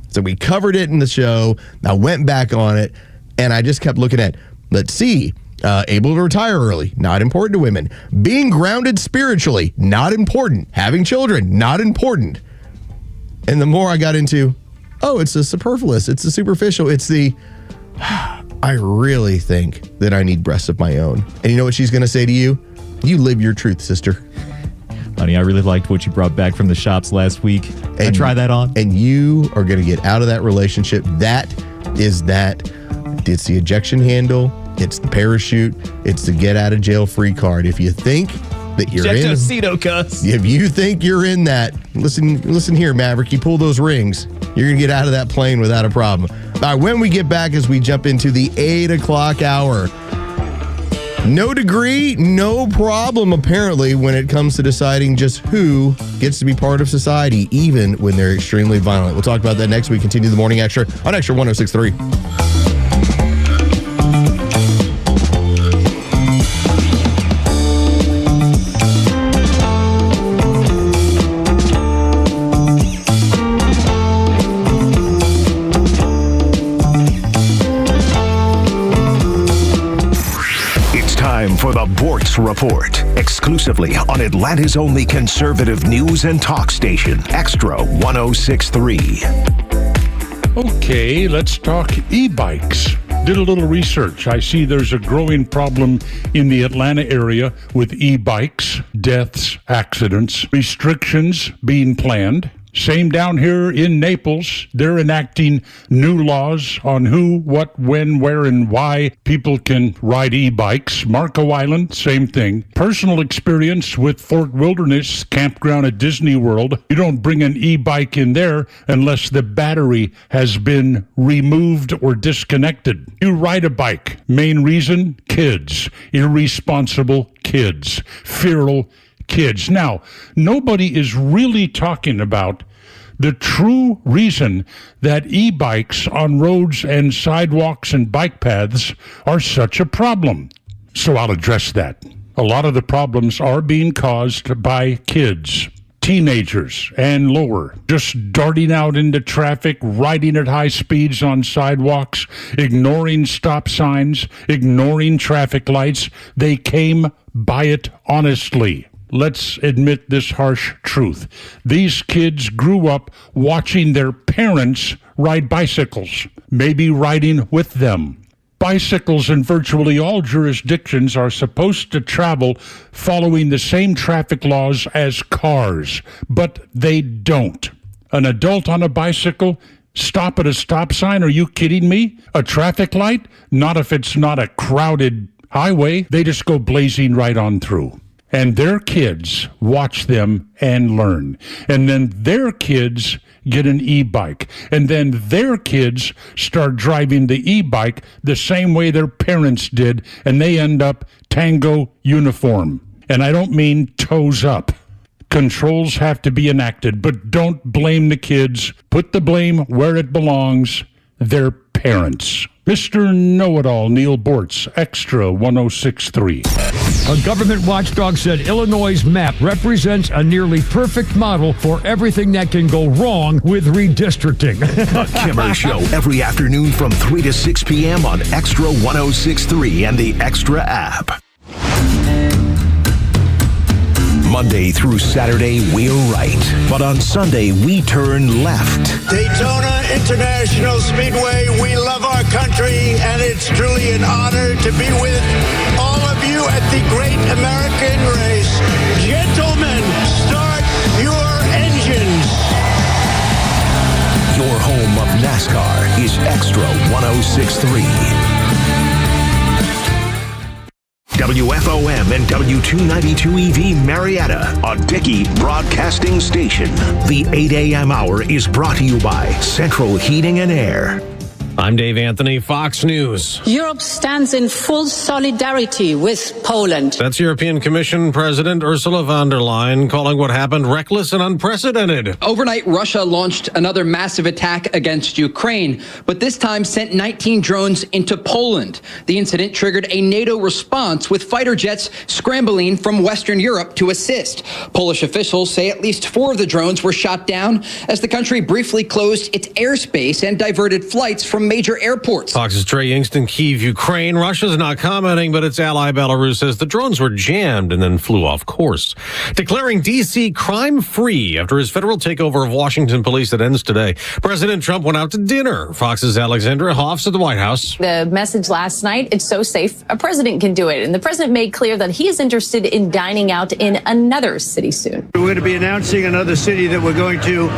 So we covered it in the show. I went back on it, and I just kept looking at, let's see, able to retire early, not important to women. Being grounded spiritually, not important. Having children, not important. And the more I got into, it's the superfluous, it's the superficial, it's the, I really think that I need breasts of my own. And you know what she's going to say to you? You live your truth, sister. Honey, I really liked what you brought back from the shops last week. And try that on. And you are going to get out of that relationship. That is that. It's the ejection handle. It's the parachute. It's the get out of jail free card. If you think that you're if you think you're in that, listen here, Maverick, you pull those rings, you're going to get out of that plane without a problem. All right, when we get back, as we jump into the 8 o'clock hour, no degree, no problem, apparently, when it comes to deciding just who gets to be part of society, even when they're extremely violent. We'll talk about that next week. Continue the Morning Extra on Extra 106.3. For the Bortz Report, exclusively on Atlanta's only conservative news and talk station, Extra 106.3. Okay, let's talk e-bikes. Did a little research. I see there's a growing problem in the Atlanta area with e-bikes, deaths, accidents, restrictions being planned. Same down here in Naples. They're enacting new laws on who, what, when, where, and why people can ride e-bikes. Marco Island, same thing. Personal experience with Fort Wilderness Campground at Disney World. You don't bring an e-bike in there unless the battery has been removed or disconnected. You ride a bike. Main reason? Kids. Irresponsible kids. Feral kids. Now, nobody is really talking about the true reason that e-bikes on roads and sidewalks and bike paths are such a problem. So I'll address that. A lot of the problems are being caused by kids, teenagers, and lower, just darting out into traffic, riding at high speeds on sidewalks, ignoring stop signs, ignoring traffic lights. They came by it honestly. Let's admit this harsh truth. These kids grew up watching their parents ride bicycles, maybe riding with them. Bicycles in virtually all jurisdictions are supposed to travel following the same traffic laws as cars, but they don't. An adult on a bicycle, stop at a stop sign? Are you kidding me? A traffic light? Not if it's not a crowded highway. They just go blazing right on through. And their kids watch them and learn. And then their kids get an e-bike. And then their kids start driving the e-bike the same way their parents did, and they end up Tango uniform. And I don't mean toes up. Controls have to be enacted, but don't blame the kids. Put the blame where it belongs, their parents. Mr. Know-It-All, Neil Bortz, Extra 106.3. A government watchdog said Illinois' map represents a nearly perfect model for everything that can go wrong with redistricting. The Kimmer Show every afternoon from 3 to 6 p.m. on Extra 106.3 and the Extra app. Monday through Saturday, we're right. But on Sunday, we turn left. Daytona International Speedway, we love our country, and it's truly an honor to be with all of you at the great American race. Gentlemen, start your engines. Your home of NASCAR is Extra 106.3. WFOM and W292EV Marietta, a Dickey broadcasting station. The 8 a.m. hour is brought to you by Central Heating and Air. I'm Dave Anthony, Fox News. Europe stands in full solidarity with Poland. That's European Commission President Ursula von der Leyen calling what happened reckless and unprecedented. Overnight, Russia launched another massive attack against Ukraine, but this time sent 19 drones into Poland. The incident triggered a NATO response with fighter jets scrambling from Western Europe to assist. Polish officials say at least 4 of the drones were shot down as the country briefly closed its airspace and diverted flights from major airports. Fox's Trey Youngston, Kyiv, Ukraine. Russia's not commenting, but its ally Belarus says the drones were jammed and then flew off course. Declaring D.C. crime-free after his federal takeover of Washington police that ends today. President Trump went out to dinner. Fox's Alexandra Hoffs at the White House. The message last night, it's so safe, a president can do it. And the president made clear that he is interested in dining out in another city soon. We're going to be announcing another city that we're going to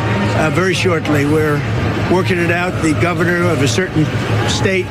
very shortly. We're working it out. The governor of a certain state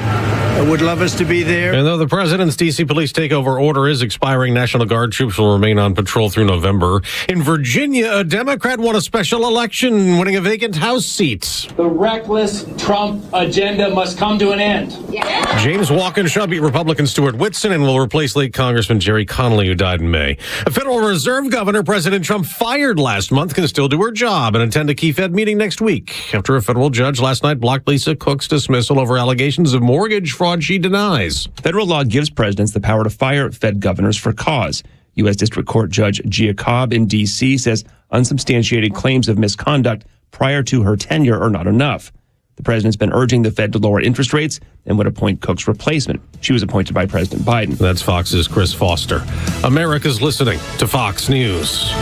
would love us to be there. And though the president's D.C. police takeover order is expiring, National Guard troops will remain on patrol through November. In Virginia, a Democrat won a special election, winning a vacant House seat. The reckless Trump agenda must come to an end. Yeah. James Walkinshaw beat Republican Stuart Whitson and will replace late Congressman Jerry Connolly, who died in May. A Federal Reserve Governor President Trump fired last month can still do her job and attend a key Fed meeting next week after a federal judge last night blocked Lisa Cook's dismissal over allegations of mortgage fraud she denies. Federal law gives presidents the power to fire Fed governors for cause. U.S. District Court Judge Gia Cobb in D.C. says unsubstantiated claims of misconduct prior to her tenure are not enough. The president's been urging the Fed to lower interest rates and would appoint Cook's replacement. She was appointed by President Biden. That's Fox's Chris Foster. America's listening to Fox News.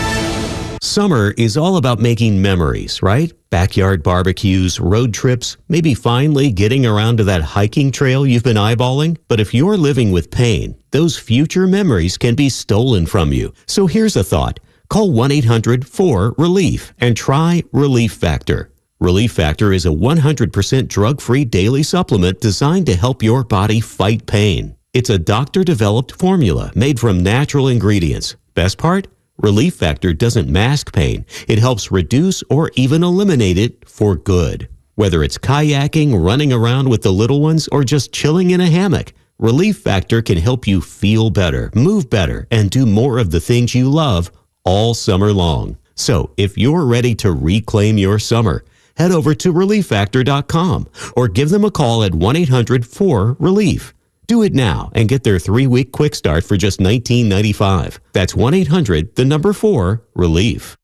Summer is all about making memories, right? Backyard barbecues, road trips, maybe finally getting around to that hiking trail you've been eyeballing. But if you're living with pain, those future memories can be stolen from you. So here's a thought. Call 1-800-4RELIEF and try Relief Factor. Relief Factor is a 100% drug-free daily supplement designed to help your body fight pain. It's a doctor-developed formula made from natural ingredients. Best part? Relief Factor doesn't mask pain. It helps reduce or even eliminate it for good. Whether it's kayaking, running around with the little ones, or just chilling in a hammock, Relief Factor can help you feel better, move better, and do more of the things you love all summer long. So if you're ready to reclaim your summer, head over to ReliefFactor.com or give them a call at 1-800-4RELIEF. Do it now and get their 3-week quick start for just $19.95. That's 1-800-4RELIEF.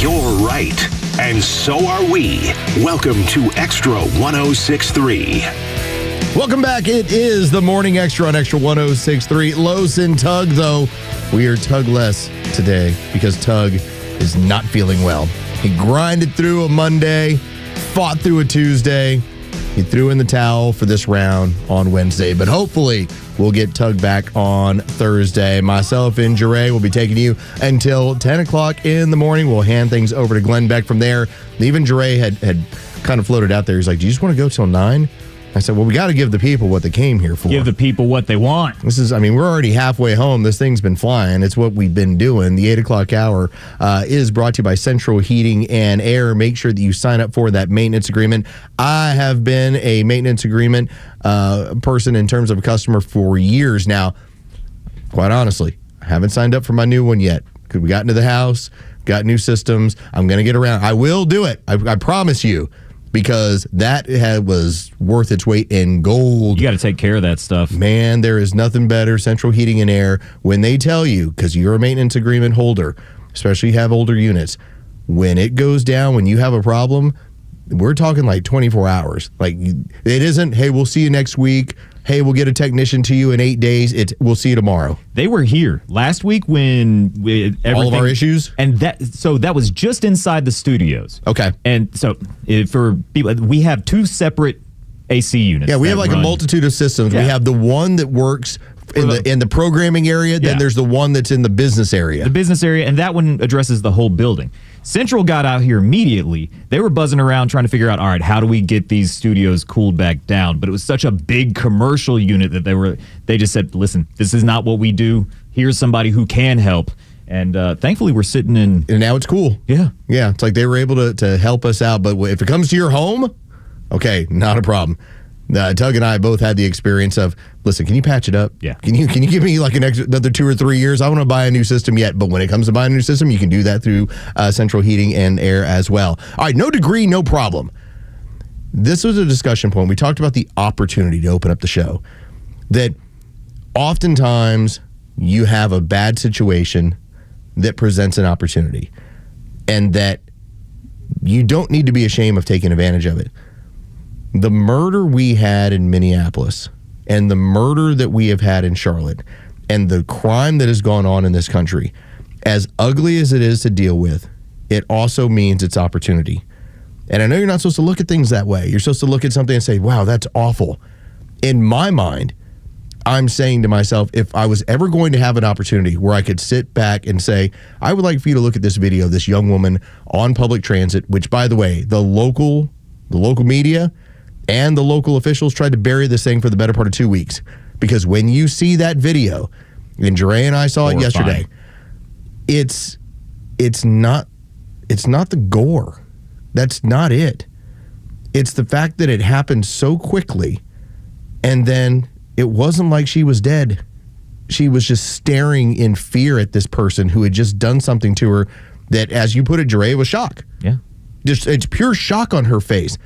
You're right, and so are we. Welcome to Extra 106.3. Welcome back. It is the Morning Extra on Extra 106.3. Los and Tug, though, we are Tug-less today because Tug is not feeling well. He grinded through a Monday, fought through a Tuesday. He threw in the towel for this round on Wednesday, but hopefully we'll get Tug back on Thursday. Myself and Jure will be taking you until 10 o'clock in the morning. We'll hand things over to Glenn Beck from there. Even Jure had kind of floated out there. He's like, do you just want to go till 9? I said, well, we got to give the people what they came here for. Give the people what they want. We're already halfway home. This thing's been flying. It's what we've been doing. The 8 o'clock hour is brought to you by Central Heating and Air. Make sure that you sign up for that maintenance agreement. I have been a maintenance agreement person in terms of a customer for years now. Quite honestly, I haven't signed up for my new one yet because we got into the house, got new systems. I'm going to get around. I will do it. I promise you. Because that was worth its weight in gold. You got to take care of that stuff. Man, there is nothing better, Central Heating and Air, when they tell you, because you're a maintenance agreement holder, especially you have older units, when it goes down, when you have a problem, we're talking like 24 hours. Like, it isn't, hey, we'll see you next week. Hey, we'll get a technician to you in 8 days. We'll see you tomorrow. They were here last week when all of our issues, and that was just inside the studios. Okay, and so for people, we have two separate AC units. Yeah, we have like a multitude of systems. Yeah. We have the one that works in the programming area. Then there's the one that's in the business area. The business area, and that one addresses the whole building. Central got out here immediately. They were buzzing around trying to figure out, all right, how do we get these studios cooled back down? But it was such a big commercial unit that they just said, listen, this is not what we do. Here's somebody who can help. And thankfully, we're sitting in. And now it's cool. Yeah. Yeah. It's like they were able to help us out. But if it comes to your home, okay, not a problem. Tug and I both had the experience of, listen, can you patch it up? Yeah. Can you give me like another 2 or 3 years? I want to buy a new system yet. But when it comes to buying a new system, you can do that through Central Heating and Air as well. All right, no degree, no problem. This was a discussion point. We talked about the opportunity to open up the show. That oftentimes you have a bad situation that presents an opportunity. And that you don't need to be ashamed of taking advantage of it. The murder we had in Minneapolis and the murder that we have had in Charlotte and the crime that has gone on in this country, as ugly as it is to deal with, it also means it's opportunity. And I know you're not supposed to look at things that way. You're supposed to look at something and say, wow, that's awful. In my mind, I'm saying to myself, if I was ever going to have an opportunity where I could sit back and say, I would like for you to look at this video of this young woman on public transit, which, by the way, the local media and the local officials tried to bury this thing for the better part of 2 weeks. Because when you see that video, and Dre and I saw it yesterday, it's not the gore. That's not it. It's the fact that it happened so quickly, and then it wasn't like she was dead. She was just staring in fear at this person who had just done something to her that, as you put it, Dre, was shock. Yeah. Just it's pure shock on her face.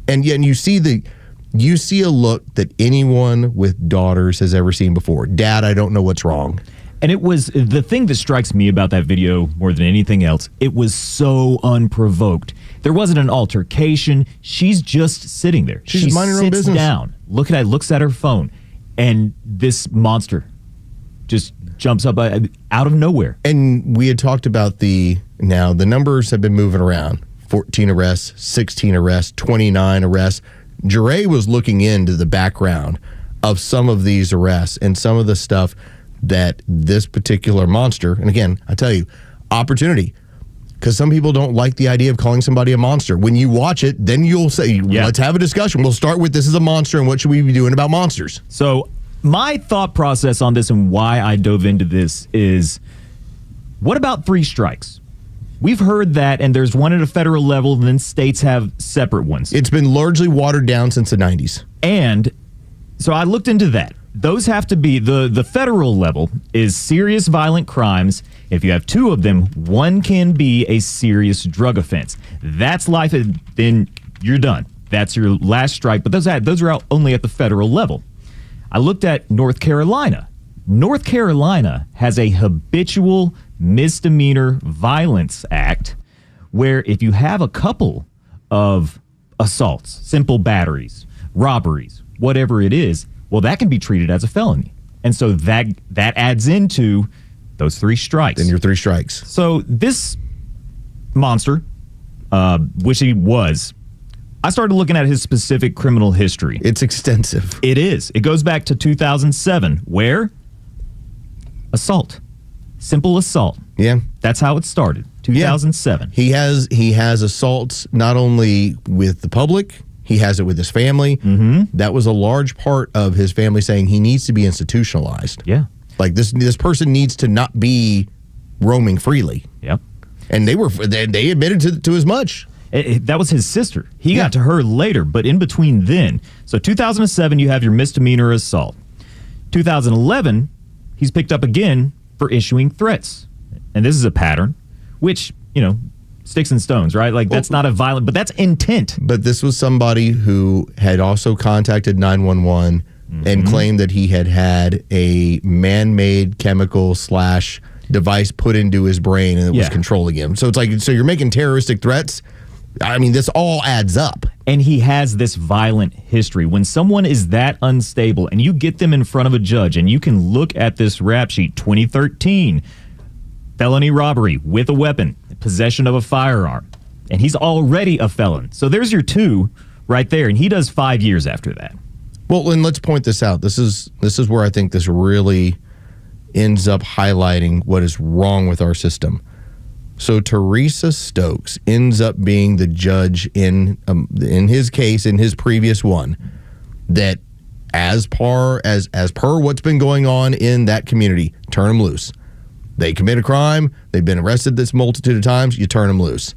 And yet you see a look that anyone with daughters has ever seen before. Dad, I don't know what's wrong. And it was the thing that strikes me about that video more than anything else. It was so unprovoked. There wasn't an altercation. She's just sitting there. She's just minding her own business. Down, looks at her phone, and this monster just jumps up out of nowhere. And we had talked about the numbers have been moving around. 14 arrests, 16 arrests, 29 arrests. Jure was looking into the background of some of these arrests and some of the stuff that this particular monster, and again, I tell you, opportunity, because some people don't like the idea of calling somebody a monster. When you watch it, then you'll say, let's have a discussion. We'll start with this is a monster and what should we be doing about monsters? So my thought process on this and why I dove into this is, what about 3 strikes? We've heard that, and there's one at a federal level, and then states have separate ones. It's been largely watered down since the 90s. And so I looked into that. Those have to be, the federal level is serious violent crimes. If you have 2 of them, one can be a serious drug offense. That's life, then you're done. That's your last strike, but those are out only at the federal level. I looked at North Carolina. North Carolina has a habitual misdemeanor violence act where if you have a couple of assaults, simple batteries, robberies, whatever it is, well, that can be treated as a felony. And so that adds into those 3 strikes. Then your 3 strikes. So this monster, which he was, I started looking at his specific criminal history. It's extensive. It is. It goes back to 2007, where assault. Simple assault. Yeah. That's how it started. 2007. Yeah. He has assaults not only with the public, He has it with his family. That was a large part of his family saying he needs to be institutionalized. Yeah. Like this person needs to not be roaming freely. Yep. And they admitted to as much. That was his sister. He got to her later, but in between then. So 2007, you have your misdemeanor assault. 2011, he's picked up again for issuing threats. And this is a pattern, which, sticks and stones, right? Like, that's not a violent, but that's intent. But this was somebody who had also contacted 911 and claimed that he had a man-made chemical / device put into his brain and it was controlling him. So it's like, so you're making terroristic threats. I mean, this all adds up. And he has this violent history. When someone is that unstable and you get them in front of a judge and you can look at this rap sheet, 2013, felony robbery with a weapon, possession of a firearm, and he's already a felon. So there's your 2 right there, and he does 5 years after that. Well, and let's point this out. This is where I think this really ends up highlighting what is wrong with our system. So Teresa Stokes ends up being the judge in his case, in his previous one, that as per what's been going on in that community, turn them loose. They commit a crime, they've been arrested this multitude of times, you turn them loose.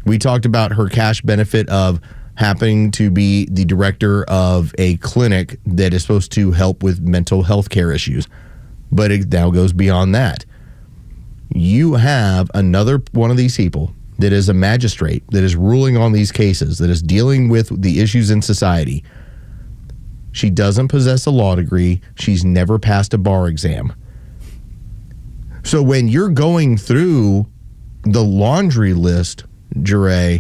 We talked about her cash benefit of happening to be the director of a clinic that is supposed to help with mental health care issues. But it now goes beyond that. You have another one of these people that is a magistrate, that is ruling on these cases, that is dealing with the issues in society. She doesn't possess a law degree. She's never passed a bar exam. So when you're going through the laundry list, Jure,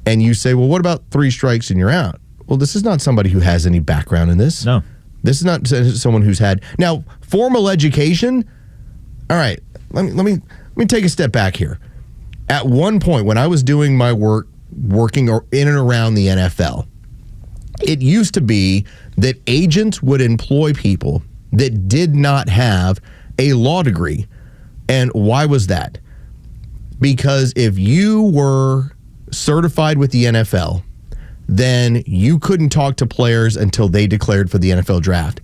and you say, well, what about 3 strikes and you're out? Well, this is not somebody who has any background in this. No. This is not someone who's had... Now, formal education, all right, let me take a step back here. At one point, when I was doing my work, working in and around the NFL, it used to be that agents would employ people that did not have a law degree. And why was that? Because if you were certified with the NFL, then you couldn't talk to players until they declared for the NFL draft.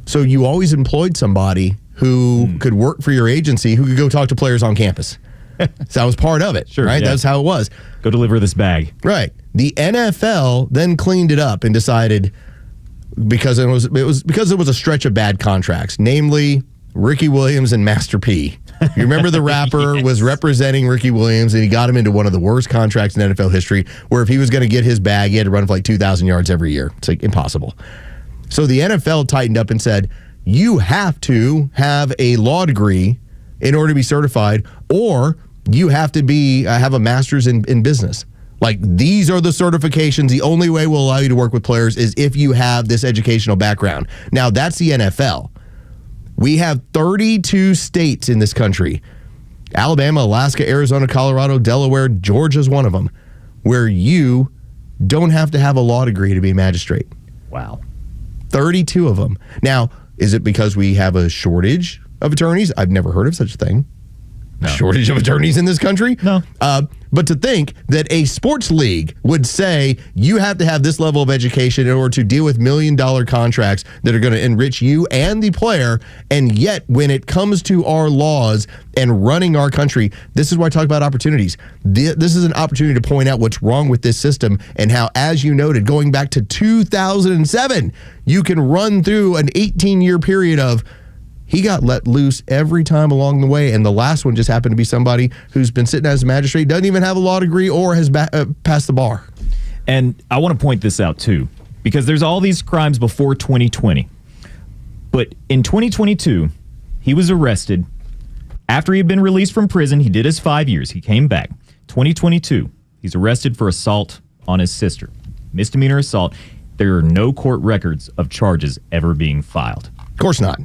So you always employed somebody who could work for your agency, who could go talk to players on campus. So that was part of it, right? Yeah. That's how it was. Go deliver this bag. Right. The NFL then cleaned it up and decided, because it was a stretch of bad contracts, namely Ricky Williams and Master P. You remember the rapper was representing Ricky Williams, and he got him into one of the worst contracts in NFL history, where if he was going to get his bag, he had to run for like 2,000 yards every year. It's like impossible. So the NFL tightened up and said, you have to have a law degree in order to be certified, or you have to have a master's in business. Like, these are the certifications. The only way we'll allow you to work with players is if you have this educational background. Now, that's the NFL. We have 32 states in this country. Alabama, Alaska, Arizona, Colorado, Delaware, Georgia's one of them, where you don't have to have a law degree to be a magistrate. Wow. 32 of them. Now, is it because we have a shortage of attorneys? I've never heard of such a thing. No. A shortage of attorneys in this country? No. But to think that a sports league would say you have to have this level of education in order to deal with $1 million contracts that are going to enrich you and the player, and yet when it comes to our laws and running our country, this is why I talk about opportunities. This is an opportunity to point out what's wrong with this system and how, as you noted, going back to 2007, you can run through an 18-year period of he got let loose every time along the way, and the last one just happened to be somebody who's been sitting as a magistrate, doesn't even have a law degree, or has passed the bar. And I want to point this out, too, because there's all these crimes before 2020. But in 2022, he was arrested. After he had been released from prison, he did his 5 years. He came back. 2022, he's arrested for assault on his sister. Misdemeanor assault. There are no court records of charges ever being filed. Of course not.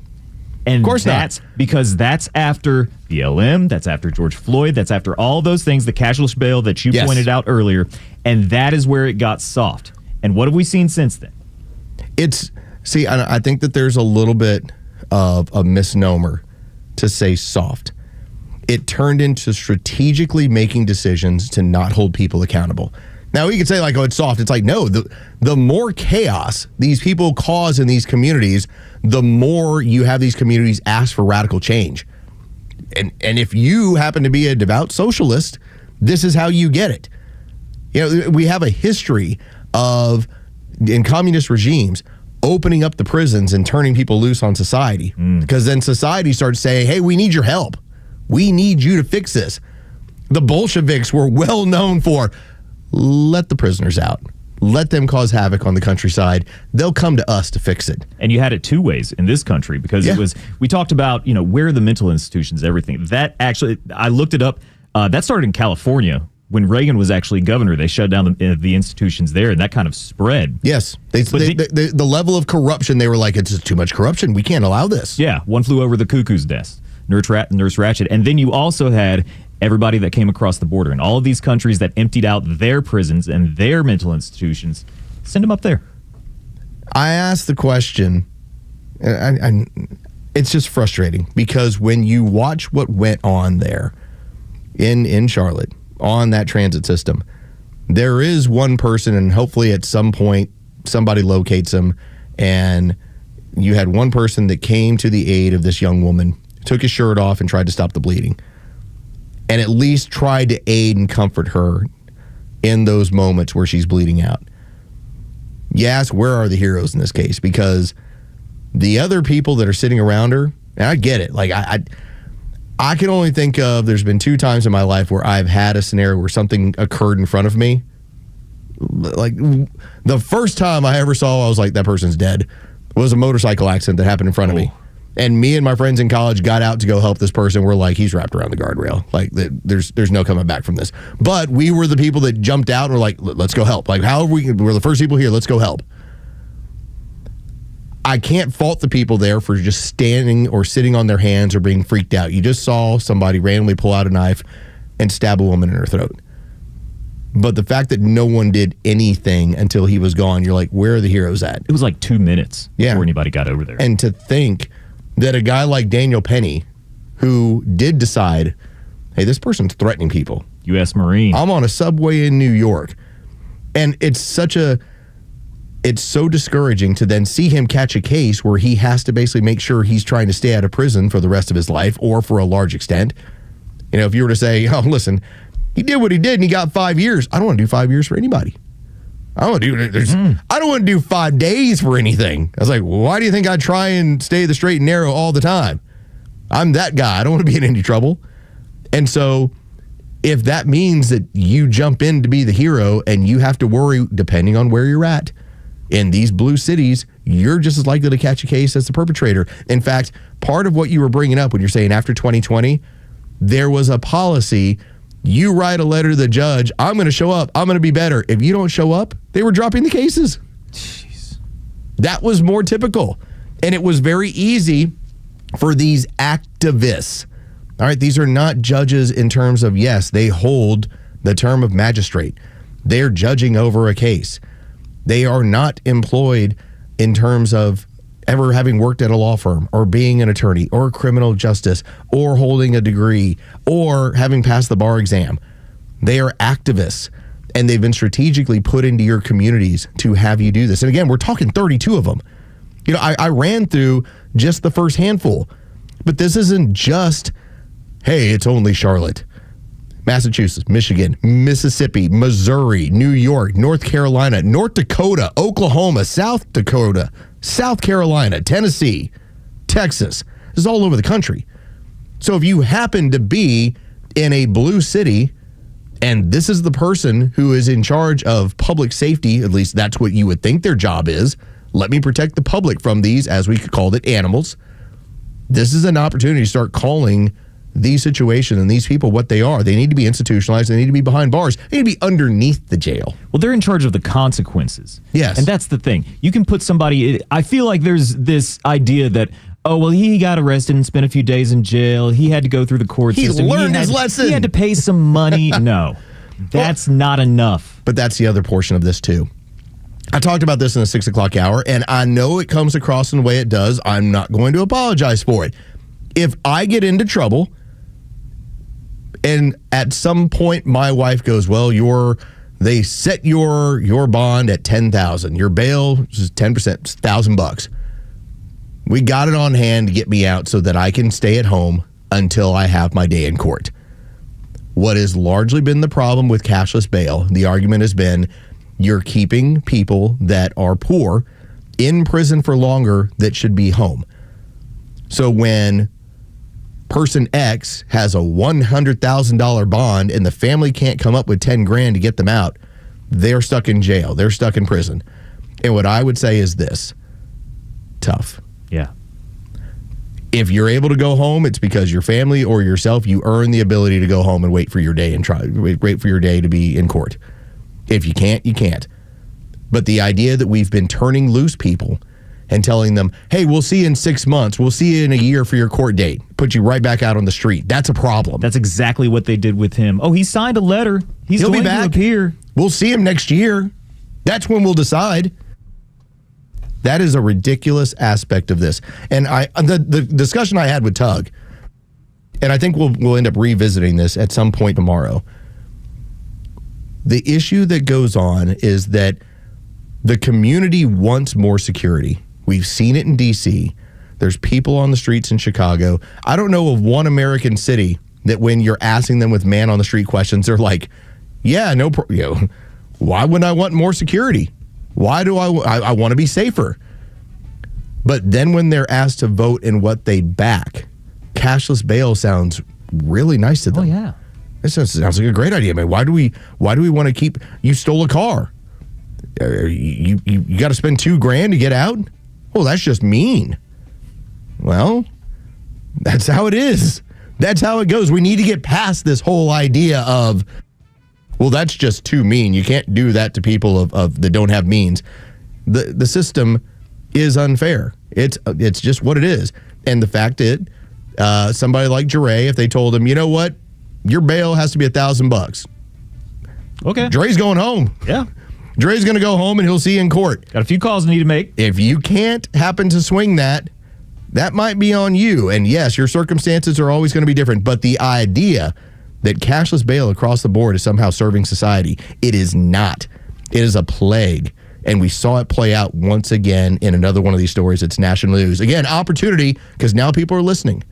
And of course that's not. Because that's after BLM, that's after George Floyd, that's after all those things, the cashless bail that you pointed out earlier, and that is where it got soft. And what have we seen since then? I think that there's a little bit of a misnomer to say soft. It turned into strategically making decisions to not hold people accountable. Now, we could say, like, oh, it's soft. It's like, no, the more chaos these people cause in these communities, the more you have these communities ask for radical change. And if you happen to be a devout socialist, this is how you get it. We have a history of, in communist regimes, opening up the prisons and turning people loose on society. Because then society starts saying, hey, we need your help. We need you to fix this. The Bolsheviks were well known for, let the prisoners out. Let them cause havoc on the countryside. They'll come to us to fix it. And you had it two ways in this country because it was, we talked about, where are the mental institutions, everything. That actually, I looked it up. That started in California. When Reagan was actually governor, they shut down the institutions there, and that kind of spread. Yes. The level of corruption, they were like, it's too much corruption. We can't allow this. Yeah. One Flew Over the Cuckoo's Nest, Nurse Ratched. And then you also had everybody that came across the border. And all of these countries that emptied out their prisons and their mental institutions, send them up there. I asked the question, and it's just frustrating because when you watch what went on there in Charlotte on that transit system, there is one person, and hopefully at some point somebody locates him, and you had one person that came to the aid of this young woman, took his shirt off and tried to stop the bleeding, and at least tried to aid and comfort her in those moments where she's bleeding out. You ask, where are the heroes in this case? Because the other people that are sitting around her, and I get it, like I can only think of, there's been 2 times in my life where I've had a scenario where something occurred in front of me. Like, the first time I ever saw, I was like, that person's dead, was a motorcycle accident that happened in front of me. And me and my friends in college got out to go help this person. We're like, he's wrapped around the guardrail. Like, there's no coming back from this. But we were the people that jumped out and were like, let's go help. Like, we're the first people here, let's go help. I can't fault the people there for just standing or sitting on their hands or being freaked out. You just saw somebody randomly pull out a knife and stab a woman in her throat. But the fact that no one did anything until he was gone, you're like, where are the heroes at? It was like 2 minutes before anybody got over there. And to think that a guy like Daniel Penny, who did decide, hey, this person's threatening people. U.S. Marine. I'm on a subway in New York. And it's so discouraging to then see him catch a case where he has to basically make sure he's trying to stay out of prison for the rest of his life or for a large extent. If you were to say, oh, listen, he did what he did and he got 5 years. I don't want to do 5 years for anybody. I don't want to do 5 days for anything. I was like, why do you think I try and stay the straight and narrow all the time? I'm that guy. I don't want to be in any trouble. And so if that means that you jump in to be the hero and you have to worry, depending on where you're at, in these blue cities, you're just as likely to catch a case as the perpetrator. In fact, part of what you were bringing up when you're saying after 2020, there was a policy. You write a letter to the judge, I'm going to show up, I'm going to be better. If you don't show up, they were dropping the cases. Jeez. That was more typical. And it was very easy for these activists. All right, these are not judges in terms of, yes, they hold the term of magistrate. They're judging over a case. They are not employed in terms of ever having worked at a law firm or being an attorney or criminal justice or holding a degree or having passed the bar exam. They are activists, and they've been strategically put into your communities to have you do this. And again, we're talking 32 of them. I ran through just the first handful, but this isn't just, hey, it's only Charlotte. Massachusetts, Michigan, Mississippi, Missouri, New York, North Carolina, North Dakota, Oklahoma, South Dakota, South Carolina, Tennessee, Texas. This is all over the country. So if you happen to be in a blue city and this is the person who is in charge of public safety, at least that's what you would think their job is, let me protect the public from these, as we called it, animals. This is an opportunity to start calling these situations and these people what they are. They need to be institutionalized. They need to be behind bars. They need to be underneath the jail. Well, they're in charge of the consequences. Yes. And that's the thing. You can put somebody, I feel like there's this idea that, oh, well, he got arrested and spent a few days in jail. He had to go through the court system. He learned his lesson. He had to pay some money. No, that's not enough. But that's the other portion of this, too. I talked about this in the 6 o'clock hour, and I know it comes across in the way it does. I'm not going to apologize for it. If I get into trouble, and at some point my wife goes, well, you're They set your bond at $10,000. Your bail is 10%, $1,000. We got it on hand to get me out so that I can stay at home until I have my day in court. What has largely been the problem with cashless bail, the argument has been you're keeping people that are poor in prison for longer that should be home. So when person X has a $100,000 bond and the family can't come up with $10,000 to get them out, they're stuck in jail. They're stuck in prison. And what I would say is this: tough. Yeah. If you're able to go home, it's because your family or yourself, you earn the ability to go home and wait for your day and wait for your day to be in court. If you can't, you can't. But the idea that we've been turning loose people and telling them, hey, we'll see you in 6 months, we'll see you in a year for your court date, put you right back out on the street. That's a problem. That's exactly what they did with him. Oh, he signed a letter. He'll be back. To appear. We'll see him next year. That's when we'll decide. That is a ridiculous aspect of this. And the discussion I had with Tug, and I think we'll end up revisiting this at some point tomorrow. The issue that goes on is that the community wants more security. We've seen it in D.C. There's people on the streets in Chicago. I don't know of one American city that when you're asking them with man on the street questions, they're like, yeah, why wouldn't I want more security? Why do I want to be safer? But then when they're asked to vote in what they back, cashless bail sounds really nice to them. Oh, yeah. It sounds like a great idea, man. Why do we want to keep, you stole a car. You got to spend $2,000 to get out? Well, that's just mean. Well, that's how it is. That's how it goes. We need to get past this whole idea of, well, that's just too mean. You can't do that to people of that don't have means. The system is unfair. It's just what it is. And the fact that somebody like Jure, if they told him, you know what, your bail has to be $1,000. Okay. Dre's going home. Yeah. Dre's going to go home and he'll see you in court. Got a few calls I need to make. If you can't happen to swing that might be on you. And yes, your circumstances are always going to be different. But the idea that cashless bail across the board is somehow serving society, it is not. It is a plague. And we saw it play out once again in another one of these stories. It's national news. Again, opportunity, because now people are listening.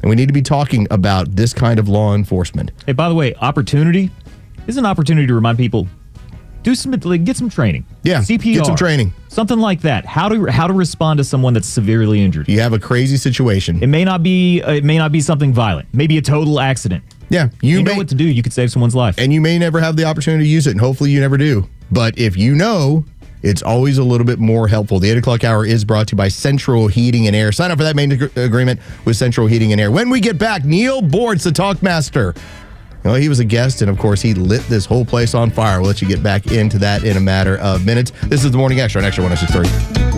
And we need to be talking about this kind of law enforcement. Hey, by the way, opportunity is an opportunity to remind people, get some training. Yeah, CPR. Get some training. Something like that. How to respond to someone that's severely injured. You have a crazy situation. It may not be something violent. Maybe a total accident. Yeah, you know what to do. You could save someone's life. And you may never have the opportunity to use it, and hopefully you never do. But if you know, it's always a little bit more helpful. The 8 o'clock hour is brought to you by Central Heating and Air. Sign up for that main agreement with Central Heating and Air. When we get back, Neil Bortz, the Talkmaster. Well, he was a guest, and of course, he lit this whole place on fire. We'll let you get back into that in a matter of minutes. This is the Morning Xtra on Xtra 106.3.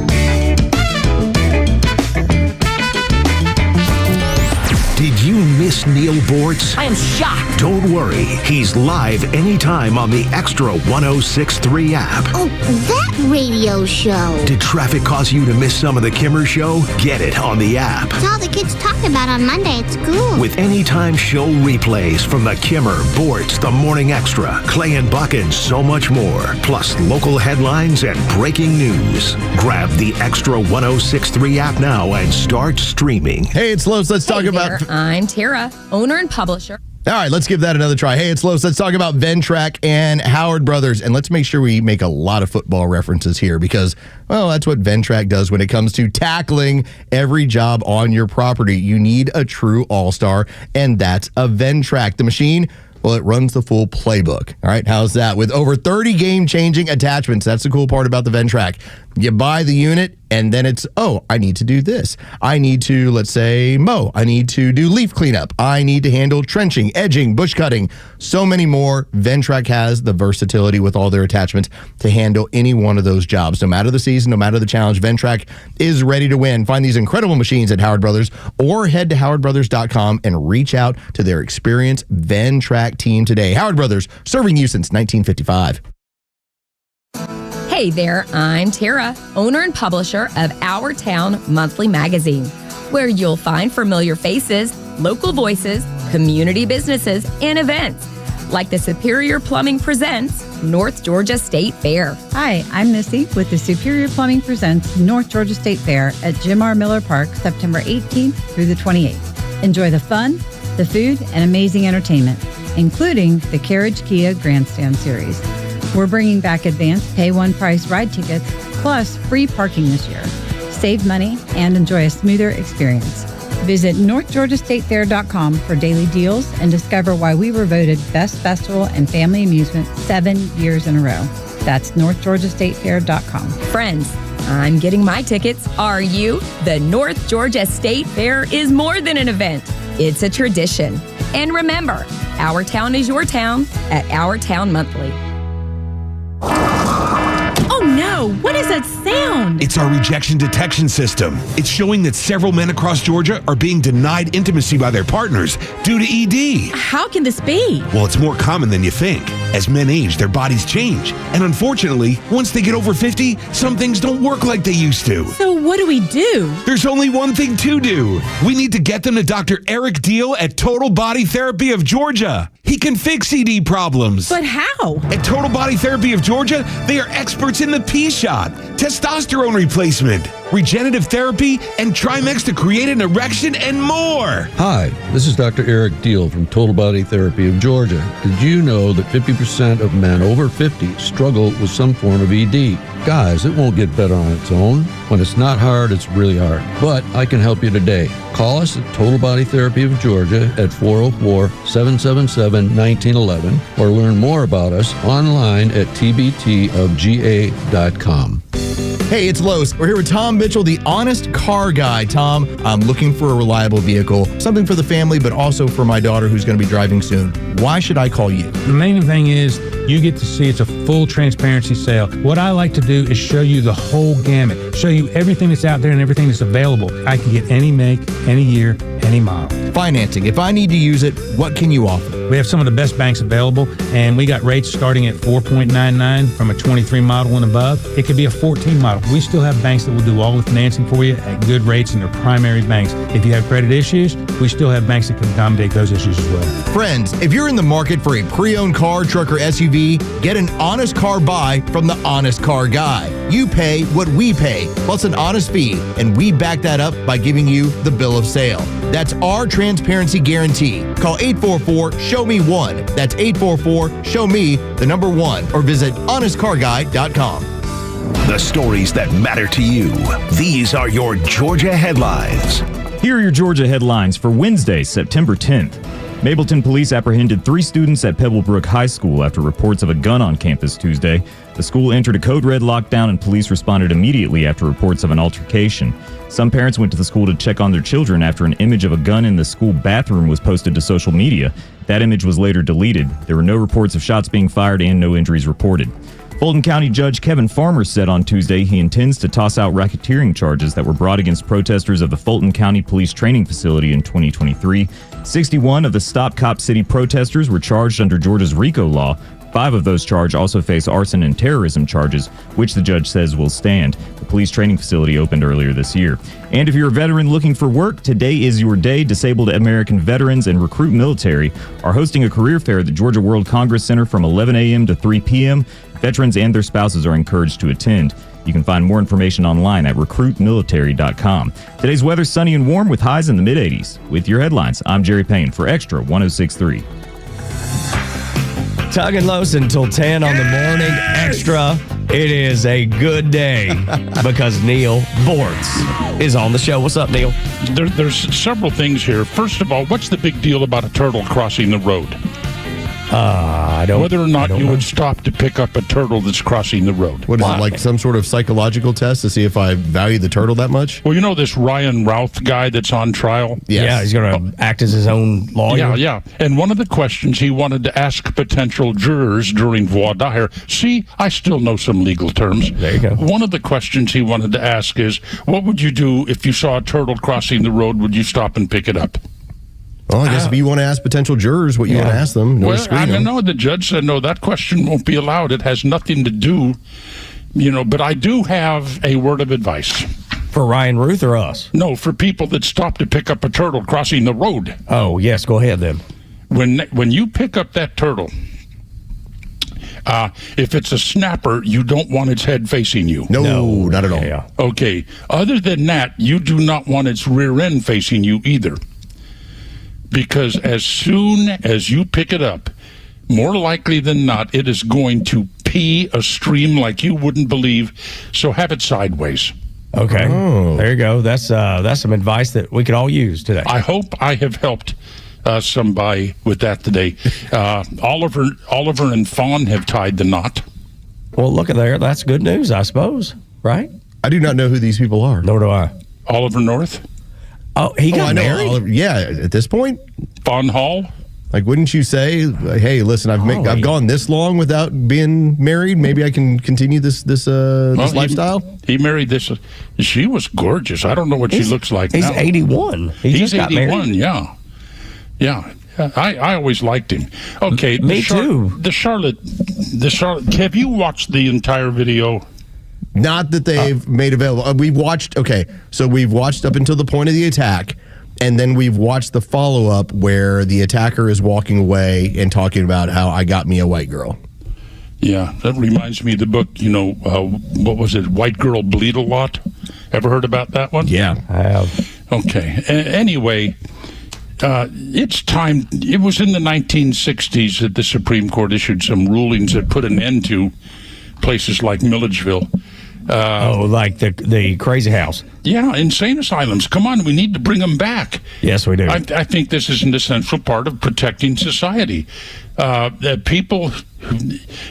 Did you miss Neil Bortz? I am shocked. Don't worry. He's live anytime on the Xtra 106.3 app. Oh, that radio show. Did traffic cause you to miss some of the Kimmer Show? Get it on the app. It's all the kids talk about on Monday at school. With anytime show replays from the Kimmer, Bortz, the Morning Xtra, Clay and Buck, and so much more. Plus local headlines and breaking news. Grab the Xtra 106.3 app now and start streaming. Hey, it's Los. Let's talk about... I'm Tara, owner and publisher. All right, let's give that another try. Hey, it's Los. Let's talk about Ventrac and Howard Brothers. And let's make sure we make a lot of football references here because, well, that's what Ventrac does when it comes to tackling every job on your property. You need a true all-star, and that's a Ventrac. The machine, well, it runs the full playbook. All right, how's that? With over 30 game-changing attachments. That's the cool part about the Ventrac. You buy the unit, and then it's, oh, I need to do this. I need to, let's say, mow. I need to do leaf cleanup. I need to handle trenching, edging, bush cutting, so many more. Ventrac has the versatility with all their attachments to handle any one of those jobs. No matter the season, no matter the challenge, Ventrac is ready to win. Find these incredible machines at Howard Brothers or head to howardbrothers.com and reach out to their experienced Ventrac team today. Howard Brothers, serving you since 1955. Hey there, I'm Tara, owner and publisher of Our Town Monthly Magazine, where you'll find familiar faces, local voices, community businesses, and events. like the Superior Plumbing Presents North Georgia State Fair. Hi, I'm Missy with the Superior Plumbing Presents North Georgia State Fair at Jim R. Miller Park, September 18th through the 28th. Enjoy the fun, the food, and amazing entertainment, including the Carriage Kia Grandstand Series. We're bringing back advanced pay one price ride tickets, plus free parking this year. Save money and enjoy a smoother experience. Visit NorthGeorgiaStateFair.com for daily deals and discover why we were voted Best Festival and Family Amusement 7 years in a row. That's NorthGeorgiaStateFair.com. Friends, I'm getting my tickets. Are you? The North Georgia State Fair is more than an event. It's a tradition. And remember, our town is your town at Our Town Monthly. Oh no, what is that sound? It's our rejection detection system. It's showing that several men across Georgia are being denied intimacy by their partners due to ED. How can this be? Well, it's more common than you think. As men age, their bodies change. And unfortunately, once they get over 50, some things don't work like they used to. So what do we do? There's only one thing to do. We need to get them to Dr. Eric Deal at Total Body Therapy of Georgia. He can fix ED problems. But how? At Total Body Therapy of Georgia, they are experts in the P-shot, testosterone replacement, regenerative therapy, and Trimex to create an erection and more. Hi, this is Dr. Eric Deal from Total Body Therapy of Georgia. Did you know that 50% of men over 50 struggle with some form of ED? Guys, it won't get better on its own. When it's not hard, it's really hard. But I can help you today. Call us at Total Body Therapy of Georgia at 404-777-1911 or learn more about us online at tbtofga.com. Hey, it's Los. We're here with Tom Mitchell, the honest car guy. Tom, I'm looking for a reliable vehicle, something for the family, but also for my daughter who's going to be driving soon. Why should I call you? The main thing is you get to see it's a full transparency sale. What I like to do is show you the whole gamut, show you everything that's out there and everything that's available. I can get any make, any year, any model. Financing. If I need to use it, what can you offer? We have some of the best banks available, and we got rates starting at 4.99 from a 23 model and above. It could be a 14 model. We still have banks that will do all the financing for you at good rates, and they're primary banks. If you have credit issues, we still have banks that can accommodate those issues as well. Friends, if you're in the market for a pre-owned car, truck, or SUV, get an honest car buy from the Honest Car Guy. You pay what we pay, plus an honest fee, and we back that up by giving you the bill of sale. That's our transparency guarantee. Call 844-SHOW-ME-1. That's 844-SHOW-ME, the number 1, or visit honestcarguy.com. The stories that matter to you. These are your Georgia headlines. Here are your Georgia headlines for Wednesday, September 10th. Mableton police apprehended 3 students at Pebblebrook High School after reports of a gun on campus Tuesday. The school entered a code red lockdown and police responded immediately after reports of an altercation. Some parents went to the school to check on their children after an image of a gun in the school bathroom was posted to social media. That image was later deleted. There were no reports of shots being fired and no injuries reported. Fulton County Judge Kevin Farmer said on Tuesday he intends to toss out racketeering charges that were brought against protesters of the Fulton County Police Training Facility in 2023. 61 of the Stop Cop City protesters were charged under Georgia's RICO law. 5 of those charged also face arson and terrorism charges, which the judge says will stand. The police training facility opened earlier this year. And if you're a veteran looking for work, today is your day. Disabled American Veterans and Recruit Military are hosting a career fair at the Georgia World Congress Center from 11 a.m. to 3 p.m. Veterans and their spouses are encouraged to attend. You can find more information online at recruitmilitary.com. Today's weather sunny and warm with highs in the mid-80s. With your headlines, I'm Jerry Payne for Extra 106.3. Tug and Los until 10 on the Morning Extra. It is a good day because Neil Bortz is on the show. What's up, Neil? There's several things here. First of all, what's the big deal about a turtle crossing the road? I don't. Whether or not you would stop to pick up a turtle that's crossing the road. What is it, like some sort of psychological test to see if I value the turtle that much? Well, you know this Ryan Routh guy that's on trial? Yes. Yeah, he's going to act as his own lawyer. Yeah. And one of the questions he wanted to ask potential jurors during voir dire, see, I still know some legal terms. There you go. One of the questions he wanted to ask is, what would you do if you saw a turtle crossing the road? Would you stop and pick it up? Well, I guess if you want to ask potential jurors what you want to ask them, I don't know. The judge said, no, that question won't be allowed. It has nothing to do, but I do have a word of advice. For Ryan Ruth or us? No, for people that stop to pick up a turtle crossing the road. Oh, yes. Go ahead then. when you pick up that turtle, if it's a snapper, you don't want its head facing you. No, not at all. Yeah. Okay. Other than that, you do not want its rear end facing you either. Because as soon as you pick it up, more likely than not, it is going to pee a stream like you wouldn't believe. So have it sideways. Okay. There you go. That's some advice that we could all use today. I hope I have helped somebody with that today. Oliver and Fawn have tied the knot. Well, look at there. That's good news, I suppose. Right? I do not know who these people are. Nor do I. Oliver North. Oh, he got married? Oliver, yeah, at this point. Fawn Hall. Like, wouldn't you say, hey, listen, I've gone this long without being married. Maybe I can continue this lifestyle? He married this. She was gorgeous. I don't know what she looks like he's now. 81. He's 81, yeah. Yeah. I always liked him. Okay. Me too. The Charlotte. Have you watched the entire video? Not that they've made available. We've watched up until the point of the attack. And then we've watched the follow-up where the attacker is walking away and talking about how I got me a white girl. Yeah, that reminds me of the book, what was it, White Girl Bleed a Lot? Ever heard about that one? Yeah, I have. Okay. Anyway, it's time. It was in the 1960s that the Supreme Court issued some rulings that put an end to places like Milledgeville. Like the crazy house. Yeah, insane asylums. Come on, we need to bring them back. Yes, we do. I think this is an essential part of protecting society. People,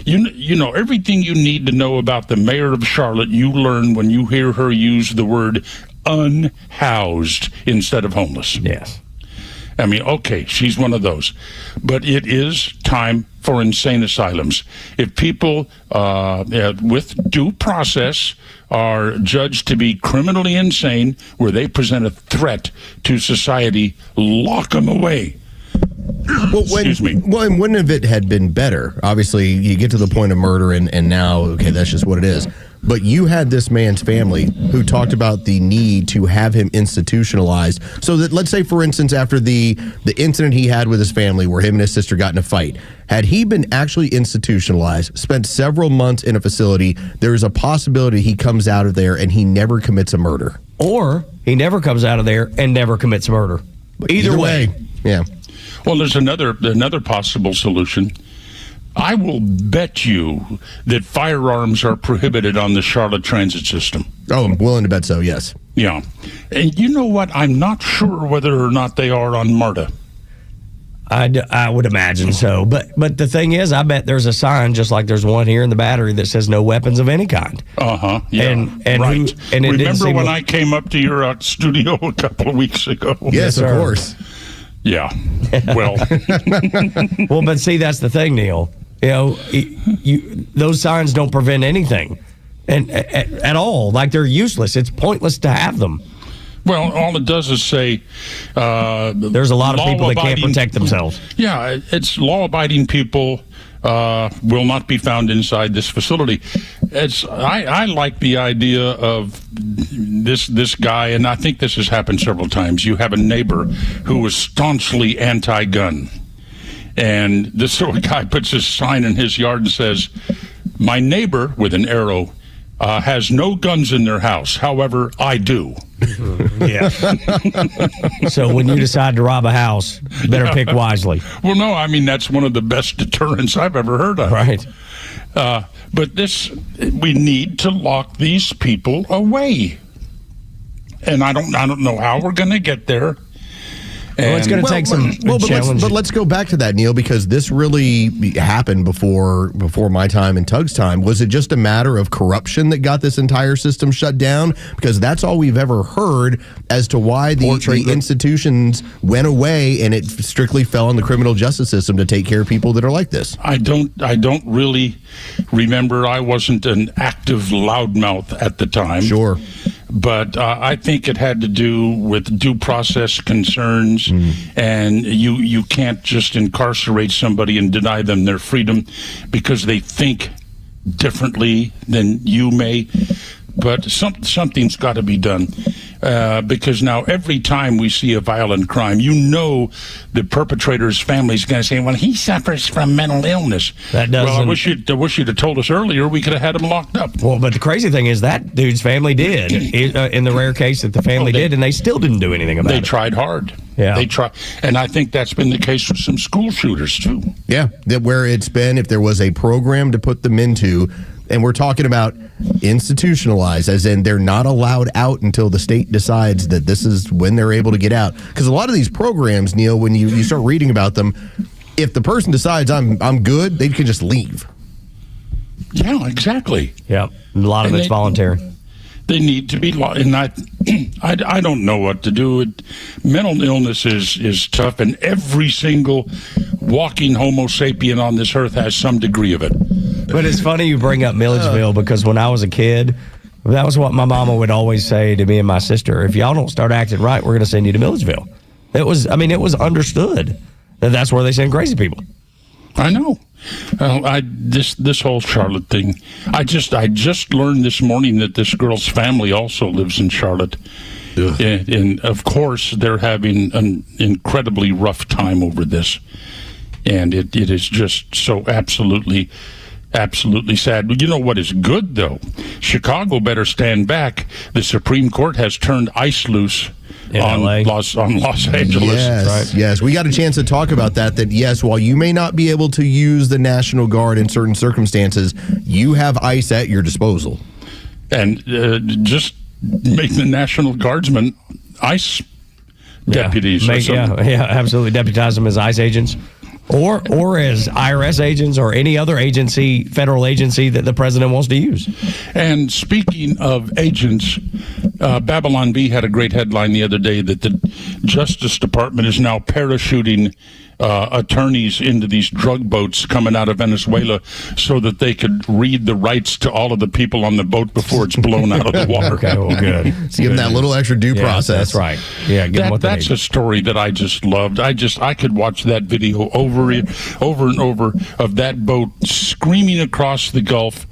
everything you need to know about the mayor of Charlotte, you learn when you hear her use the word unhoused instead of homeless. Yes. I mean, okay, she's one of those. But it is time for insane asylums. If people with due process are judged to be criminally insane, where they present a threat to society, lock them away. Excuse me. Well, and wouldn't have it had been better? Obviously, you get to the point of murder, and now, okay, that's just what it is. But you had this man's family who talked about the need to have him institutionalized. So that, let's say, for instance, after the incident he had with his family where him and his sister got in a fight, had he been actually institutionalized, spent several months in a facility, there is a possibility he comes out of there and he never commits a murder. Or he never comes out of there and never commits murder. Either way. Yeah. Well, there's another possible solution. I will bet you that firearms are prohibited on the Charlotte transit system. Oh, I'm willing to bet so, yes. Yeah. And you know what? I'm not sure whether or not they are on MARTA. I would imagine so. But the thing is, I bet there's a sign, just like there's one here in the Battery, that says no weapons of any kind. Uh-huh. Yeah. And right. Remember when I came up to your studio a couple of weeks ago? Yes, of course. Yeah. Well. Well, but see, that's the thing, Neil. Those signs don't prevent anything, and at all. Like, they're useless. It's pointless to have them. Well, all it does is say there's a lot of people that can't protect themselves. Yeah, it's law-abiding people will not be found inside this facility. I like the idea of this guy, and I think this has happened several times. You have a neighbor who is staunchly anti-gun. And this sort of guy puts his sign in his yard and says, my neighbor, with an arrow, has no guns in their house. However, I do. Yeah. So when you decide to rob a house, better pick wisely. Well, no, I mean, that's one of the best deterrents I've ever heard of. Right. But we need to lock these people away. And I don't know how we're going to get there. Well, it's going to take some challenge. But let's go back to that, Neil, because this really happened before my time and Tug's time. Was it just a matter of corruption that got this entire system shut down? Because that's all we've ever heard as to why the institutions went away, and it strictly fell on the criminal justice system to take care of people that are like this. I don't really remember. I wasn't an active loudmouth at the time. Sure. But I think it had to do with due process concerns, and you can't just incarcerate somebody and deny them their freedom because they think differently than you may. but something's got to be done. Because now every time we see a violent crime, the perpetrator's family is going to say, well, he suffers from mental illness. That doesn't... Well, I wish you'd have told us earlier. We could have had him locked up. Well, but the crazy thing is that dude's family did, in the rare case that the family did, and they still didn't do anything about it. They tried hard. Yeah. They try, and I think that's been the case with some school shooters, too. Yeah, where it's been, if there was a program to put them into, and we're talking about institutionalized, as in they're not allowed out until the state decides that this is when they're able to get out. Because a lot of these programs, Neil, when you start reading about them, if the person decides I'm good, they can just leave. Yeah, exactly. Yeah, a lot of it's voluntary. They need to be, and I don't know what to do. Mental illness is tough, and every single walking Homo sapien on this earth has some degree of it. But it's funny you bring up Milledgeville, because when I was a kid, that was what my mama would always say to me and my sister. If y'all don't start acting right, we're going to send you to Milledgeville. It was understood that that's where they send crazy people. I know. This whole Charlotte thing. I just learned this morning that this girl's family also lives in Charlotte. And of course, they're having an incredibly rough time over this. And it is just so absolutely sad. You know what is good, though? Chicago better stand back. The Supreme Court has turned ICE loose on Los Angeles. Yes, yes. We got a chance to talk about that, yes, while you may not be able to use the National Guard in certain circumstances, you have ICE at your disposal. And just make the National Guardsmen ICE deputies. Yeah, absolutely. Deputize them as ICE agents. Or as IRS agents or any other agency, federal agency that the president wants to use. And speaking of agents, Babylon Bee had a great headline the other day that the Justice Department is now parachuting attorneys into these drug boats coming out of Venezuela so that they could read the rights to all of the people on the boat before it's blown out of the water. Okay, well, good. So give them that little extra due process. That's right. Yeah, give them what they need. That's a story that I just loved. I could watch that video over and over of that boat screaming across the Gulf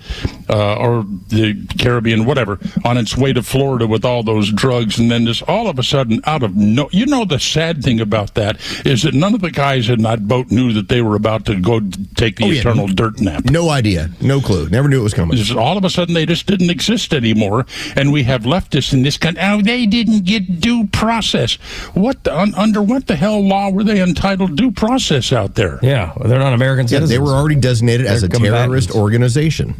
or the Caribbean, whatever, on its way to Florida with all those drugs, and then just all of a sudden the sad thing about that is that none of the guys in that boat knew that they were about to go take the eternal dirt nap. No idea. No clue. Never knew it was coming. Just all of a sudden, they just didn't exist anymore, and we have leftists in this country. Oh, they didn't get due process. Under what the hell law were they entitled due process out there? Yeah, they're not American citizens. They were already designated as a terrorist organization.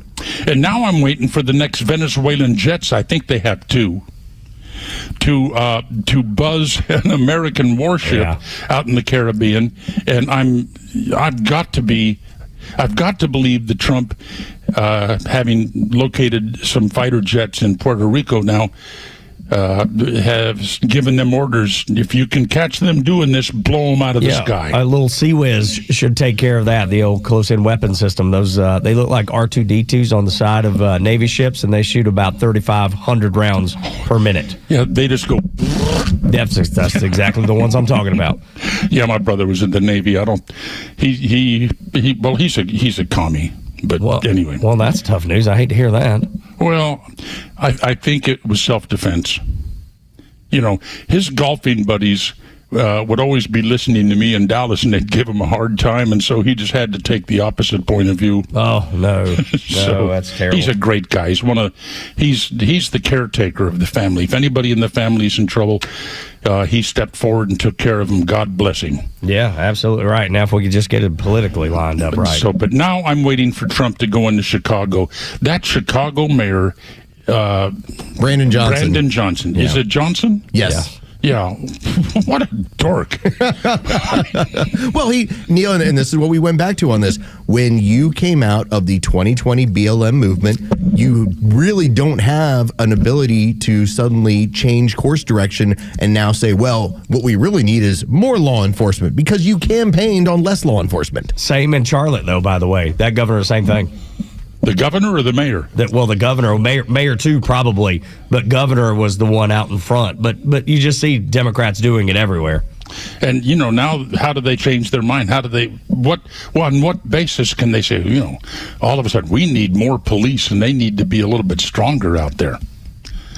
And now I'm waiting for the next Venezuelan jets. I think they have two. To buzz an American warship out in the Caribbean, and I've got to believe that Trump, having located some fighter jets in Puerto Rico now, have given them orders. If you can catch them doing this, blow them out of the sky. A little Sea Whiz should take care of that. The old close-in weapon system. Those they look like R2-D2s on the side of Navy ships, and they shoot about 3,500 rounds per minute. Yeah, they just go. That's exactly the ones I'm talking about. Yeah, my brother was in the Navy. He's a commie. But anyway. Well, that's tough news. I hate to hear that. Well, I think it was self-defense. You know, his golfing buddies would always be listening to me in Dallas, and they'd give him a hard time, and so he just had to take the opposite point of view. Oh, no. So that's terrible. He's a great guy. He's the caretaker of the family. If anybody in the family is in trouble, he stepped forward and took care of them. God bless him. Yeah, absolutely right. Now, if we could just get it politically lined up right. But now I'm waiting for Trump to go into Chicago. That Chicago mayor, Brandon Johnson. Yeah. Is it Johnson? Yes. Yeah. What a dork. Well, Neil, and this is what we went back to on this. When you came out of the 2020 BLM movement, you really don't have an ability to suddenly change course direction and now say, well, what we really need is more law enforcement, because you campaigned on less law enforcement. Same in Charlotte, though, by the way. That governor, same thing. The governor or the mayor? The governor, mayor too, probably, but governor was the one out in front. But you just see Democrats doing it everywhere. And now how do they change their mind? How do they? On what basis can they say? All of a sudden we need more police and they need to be a little bit stronger out there?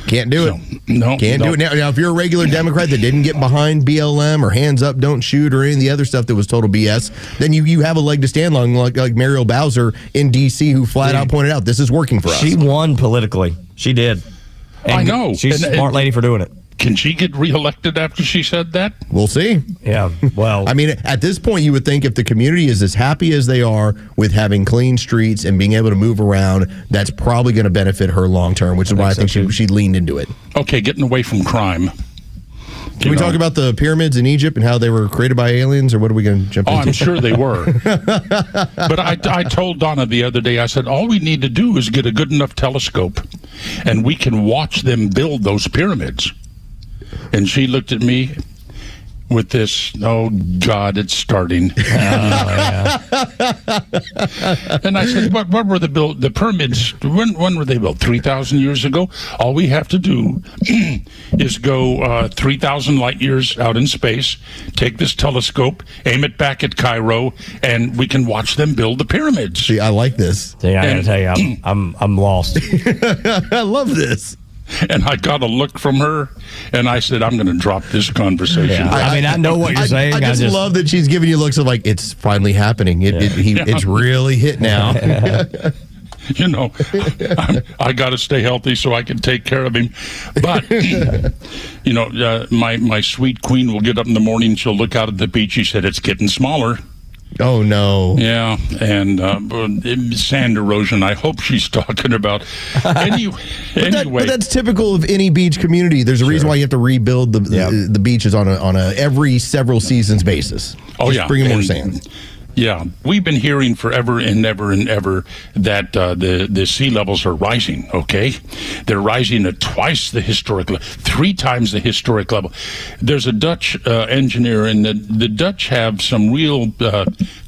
Can't do it. No. Can't do it. Now, if you're a regular Democrat that didn't get behind BLM or hands up, don't shoot or any of the other stuff that was total BS, then you have a leg to stand on, like Muriel Bowser in D.C., who flat out pointed out this is working for us. She won politically. She did. And I know. She's a smart lady for doing it. Can she get reelected after she said that? We'll see. Yeah, well. I mean, at this point, you would think if the community is as happy as they are with having clean streets and being able to move around, that's probably going to benefit her long term, which is why I think she leaned into it. Okay, getting away from crime. Can we talk about the pyramids in Egypt and how they were created by aliens, or what are we going to jump into? I'm sure they were. But I told Donna the other day, I said, all we need to do is get a good enough telescope, and we can watch them build those pyramids. And she looked at me with this, oh, God, it's starting. And I said, what were the pyramids, when were they built? 3,000 years ago? All we have to do is go 3,000 light years out in space, take this telescope, aim it back at Cairo, and we can watch them build the pyramids. See, I like this. See, I got to tell you, I'm lost. I love this. And I got a look from her, and I said, I'm going to drop this conversation. Yeah. I mean, I know what you're saying. I just love that she's giving you looks of like, it's finally happening. It's really hit now. You know, I got to stay healthy so I can take care of him. But, you know, my sweet queen will get up in the morning, she'll look out at the beach. She said, it's getting smaller. Oh, no. Yeah, and sand erosion, I hope she's talking about. Anyway. But that's typical of any beach community. There's a reason why you have to rebuild the beaches on a every several seasons basis. Just bring more sand. Yeah, we've been hearing forever and ever that the sea levels are rising, okay? They're rising at twice the historic level, 3 times the historic level. There's a Dutch engineer, and the Dutch have some real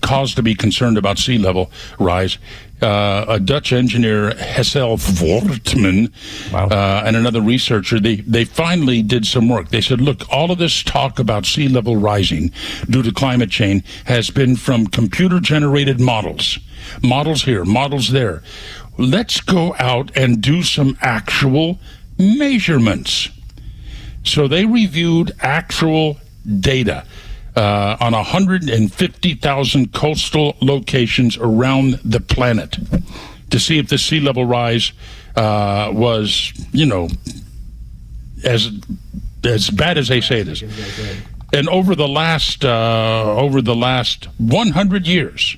cause to be concerned about sea level rise. A Dutch engineer, Hessel Voortman, and another researcher, they finally did some work. They said, look, all of this talk about sea level rising due to climate change has been from computer-generated models. Models here, models there. Let's go out and do some actual measurements. So they reviewed actual data on 150,000 coastal locations around the planet to see if the sea level rise was, you know, as bad as they say it is. And over the last 100 years,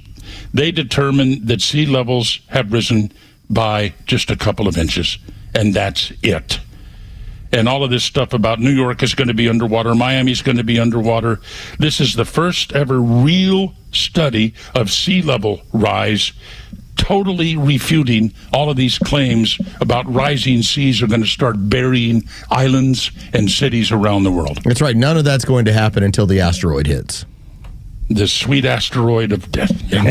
they determined that sea levels have risen by just a couple of inches, and that's it. And all of this stuff about New York is going to be underwater, Miami's going to be underwater. This is the first ever real study of sea level rise, totally refuting all of these claims about rising seas are going to start burying islands and cities around the world. That's right. None of that's going to happen until the asteroid hits. The sweet asteroid of death. When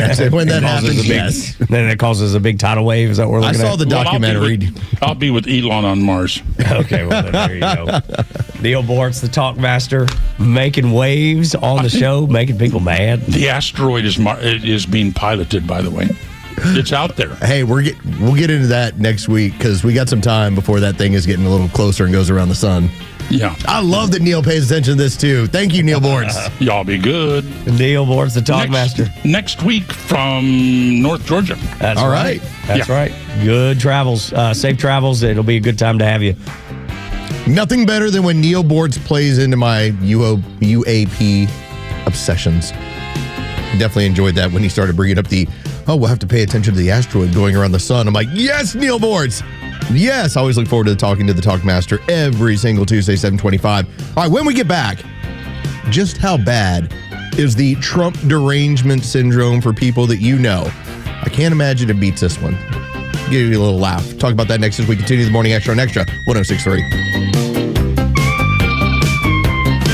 that happens, yes. Then it causes a big tidal wave. Is that what we're looking at? I saw the documentary. I'll be with Elon on Mars. Okay, well, then there you go. Neil Bortz, the talk master, making waves on the show, making people mad. The asteroid is being piloted, by the way. It's out there. Hey, we'll get into that next week because we got some time before that thing is getting a little closer and goes around the sun. Yeah. I love that Neil pays attention to this, too. Thank you, Neil Bortz. Y'all be good. Neil Bortz, the talk master. Next week from North Georgia. That's right. That's right. Good travels. Safe travels. It'll be a good time to have you. Nothing better than when Neil Bortz plays into my UAP obsessions. Definitely enjoyed that when he started bringing up we'll have to pay attention to the asteroid going around the sun. I'm like, yes, Neil Bortz. Yes, I always look forward to talking to the Talk Master every single Tuesday, 7:25. All right, when we get back, just how bad is the Trump derangement syndrome for people that you know? I can't imagine it beats this one. Give you a little laugh. Talk about that next as we continue the Morning Extra on Extra 106.3.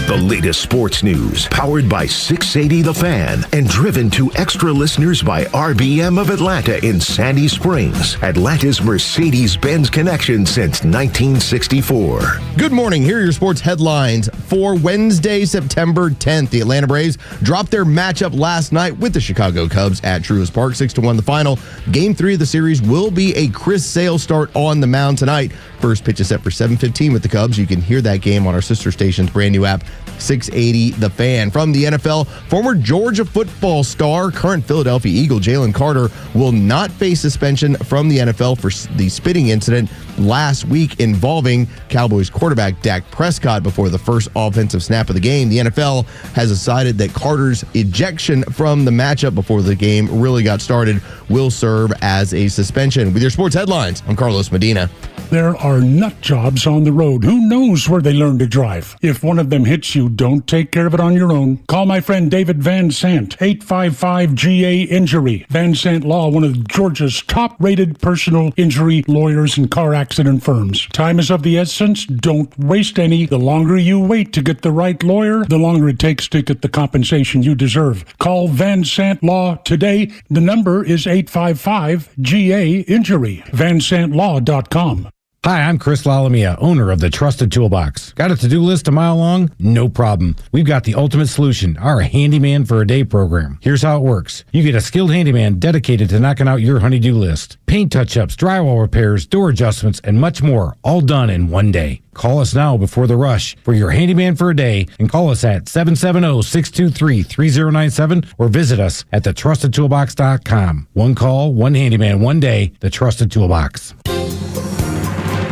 The The latest sports news, powered by 680 The Fan, and driven to extra listeners by RBM of Atlanta in Sandy Springs, Atlanta's Mercedes-Benz connection since 1964. Good morning. Here are your sports headlines for Wednesday, September 10th. The Atlanta Braves dropped their matchup last night with the Chicago Cubs at Truist Park, 6-1 the final. Game 3 of the series will be a Chris Sale start on the mound tonight. First pitch is set for 7:15 with the Cubs. You can hear that game on our sister station's brand new app, 680 The Fan. From the NFL, former Georgia football star, current Philadelphia Eagle Jalen Carter will not face suspension from the NFL for the spitting incident last week involving Cowboys quarterback Dak Prescott before the first offensive snap of the game. The NFL has decided that Carter's ejection from the matchup before the game really got started will serve as a suspension. With your sports headlines, I'm Carlos Medina. There are nut jobs on the road. Who knows where they learn to drive? If one of them hits you, don't take care of it on your own. Call my friend David Van Sant, 855-GA-INJURY. Van Sant Law, one of Georgia's top-rated personal injury lawyers and car accident firms. Time is of the essence. Don't waste any. The longer you wait to get the right lawyer, the longer it takes to get the compensation you deserve. Call Van Sant Law today. The number is 855-GA-INJURY. VanSantLaw.com. Hi, I'm Chris Lalamia, owner of the Trusted Toolbox. Got a to-do list a mile long? No problem. We've got the ultimate solution, our Handyman for a Day program. Here's how it works. You get a skilled handyman dedicated to knocking out your honey-do list. Paint touch-ups, drywall repairs, door adjustments, and much more, all done in one day. Call us now before the rush for your Handyman for a Day and call us at 770-623-3097 or visit us at thetrustedtoolbox.com. One call, one handyman, one day, the Trusted Toolbox.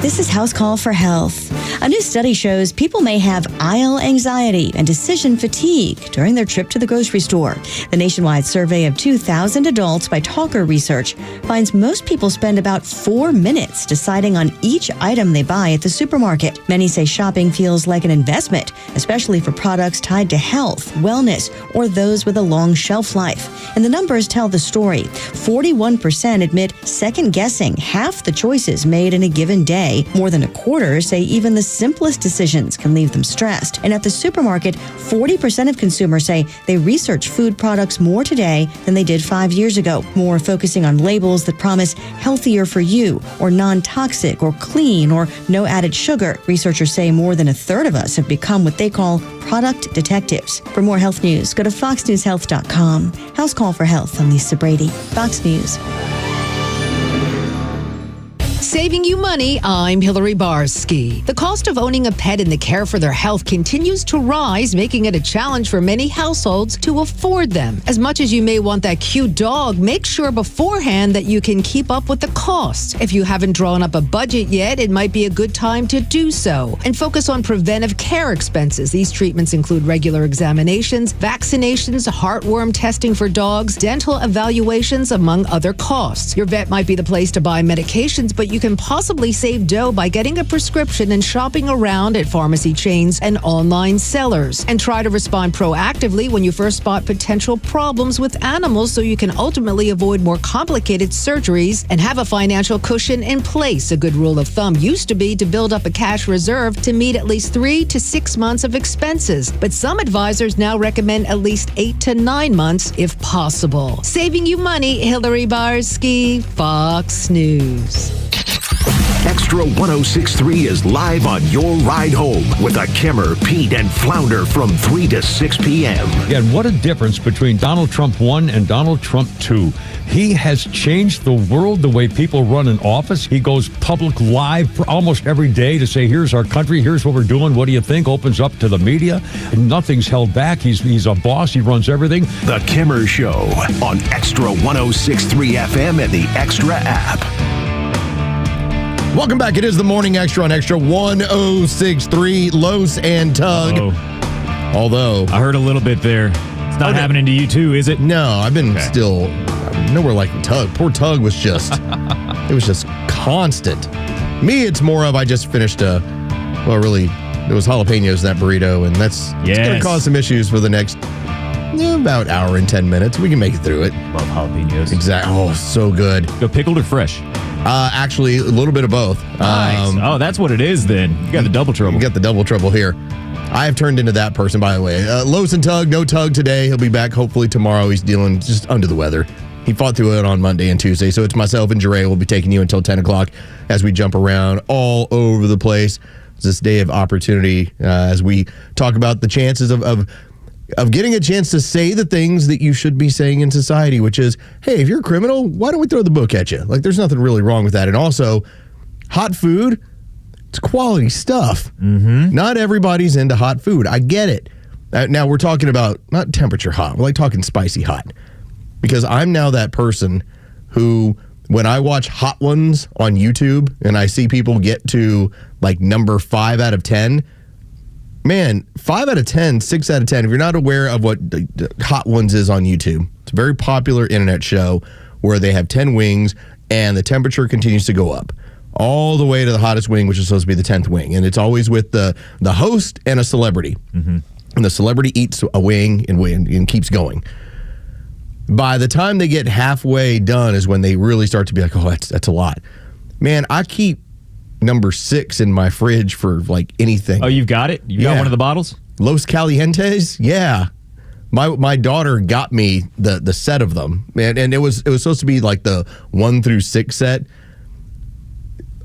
This is House Call for Health. A new study shows people may have aisle anxiety and decision fatigue during their trip to the grocery store. The nationwide survey of 2,000 adults by Talker Research finds most people spend about 4 minutes deciding on each item they buy at the supermarket. Many say shopping feels like an investment, especially for products tied to health, wellness, or those with a long shelf life. And the numbers tell the story. 41% admit second-guessing half the choices made in a given day. More than a quarter say even the simplest decisions can leave them stressed. And at the supermarket, 40% of consumers say they research food products more today than they did 5 years ago, more focusing on labels that promise healthier for you, or non-toxic, or clean, or no added sugar. Researchers say more than a third of us have become what they call product detectives. For more health news, go to foxnewshealth.com. House Call for Health. I'm Lisa Brady, Fox News. Saving you money, I'm Hillary Barsky. The cost of owning a pet and the care for their health continues to rise, making it a challenge for many households to afford them. As much as you may want that cute dog, make sure beforehand that you can keep up with the costs. If you haven't drawn up a budget yet, it might be a good time to do so. And focus on preventive care expenses. These treatments include regular examinations, vaccinations, heartworm testing for dogs, dental evaluations, among other costs. Your vet might be the place to buy medications, but you can possibly save dough by getting a prescription and shopping around at pharmacy chains and online sellers. And try to respond proactively when you first spot potential problems with animals so you can ultimately avoid more complicated surgeries and have a financial cushion in place. A good rule of thumb used to be to build up a cash reserve to meet at least 3 to 6 months of expenses. But some advisors now recommend at least 8 to 9 months if possible. Saving you money, Hillary Barsky, Fox News. Extra 106.3 is live on your ride home with a Kimmer, Pete, and Flounder from 3 to 6 p.m. And what a difference between Donald Trump 1 and Donald Trump 2. He has changed the world, the way people run an office. He goes public live for almost every day to say, here's our country, here's what we're doing, what do you think? Opens up to the media. And nothing's held back. He's a boss. He runs everything. The Kimmer Show on Extra 106.3 FM and the Extra app. Welcome back. It is the Morning Extra on Extra 106.3, Los and Tug. Although I heard a little bit there. It's not happening to you too, is it? No, I've been still nowhere like Tug. Poor Tug was just, it was just constant. Me, it's more of I just finished there was jalapenos in that burrito, and it's going to cause some issues for the next about hour and 10 minutes. We can make it through it. Love jalapenos. Exactly. Oh, so good. Go pickled or fresh? Actually, a little bit of both. Nice. That's what it is then. You got the double trouble. You got the double trouble here. I have turned into that person, by the way. Los and Tug, no Tug today. He'll be back hopefully tomorrow. He's dealing just under the weather. He fought through it on Monday and Tuesday, so it's myself and Jeray. We'll be taking you until 10 o'clock as we jump around all over the place. It's this day of opportunity as we talk about the chances of getting a chance to say the things that you should be saying in society, which is, hey, if you're a criminal, why don't we throw the book at you? Like, there's nothing really wrong with that. And also, hot food, it's quality stuff. Not everybody's into hot food. I get it. Now, we're talking about not temperature hot. We're like talking spicy hot. Because I'm now that person who, when I watch Hot Ones on YouTube and I see people get to like number 5 out of 10, man, 5 out of 10, 6 out of 10, if you're not aware of what Hot Ones is on YouTube, it's a very popular internet show where they have 10 wings and the temperature continues to go up all the way to the hottest wing, which is supposed to be the 10th wing. And it's always with the host and a celebrity. And the celebrity eats a wing and keeps going. By the time they get halfway done is when they really start to be like, oh, that's a lot. Man, I keep number 6 in my fridge for like anything. Oh, you've got it? You got one of the bottles? Los Calientes? Yeah. My daughter got me the set of them. And it was supposed to be like the 1 through 6 set.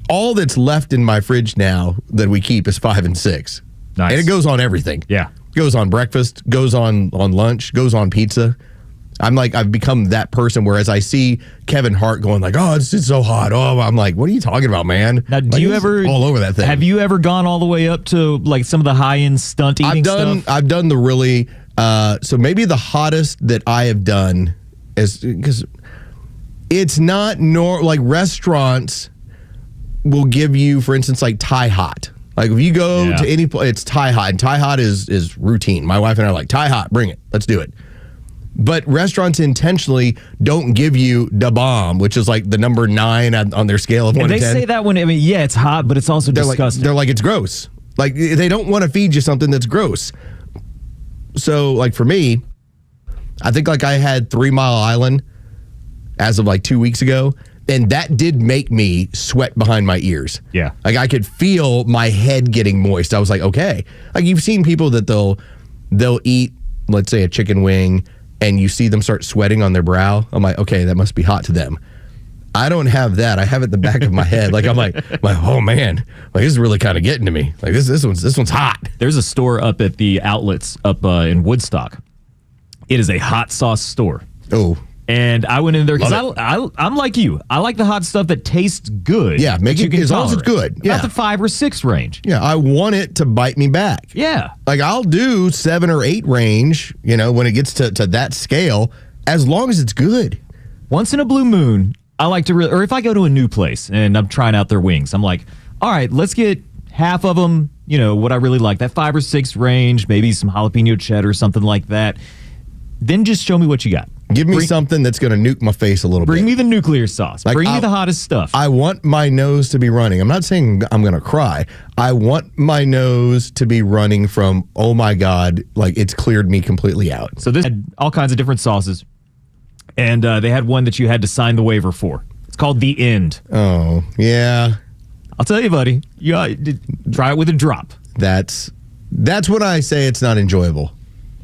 All that's left in my fridge now that we keep is 5 and 6. Nice. And it goes on everything. Yeah. Goes on breakfast, goes on lunch, goes on pizza. I've become that person, whereas I see Kevin Hart going like, oh, it's so hot. Oh, I'm like, what are you talking about, man? Now, do you ever all over that thing? Have you ever gone all the way up to like some of the high-end stunt eating stuff? I've done the really, so maybe the hottest that I have done is, because it's not like restaurants will give you, for instance, like Thai hot. Like if you go to any place, it's Thai hot, and Thai hot is routine. My wife and I are like, Thai hot, bring it. Let's do it. But restaurants intentionally don't give you da bomb, which is like the number 9 on their scale of 1 to 10. And they say that when, I mean, yeah, it's hot, but it's also disgusting. They're like, it's gross. Like, they don't want to feed you something that's gross. So, like, for me, I think, like, I had 3 Mile Island as of, like, 2 weeks ago, and that did make me sweat behind my ears. Yeah. Like, I could feel my head getting moist. I was like, okay. Like, you've seen people that they'll eat, let's say, a chicken wing, and you see them start sweating on their brow. I'm like, okay, that must be hot to them. I don't have that. I have it at the back of my head. Like I'm like, oh man, like this is really kind of getting to me. Like this one's hot. There's a store up at the outlets up in Woodstock. It is a hot sauce store. Oh. And I went in there because I'm like you. I like the hot stuff that tastes good. Yeah, make it as long as it's good. Yeah. Not the 5 or 6 range. Yeah, I want it to bite me back. Yeah. Like I'll do 7 or 8 range, when it gets to that scale, as long as it's good. Once in a blue moon, I like to or if I go to a new place and I'm trying out their wings, I'm like, all right, let's get half of them, what I really like, that 5 or 6 range, maybe some jalapeno cheddar, something like that. Then just show me what you got. Give me something that's going to nuke my face a little bit. Bring me the nuclear sauce. Like, bring me the hottest stuff. I want my nose to be running. I'm not saying I'm going to cry. I want my nose to be running from, oh my God, like it's cleared me completely out. So this had all kinds of different sauces. And they had one that you had to sign the waiver for. It's called The End. Oh, yeah. I'll tell you, buddy. You try it with a drop. That's when I say it's not enjoyable.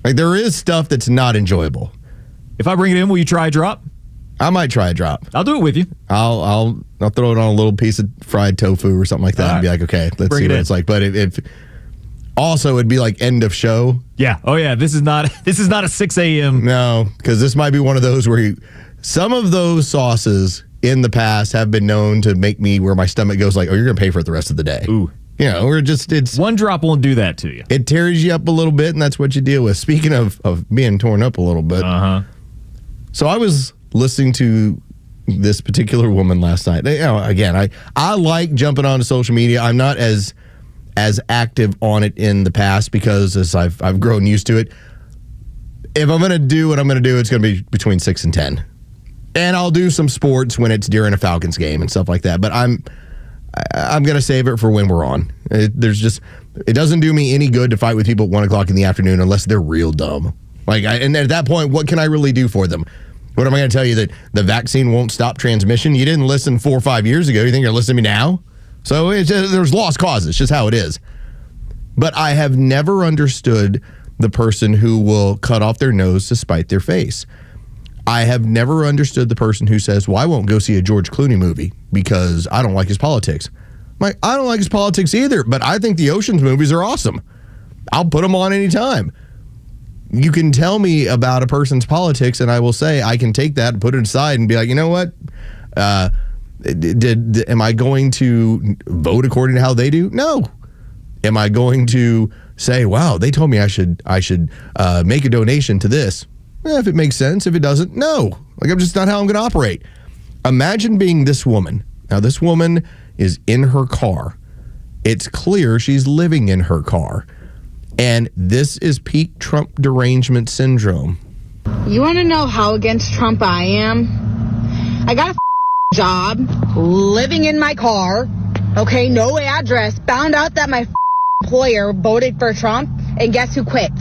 Like there is stuff that's not enjoyable. If I bring it in, will you try a drop? I might try a drop. I'll do it with you. I'll throw it on a little piece of fried tofu or something like that and be like, okay, let's see what it's like. But if also it'd be like end of show. Yeah. Oh yeah. This is not a 6 a.m. No, because this might be one of those where some of those sauces in the past have been known to make me where my stomach goes like, oh, you're gonna pay for it the rest of the day. Ooh. It's one drop won't do that to you. It tears you up a little bit, and that's what you deal with. Speaking of being torn up a little bit. So I was listening to this particular woman last night. Again, I like jumping onto social media. I'm not as active on it in the past because as I've grown used to it. If I'm going to do what I'm going to do, it's going to be between 6 and 10. And I'll do some sports when it's during a Falcons game and stuff like that. But I'm going to save it for when we're on. It doesn't do me any good to fight with people at 1 o'clock in the afternoon unless they're real dumb. And at that point, what can I really do for them? What am I going to tell you, that the vaccine won't stop transmission? You didn't listen 4 or 5 years ago. You think you're listening to me now? So there's lost causes. It's just how it is. But I have never understood the person who will cut off their nose to spite their face. I have never understood the person who says, well, I won't go see a George Clooney movie because I don't like his politics. I'm like, I don't like his politics either, but I think the Ocean's movies are awesome. I'll put them on anytime. You can tell me about a person's politics, and I will say I can take that and put it aside and be like, you know what? Am I going to vote according to how they do? No. Am I going to say, wow, they told me I should make a donation to this? If it makes sense. If it doesn't, no. Like, I'm just not how I'm going to operate. Imagine being this woman. Now, this woman is in her car. It's clear she's living in her car. And this is peak Trump derangement syndrome. You want to know how against Trump I am? I got a job, living in my car, okay, no address, found out that my employer voted for Trump, and guess who quit?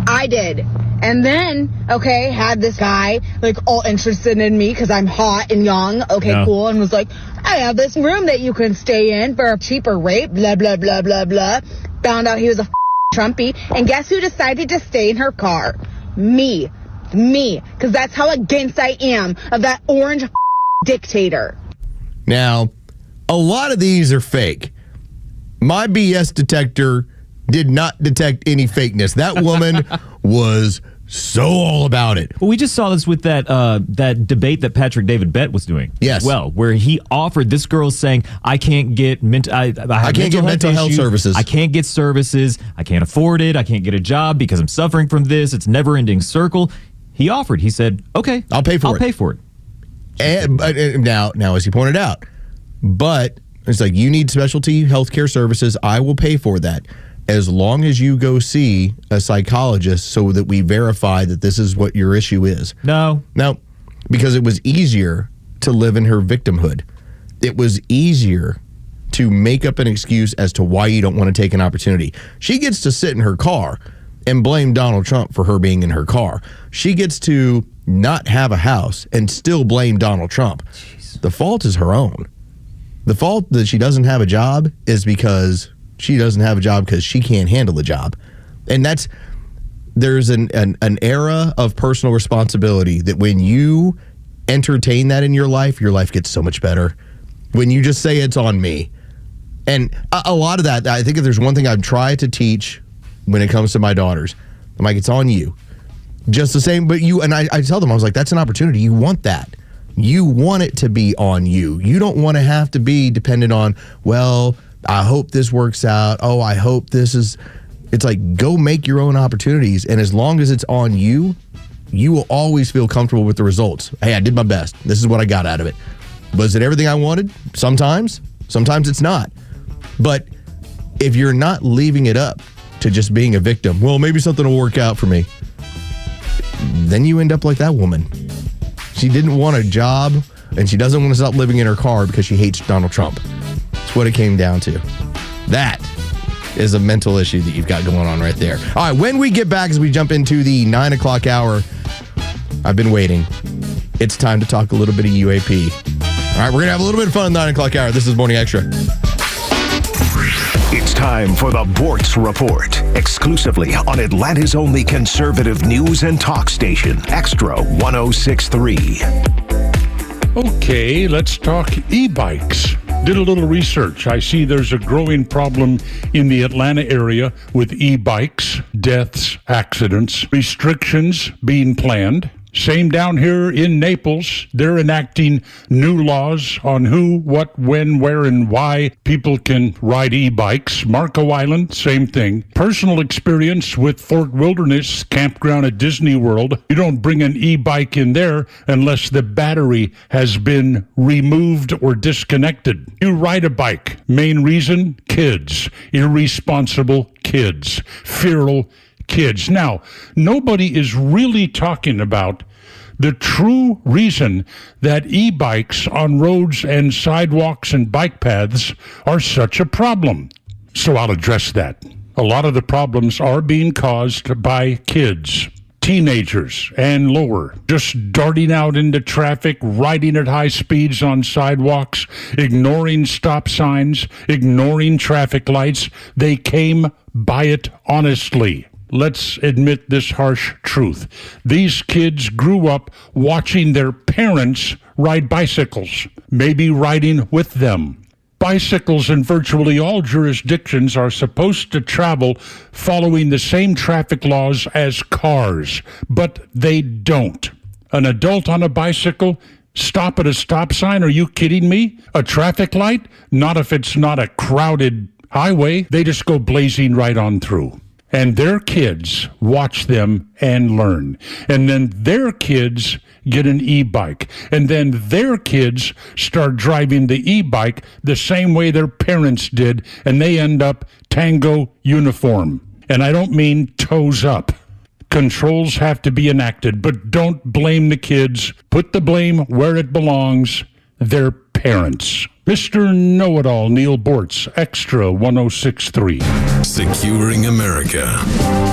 I did. And then, okay, had this guy, like, all interested in me because I'm hot and young, okay, cool, and was like, I have this room that you can stay in for a cheaper rate, blah, blah, blah, blah, blah. Found out he was a Trumpy, and guess who decided to stay in her car? Me, because that's how against I am of that orange dictator. Now, a lot of these are fake. My BS detector did not detect any fakeness. That woman was so all about it. Well, we just saw this with that debate that Patrick David Bett was doing. Yes. Well, where he offered, this girl saying, I can't get mental health services. I can't get services. I can't afford it. I can't get a job because I'm suffering from this. It's a never-ending circle. He offered. He said, okay, I'll pay for it. And now, as he pointed out, but it's like, you need specialty healthcare services. I will pay for that, as long as you go see a psychologist so that we verify that this is what your issue is. No, because it was easier to live in her victimhood. It was easier to make up an excuse as to why you don't want to take an opportunity. She gets to sit in her car and blame Donald Trump for her being in her car. She gets to not have a house and still blame Donald Trump. Jeez. The fault is her own. The fault that she doesn't have a job is because she doesn't have a job because she can't handle a job. And there's an era of personal responsibility that when you entertain that in your life gets so much better. When you just say it's on me. And a lot of that, I think if there's one thing I've tried to teach when it comes to my daughters, I'm like, it's on you. Just the same, but you, and I tell them, I was like, that's an opportunity. You want that. You want it to be on you. You don't want to have to be dependent on, well, I hope this works out. Oh, I hope this is. It's like, go make your own opportunities. And as long as it's on you, you will always feel comfortable with the results. Hey, I did my best. This is what I got out of it. Was it everything I wanted? Sometimes. Sometimes it's not. But if you're not leaving it up to just being a victim, well, maybe something will work out for me, then you end up like that woman. She didn't want a job, and she doesn't want to stop living in her car because she hates Donald Trump. That's what it came down to. That is a mental issue that you've got going on right there. All right, when we get back, as we jump into the 9 o'clock hour, I've been waiting. It's time to talk a little bit of UAP. All right, we're going to have a little bit of fun at 9 o'clock hour. This is Morning Xtra. It's time for the Bortz Report, exclusively on Atlanta's only conservative news and talk station, Xtra 106.3. Okay, let's talk e-bikes. Did a little research. I see there's a growing problem in the Atlanta area with e-bikes, deaths, accidents, restrictions being planned. Same down here in Naples. They're enacting new laws on who, what, when, where, and why people can ride e-bikes. Marco Island, same thing. Personal experience with Fort Wilderness Campground at Disney World. You don't bring an e-bike in there unless the battery has been removed or disconnected. You ride a bike. Main reason? Kids. Irresponsible kids. Feral kids. Now, nobody is really talking about the true reason that e-bikes on roads and sidewalks and bike paths are such a problem. So I'll address that. A lot of the problems are being caused by kids. teenagers and lower, just darting out into traffic, riding at high speeds on sidewalks, ignoring stop signs, ignoring traffic lights. They came by it honestly. Let's admit this harsh truth. These kids grew up watching their parents ride bicycles, maybe riding with them. Bicycles in virtually all jurisdictions are supposed to travel following the same traffic laws as cars, but they don't. An adult on a bicycle, stop at a stop sign? Are you kidding me? A traffic light? Not if it's not a crowded highway. They just go blazing right on through. And their kids watch them and learn. And then their kids get an e-bike. And then their kids start driving the e-bike the same way their parents did. And they end up tango uniform. And I don't mean toes up. Controls have to be enacted, but don't blame the kids. Put the blame where it belongs, their parents. Mr. Know-It-All, Neil Bortz, Extra 106.3. Securing America.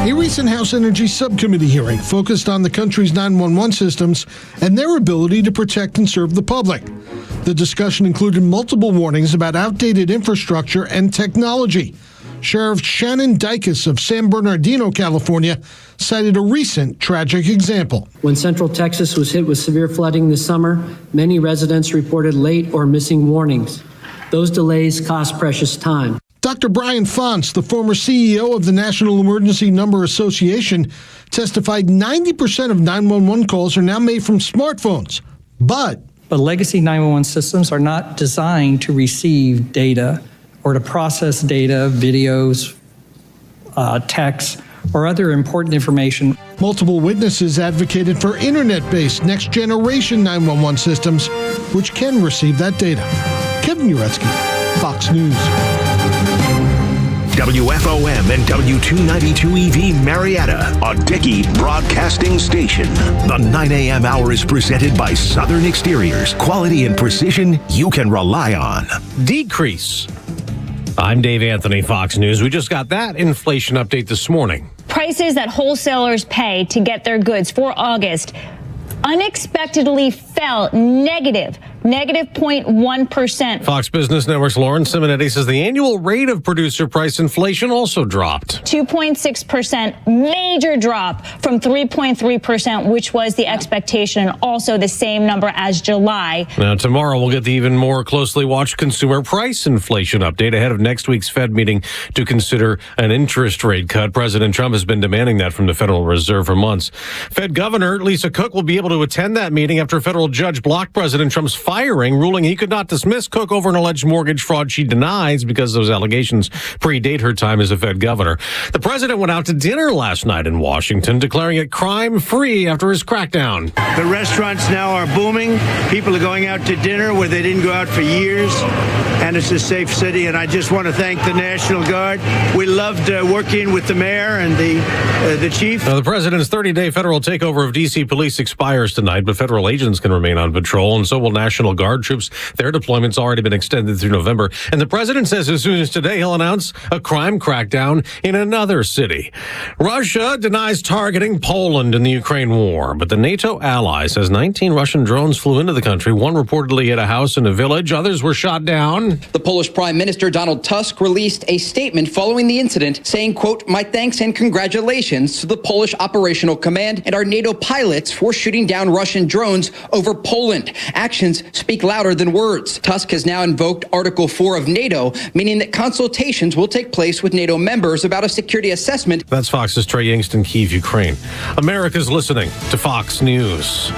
A recent House Energy Subcommittee hearing focused on the country's 911 systems and their ability to protect and serve the public. The discussion included multiple warnings about outdated infrastructure and technology. Sheriff Shannon Dykes of San Bernardino, California, cited a recent tragic example. When Central Texas was hit with severe flooding this summer, many residents reported late or missing warnings. Those delays cost precious time. Dr. Brian Fonce, the former CEO of the National Emergency Number Association, testified 90% of 911 calls are now made from smartphones. But legacy 911 systems are not designed to receive data or to process data, videos, texts, or other important information. Multiple witnesses advocated for internet-based next-generation 911 systems, which can receive that data. Kevin Uretsky, Fox News. WFOM and W292EV Marietta, a Dickey broadcasting station. The 9 a.m. hour is presented by Southern Exteriors. Quality and precision you can rely on. Decrease. I'm Dave Anthony, Fox News. We just got that inflation update this morning. Prices that wholesalers pay to get their goods for August unexpectedly fell negative 0.1%. Fox Business Network's Lauren Simonetti says the annual rate of producer price inflation also dropped. 2.6%, major drop from 3.3%, which was the expectation, and also the same number as July. Now, tomorrow we'll get the even more closely watched consumer price inflation update ahead of next week's Fed meeting to consider an interest rate cut. President Trump has been demanding that from the Federal Reserve for months. Fed Governor Lisa Cook will be able to attend that meeting after a federal judge blocked President Trump's firing, ruling he could not dismiss Cook over an alleged mortgage fraud she denies because those allegations predate her time as a Fed governor. The president went out to dinner last night in Washington, declaring it crime-free after his crackdown. The restaurants now are booming. People are going out to dinner where they didn't go out for years, and it's a safe city, and I just want to thank the National Guard. We loved working with the mayor and the chief. Now, the president's 30-day federal takeover of D.C. police expires tonight, but federal agents can remain on patrol, and so will National Guard troops. Their deployment's already been extended through November, and the president says as soon as today he'll announce a crime crackdown in another city. Russia denies targeting Poland in the Ukraine war, but the NATO ally says 19 Russian drones flew into the country. One reportedly hit a house in a village. Others were shot down. The Polish Prime Minister Donald Tusk released a statement following the incident saying, quote, "My thanks and congratulations to the Polish Operational Command and our NATO pilots for shooting down Russian drones over Poland. Actions speak louder than words." Tusk has now invoked Article 4 of NATO, meaning that consultations will take place with NATO members about a security assessment. That's Fox's Trey Yingst in Kyiv, Ukraine. America's listening to Fox News.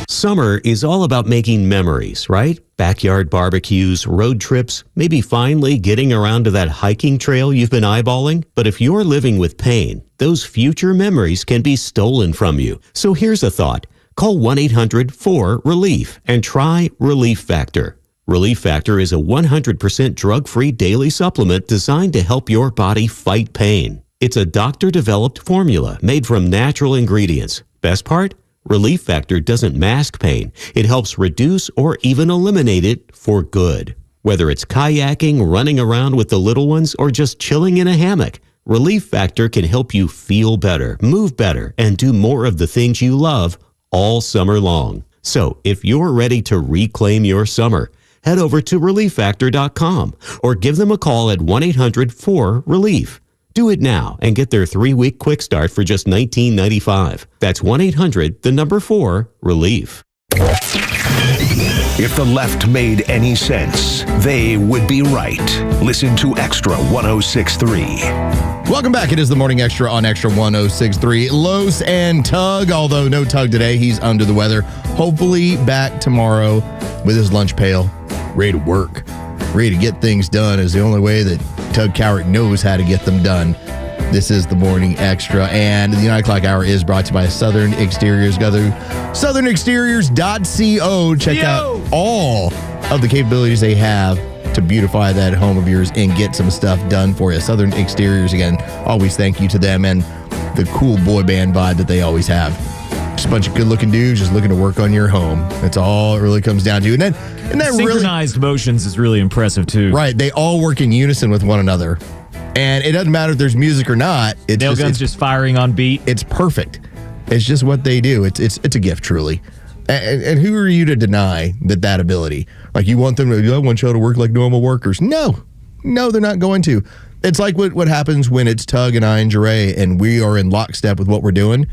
Summer is all about making memories, right? Backyard barbecues, road trips, maybe finally getting around to that hiking trail you've been eyeballing. But if you're living with pain, those future memories can be stolen from you. So here's a thought. Call 1-800-4RELIEF and try Relief Factor. Relief Factor is a 100% drug-free daily supplement designed to help your body fight pain. It's a doctor-developed formula made from natural ingredients. Best part? Relief Factor doesn't mask pain. It helps reduce or even eliminate it for good. Whether it's kayaking, running around with the little ones, or just chilling in a hammock, Relief Factor can help you feel better, move better, and do more of the things you love all summer long. So if you're ready to reclaim your summer, head over to ReliefFactor.com or give them a call at 1-800-4RELIEF. Do it now and get their 3-week quick start for just $19.95. That's 1-800-4-RELIEF. If the left made any sense, they would be right. Listen to Extra 106.3. Welcome back. It is the Morning Extra on Extra 106.3. Los and Tug, although no Tug today. He's under the weather. Hopefully back tomorrow with his lunch pail, ready to work. Ready to get things done is the only way that Tug Cowart knows how to get them done. This is the Morning Extra, and the 9 o'clock hour is brought to you by Southern Exteriors. Go to southernexteriors.co. Check out all of the capabilities they have to beautify that home of yours and get some stuff done for you. Southern Exteriors, again, always thank you to them and the cool boy band vibe that they always have. Just a bunch of good-looking dudes just looking to work on your home. That's all it really comes down to. And that synchronized motions is really impressive, too. Right. They all work in unison with one another. And it doesn't matter if there's music or not. Nail guns just firing on beat. It's perfect. It's just what they do. It's a gift, truly. And who are you to deny that ability? Like, you want them to, I want y'all to work like normal workers. No, they're not going to. It's like what happens when it's Tug and I and Jeray and we are in lockstep with what we're doing.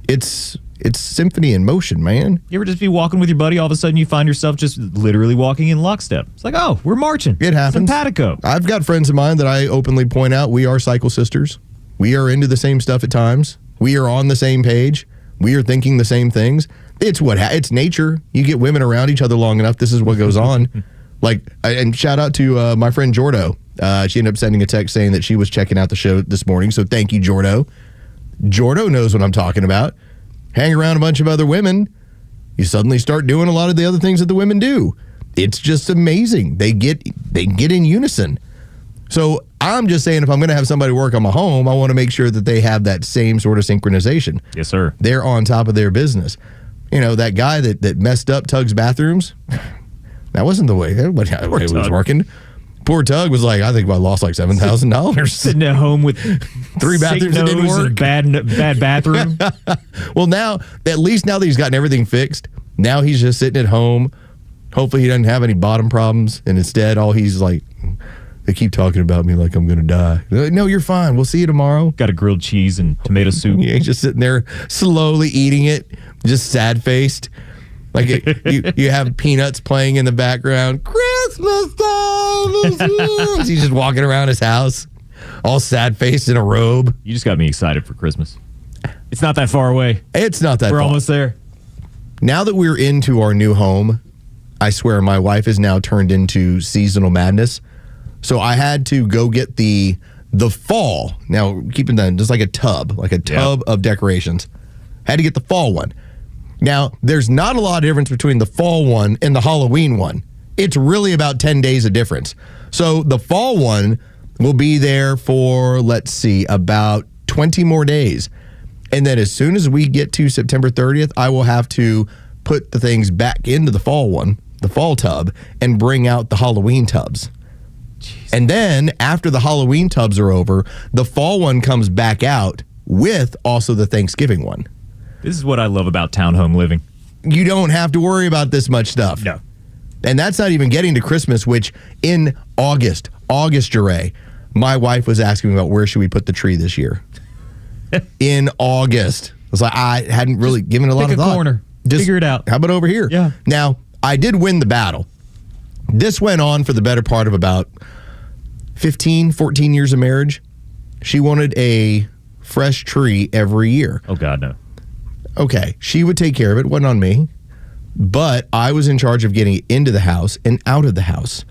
It's symphony in motion, man. You ever just be walking with your buddy, all of a sudden you find yourself just literally walking in lockstep. It's like, oh, we're marching. It happens. Simpatico. I've got friends of mine that I openly point out, we are cycle sisters. We are into the same stuff at times. We are on the same page. We are thinking the same things. It's it's nature. You get women around each other long enough, this is what goes on. And shout out to my friend Jordo. She ended up sending a text saying that she was checking out the show this morning, so thank you, Jordo. Jordo knows what I'm talking about. Hang around a bunch of other women, you suddenly start doing a lot of the other things that the women do. It's just amazing. They get in unison. So I'm just saying, if I'm going to have somebody work on my home, I want to make sure that they have that same sort of synchronization. Yes, sir. They're on top of their business. You know, that guy that messed up Tug's bathrooms, that wasn't the way it was working. Poor Tug was like, I think I lost like $7,000. Sitting at home with 3 bathrooms that didn't work. Bad bathroom. Well, now, at least now that he's gotten everything fixed, now he's just sitting at home. Hopefully he doesn't have any bottom problems. And instead, all he's like, they keep talking about me like I'm going to die. Like, no, you're fine. We'll see you tomorrow. Got a grilled cheese and tomato soup. Yeah, he's just sitting there slowly eating it, just sad-faced. Like you have peanuts playing in the background. Christmas time is here. He's just walking around his house, all sad-faced in a robe. You just got me excited for Christmas. It's not that far away. It's not that far. We're almost there. Now that we're into our new home, I swear my wife is now turned into seasonal madness. So I had to go get the fall. Now, keeping that just like a tub of decorations. Had to get the fall one. Now, there's not a lot of difference between the fall one and the Halloween one. It's really about 10 days of difference. So the fall one will be there for, about 20 more days. And then as soon as we get to September 30th, I will have to put the things back into the fall one, the fall tub, and bring out the Halloween tubs. Jeez. And then after the Halloween tubs are over, the fall one comes back out with also the Thanksgiving one. This is what I love about townhome living. You don't have to worry about this much stuff. No. And that's not even getting to Christmas, which in August, Jeray, my wife was asking me about where should we put the tree this year. In August. I was like, I hadn't really given it a lot of thought. Pick a corner. Figure it out. How about over here? Yeah. Now, I did win the battle. This went on for the better part of about 14 years of marriage. She wanted a fresh tree every year. Oh, God, no. Okay, she would take care of it. It wasn't on me. But I was in charge of getting it into the house and out of the house.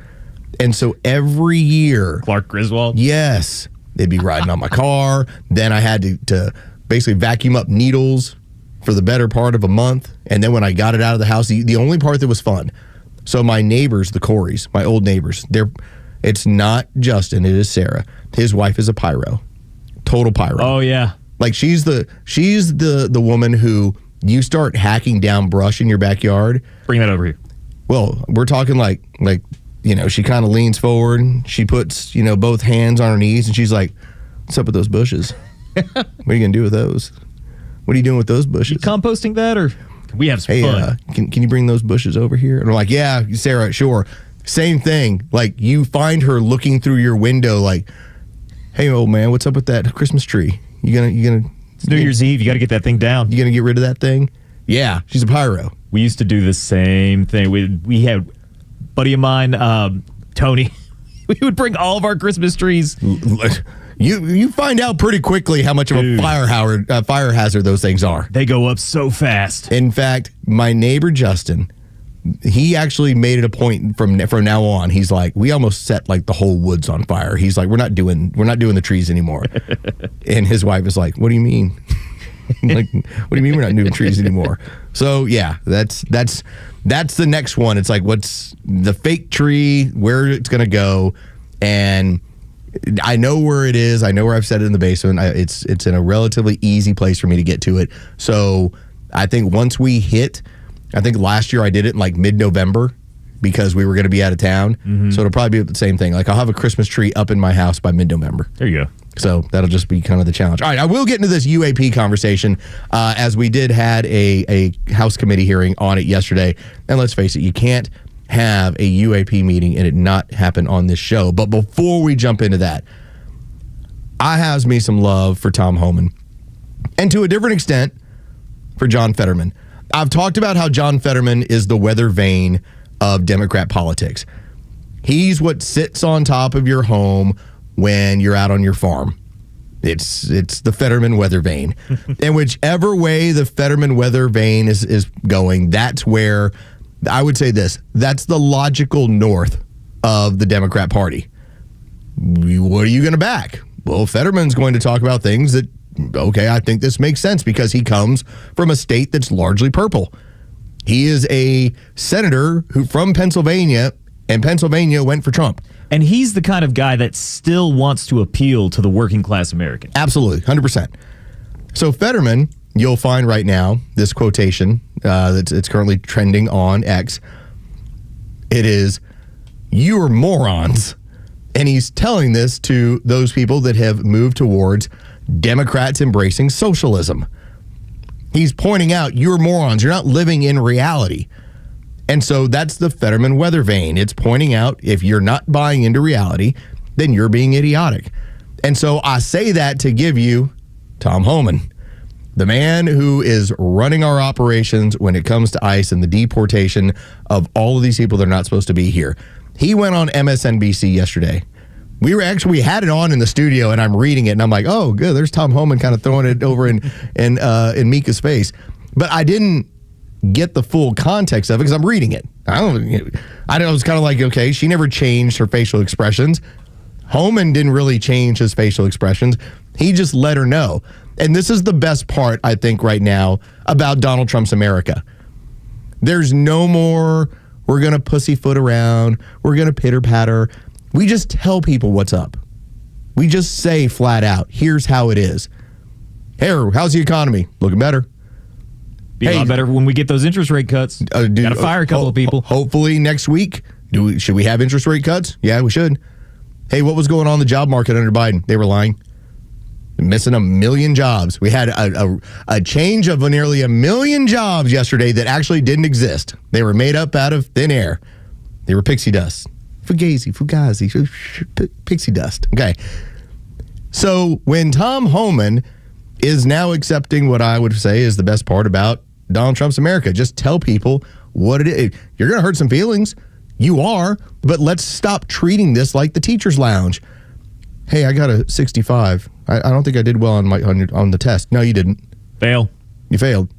And so every year... Clark Griswold? Yes. They'd be riding on my car. Then I had to basically vacuum up needles for the better part of a month. And then when I got it out of the house, the only part that was fun. So my neighbors, the Coreys, my old neighbors, it's not Justin, it is Sarah. His wife is a pyro. Total pyro. Oh, yeah. Like she's the woman who you start hacking down brush in your backyard. Bring that over here. Well, we're talking like she kind of leans forward. She puts both hands on her knees and she's like, What's up with those bushes? What are you going to do with those? What are you doing with those bushes? You composting that, or can we have some fun? Can you bring those bushes over here? And I'm like, yeah, Sarah, sure. Same thing. Like, you find her looking through your window like, hey, old man, what's up with that Christmas tree? You gonna It's New Year's Eve. You got to get that thing down. You going to get rid of that thing? Yeah, she's a pyro. We used to do the same thing. We had a buddy of mine, Tony. We would bring all of our Christmas trees. You find out pretty quickly how much of a fire hazard those things are. They go up so fast. In fact, my neighbor Justin, he actually made it a point from now on. He's like, we almost set like the whole woods on fire. He's like, we're not doing the trees anymore. And his wife is like, what do you mean? Like, what do you mean we're not doing trees anymore? So yeah, that's the next one. It's like, what's the fake tree, where it's gonna go, and I know where it is. I know where I've set it in the basement. It's in a relatively easy place for me to get to it. So I think once we hit, I think last year I did it in like mid-November because we were going to be out of town. Mm-hmm. So it'll probably be the same thing. Like, I'll have a Christmas tree up in my house by mid-November. There you go. So that'll just be kind of the challenge. All right, I will get into this UAP conversation as we had a House committee hearing on it yesterday. And let's face it, you can't have a UAP meeting and it not happen on this show. But before we jump into that, I have me some love for Tom Homan, and to a different extent for John Fetterman. I've talked about how John Fetterman is the weather vane of Democrat politics. He's what sits on top of your home when you're out on your farm. It's the Fetterman weather vane. And whichever way the Fetterman weather vane is going, that's where, I would say this, that's the logical north of the Democrat Party. What are you going to back? Well, Fetterman's going to talk about things that, okay, I think this makes sense because he comes from a state that's largely purple. He is a senator from Pennsylvania, and Pennsylvania went for Trump. And he's the kind of guy that still wants to appeal to the working class American. Absolutely, 100%. So Fetterman, you'll find right now, this quotation it's currently trending on X. It is, "You are morons." And he's telling this to those people that have moved towards Democrats embracing socialism. He's pointing out, you're morons. You're not living in reality. And so that's the Fetterman weather vane. It's pointing out, if you're not buying into reality, then you're being idiotic. And so I say that to give you Tom Homan, the man who is running our operations when it comes to ICE and the deportation of all of these people that are not supposed to be here. He went on MSNBC yesterday. We had it on in the studio, and I'm reading it, and I'm like, oh, good. There's Tom Homan kind of throwing it over in Mika's face. But I didn't get the full context of it because I'm reading it. I was kind of like, okay, she never changed her facial expressions. Homan didn't really change his facial expressions. He just let her know. And this is the best part, I think, right now about Donald Trump's America. There's no more, we're going to pussyfoot around, we're going to pitter-patter. We just tell people what's up. We just say flat out, here's how it is. Hey, how's the economy? Looking better. Be a lot better when we get those interest rate cuts. Got to fire a couple of people. Hopefully next week. Should we have interest rate cuts? Yeah, we should. Hey, what was going on in the job market under Biden? They were lying. Missing 1 million jobs. We had a change of nearly 1 million jobs yesterday that actually didn't exist. They were made up out of thin air. They were pixie dust. Fugazi, pixie dust. Okay. So when Tom Homan is now accepting what I would say is the best part about Donald Trump's America, just tell people what it is. You're going to hurt some feelings. You are, but let's stop treating this like the teacher's lounge. Hey, I got a 65. I don't think I did well on the test. No, you didn't. Fail. You failed.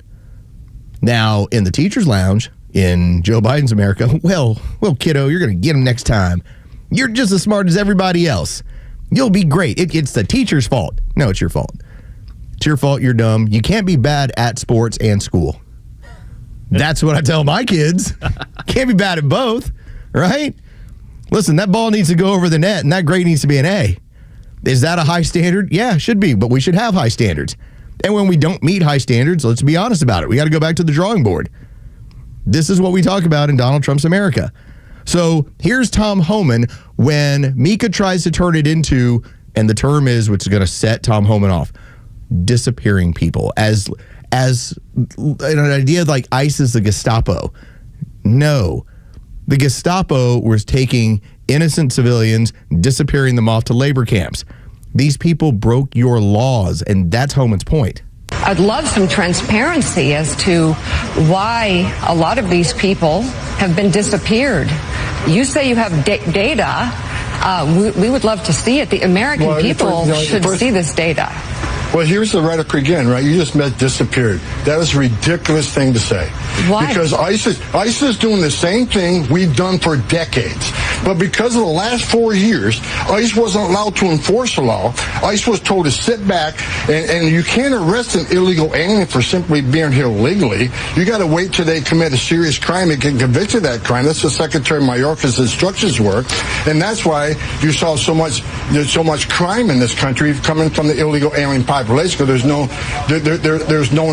Now, in the teacher's lounge, in Joe Biden's America, well, kiddo, you're going to get him next time. You're just as smart as everybody else. You'll be great. It's the teacher's fault. No, it's your fault. It's your fault. You're dumb. You can't be bad at sports and school. That's what I tell my kids. Can't be bad at both, right? Listen, that ball needs to go over the net, and that grade needs to be an A. Is that a high standard? Yeah, it should be, but we should have high standards. And when we don't meet high standards, let's be honest about it. We got to go back to the drawing board. This is what we talk about in Donald Trump's America. So here's Tom Homan when Mika tries to turn it into and the term is, which is going to set Tom Homan off, disappearing people. As an idea like ICE is the Gestapo. No. The Gestapo was taking innocent civilians, disappearing them off to labor camps. These people broke your laws, and that's Homan's point. I'd love some transparency as to why a lot of these people have been disappeared. You say you have data. We would love to see it. The American people should see this data. Well, here's the rhetoric again, right? You just meant disappeared. That is a ridiculous thing to say. Why? Because ICE is doing the same thing we've done for decades. But because of the last 4 years, ICE wasn't allowed to enforce the law. ICE was told to sit back, and you can't arrest an illegal alien for simply being here legally. You got to wait till they commit a serious crime and get convicted of that crime. That's what Secretary Mayorkas' instructions were. And that's why you saw there's so much crime in this country coming from the illegal alien population, because there's no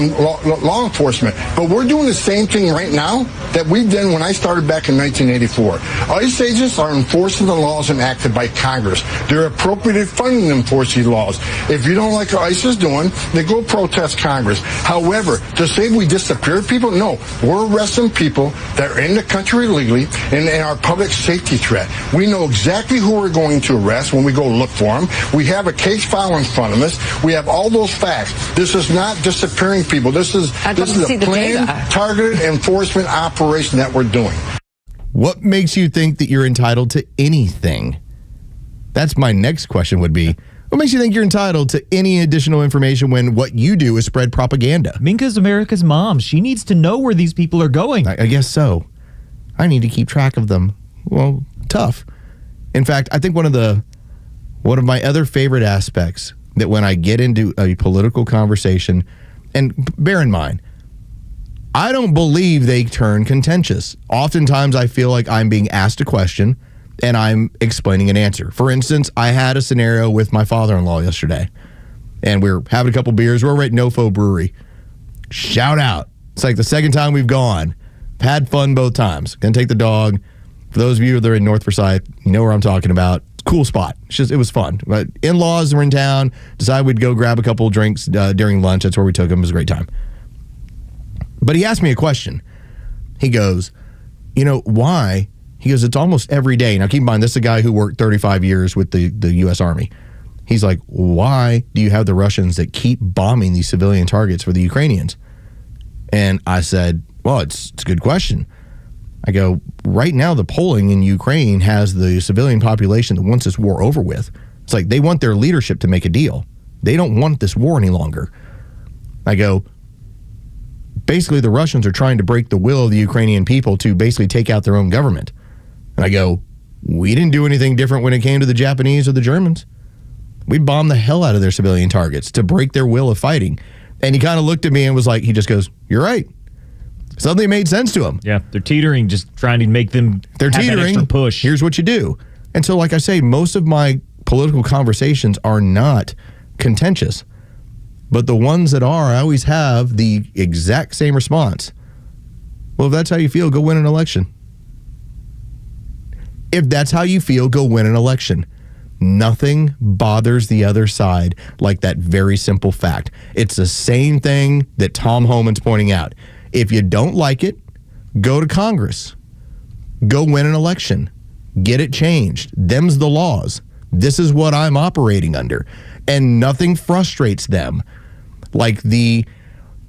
law enforcement. But we're doing the same thing right now that we did when I started back in 1984. ICE agents are enforcing the laws enacted by Congress. They're appropriated funding to enforce these laws. If you don't like what ICE is doing, then go protest Congress. However, to say we disappeared people, no. We're arresting people that are in the country illegally and are public safety threat. We know exactly who we're going to arrest when we go look for them. We have a case file in front of us. We have all those facts. This is not disappearing people. This is a planned, targeted enforcement operation that we're doing. What makes you think that you're entitled to anything? That's my next question would be, what makes you think you're entitled to any additional information when what you do is spread propaganda? Minka's America's mom. She needs to know where these people are going. I guess so. I need to keep track of them. Well, tough. In fact, I think one of my other favorite aspects that when I get into a political conversation, and bear in mind, I don't believe they turn contentious. Oftentimes I feel like I'm being asked a question and I'm explaining an answer. For instance, I had a scenario with my father-in-law yesterday, and we're having a couple beers. We're at Nofo Brewery. Shout out. It's like the second time we've gone. Had fun both times. Gonna take the dog. For those of you that are in North Forsyth, you know where I'm talking about. Cool spot. It was fun. But in-laws were in town. Decided we'd go grab a couple of drinks during lunch. That's where we took them. It was a great time. But he asked me a question. He goes, why? He goes, it's almost every day. Now, keep in mind, this is a guy who worked 35 years with the U.S. Army. He's like, why do you have the Russians that keep bombing these civilian targets for the Ukrainians? And I said, well, it's a good question. I go, right now the polling in Ukraine has the civilian population that wants this war over with. It's like they want their leadership to make a deal. They don't want this war any longer. I go, basically the Russians are trying to break the will of the Ukrainian people to basically take out their own government. And I go, we didn't do anything different when it came to the Japanese or the Germans. We bombed the hell out of their civilian targets to break their will of fighting. And he kind of looked at me and was like, he just goes, you're right. Suddenly it made sense to him. Yeah, they're teetering, just trying to make them they're have teetering. That extra push. Here's what you do. And so, like I say, most of my political conversations are not contentious. But the ones that are, I always have the exact same response. Well, if that's how you feel, go win an election. If that's how you feel, go win an election. Nothing bothers the other side like that very simple fact. It's the same thing that Tom Homan's pointing out. If you don't like it, go to Congress. Go win an election. Get it changed. Them's the laws. This is what I'm operating under. And nothing frustrates them like the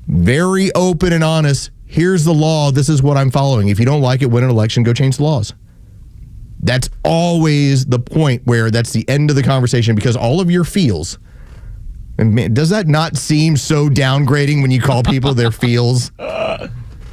very open and honest, here's the law, this is what I'm following. If you don't like it, win an election, go change the laws. That's always the point where that's the end of the conversation, because all of your feels, and man, does that not seem so downgrading when you call people their feels?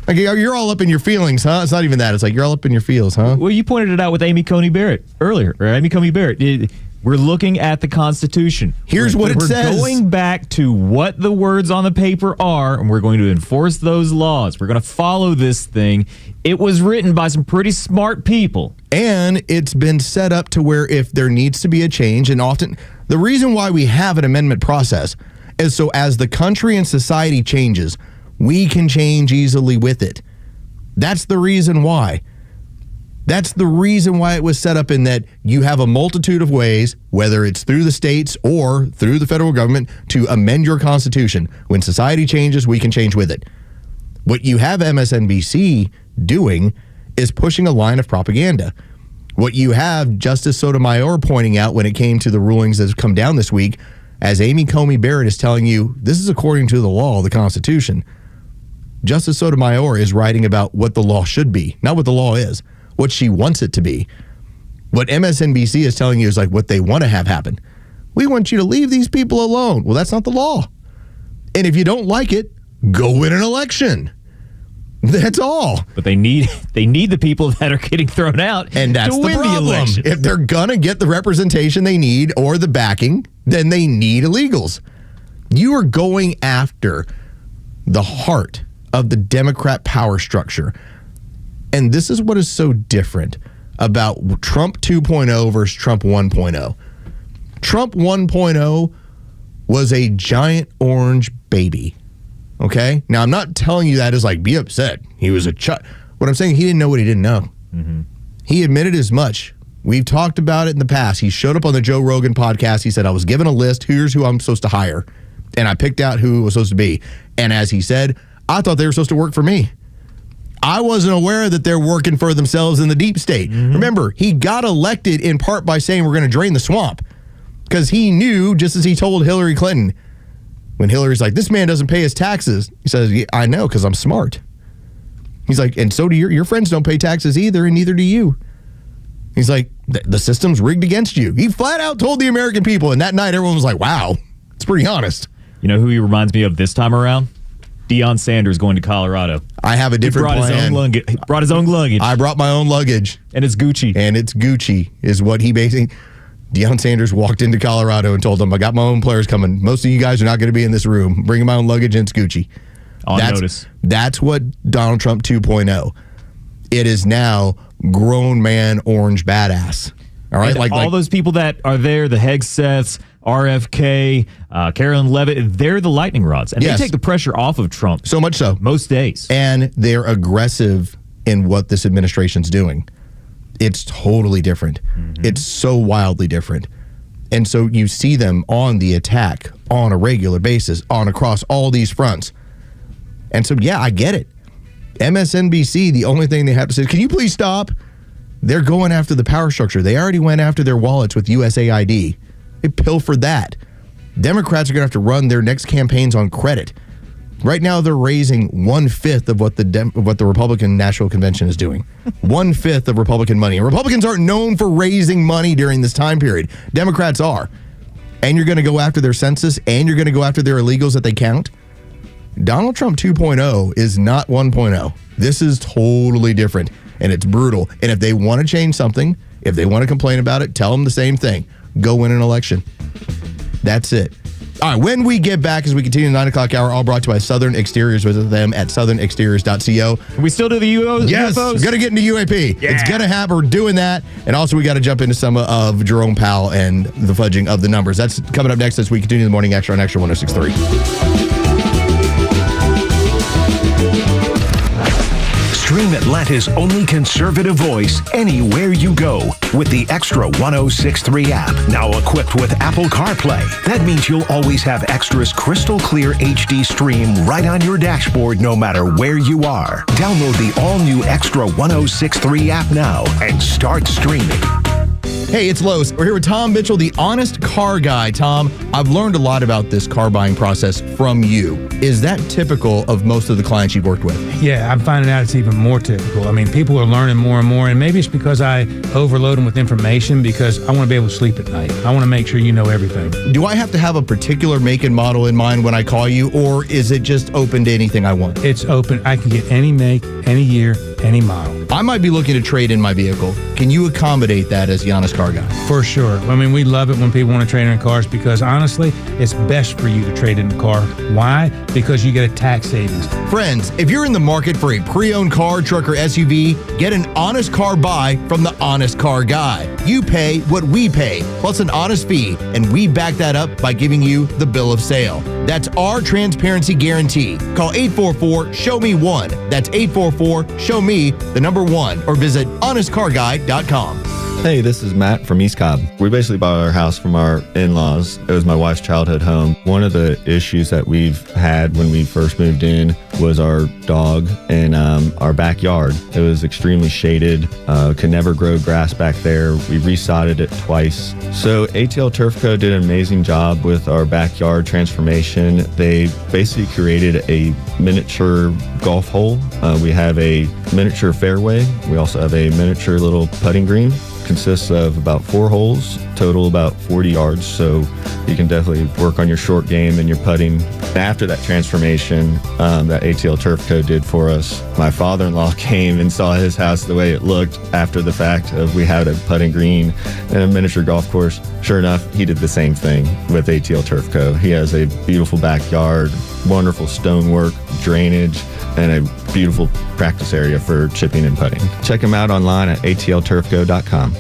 Like, you're all up in your feelings, huh? It's not even that. It's like, you're all up in your feels, huh? Well, you pointed it out with Amy Coney Barrett earlier, or Amy Coney Barrett. We're looking at the Constitution. Here's what it says. We're going back to what the words on the paper are, and we're going to enforce those laws. We're going to follow this thing. It was written by some pretty smart people. And it's been set up to where if there needs to be a change, and often the reason why we have an amendment process is so as the country and society changes, we can change easily with it. That's the reason why. That's the reason why it was set up, in that you have a multitude of ways, whether it's through the states or through the federal government, to amend your Constitution. When society changes, we can change with it. What you have MSNBC doing is pushing a line of propaganda. What you have Justice Sotomayor pointing out when it came to the rulings that have come down this week, as Amy Coney Barrett is telling you, this is according to the law, the Constitution. Justice Sotomayor is writing about what the law should be, not what the law is, what she wants it to be. What MSNBC is telling you is like what they want to have happen. We want you to leave these people alone. Well, that's not the law. And if you don't like it, go win an election. That's all. But they need the people that are getting thrown out, and that's to the win problem. The election. If they're gonna get the representation they need or the backing, then they need illegals. You are going after the heart of the Democrat power structure. And this is what is so different about Trump 2.0 versus Trump 1.0. Trump 1.0 was a giant orange baby. Okay? Now, I'm not telling you that as like, be upset. He was a child. What I'm saying, he didn't know what he didn't know. Mm-hmm. He admitted as much. We've talked about it in the past. He showed up on the Joe Rogan podcast. He said, I was given a list. Here's who I'm supposed to hire. And I picked out who it was supposed to be. And as he said, I thought they were supposed to work for me. I wasn't aware that they're working for themselves in the deep state. Mm-hmm. Remember, he got elected in part by saying we're going to drain the swamp. Because he knew, just as he told Hillary Clinton, when Hillary's like, this man doesn't pay his taxes. He says, yeah, I know, because I'm smart. He's like, and so do your friends don't pay taxes either, and neither do you. He's like, the system's rigged against you. He flat out told the American people, and that night everyone was like, wow, it's pretty honest. You know who he reminds me of this time around? Deion Sanders going to Colorado. I have a different plan. He brought his own luggage. I brought my own luggage. And it's Gucci. And it's Gucci is what he basically... Deion Sanders walked into Colorado and told them, I got my own players coming. Most of you guys are not going to be in this room. Bringing my own luggage, and it's Gucci. Notice. That's what Donald Trump 2.0. It is now grown man orange badass. All right? And all those people that are there, the Hegseths, RFK, Carolyn Levitt, they're the lightning rods. And they take the pressure off of Trump. So much so. Most days. And they're aggressive in what this administration's doing. It's totally different. Mm-hmm. It's so wildly different. And so you see them on the attack on a regular basis, across all these fronts. And so, yeah, I get it. MSNBC, the only thing they have to say is, can you please stop? They're going after the power structure. They already went after their wallets with USAID. They pilfered that. Democrats are going to have to run their next campaigns on credit. Right now, they're raising 1/5 of what the Republican National Convention is doing. 1/5 of Republican money. And Republicans aren't known for raising money during this time period. Democrats are. And you're going to go after their census, and you're going to go after their illegals that they count. Donald Trump 2.0 is not 1.0. This is totally different, and it's brutal. And if they want to change something, if they want to complain about it, tell them the same thing. Go win an election. That's it. All right, when we get back, as we continue the 9 o'clock hour, all brought to you by Southern Exteriors. Visit them at southernexteriors.co. Can we still do the UFOs? Yes, we're going to get into UAP. Yeah. It's going to happen. We're doing that. And also, we got to jump into some of Jerome Powell and the fudging of the numbers. That's coming up next as we continue the Morning Extra on Extra 106.3. Stream Atlanta's only conservative voice anywhere you go with the Extra 106.3 app. Now equipped with Apple CarPlay. That means you'll always have Extra's crystal clear HD stream right on your dashboard no matter where you are. Download the all-new Extra 106.3 app now and start streaming. Hey, it's Los. We're here with Tom Mitchell, the honest car guy. Tom, I've learned a lot about this car buying process from you. Is that typical of most of the clients you've worked with? Yeah, I'm finding out it's even more typical. I mean, people are learning more and more, and maybe it's because I overload them with information because I want to be able to sleep at night. I want to make sure you know everything. Do I have to have a particular make and model in mind when I call you, or is it just open to anything I want? It's open. I can get any make, any year, any model. I might be looking to trade in my vehicle. Can you accommodate that as the honest car guy? For sure. I mean, we love it when people want to trade in cars because, honestly, it's best for you to trade in a car. Why? Because you get a tax savings. Friends, if you're in the market for a pre-owned car, truck, or SUV, get an honest car buy from the honest car guy. You pay what we pay, plus an honest fee, and we back that up by giving you the bill of sale. That's our transparency guarantee. Call 844-SHOW-ME-1. That's 844-SHOW-ME, the number 1, or visit honestcarguy.com. Hey, this is Matt from East Cobb. We basically bought our house from our in-laws. It was my wife's childhood home. One of the issues that we've had when we first moved in was our dog in our backyard. It was extremely shaded, could never grow grass back there. We resodded it twice. So ATL Turf Co. did an amazing job with our backyard transformation. They basically created a miniature golf hole. We have a miniature fairway. We also have a miniature little putting green. Consists of about 4 holes, total about 40 yards, so you can definitely work on your short game and your putting. After that transformation that ATL Turf Co. did for us, my father-in-law came and saw his house the way it looked after the fact of we had a putting green and a miniature golf course. Sure enough, he did the same thing with ATL Turf Co. He has a beautiful backyard, wonderful stonework, drainage, and a beautiful practice area for chipping and putting. Check him out online at atlturfco.com.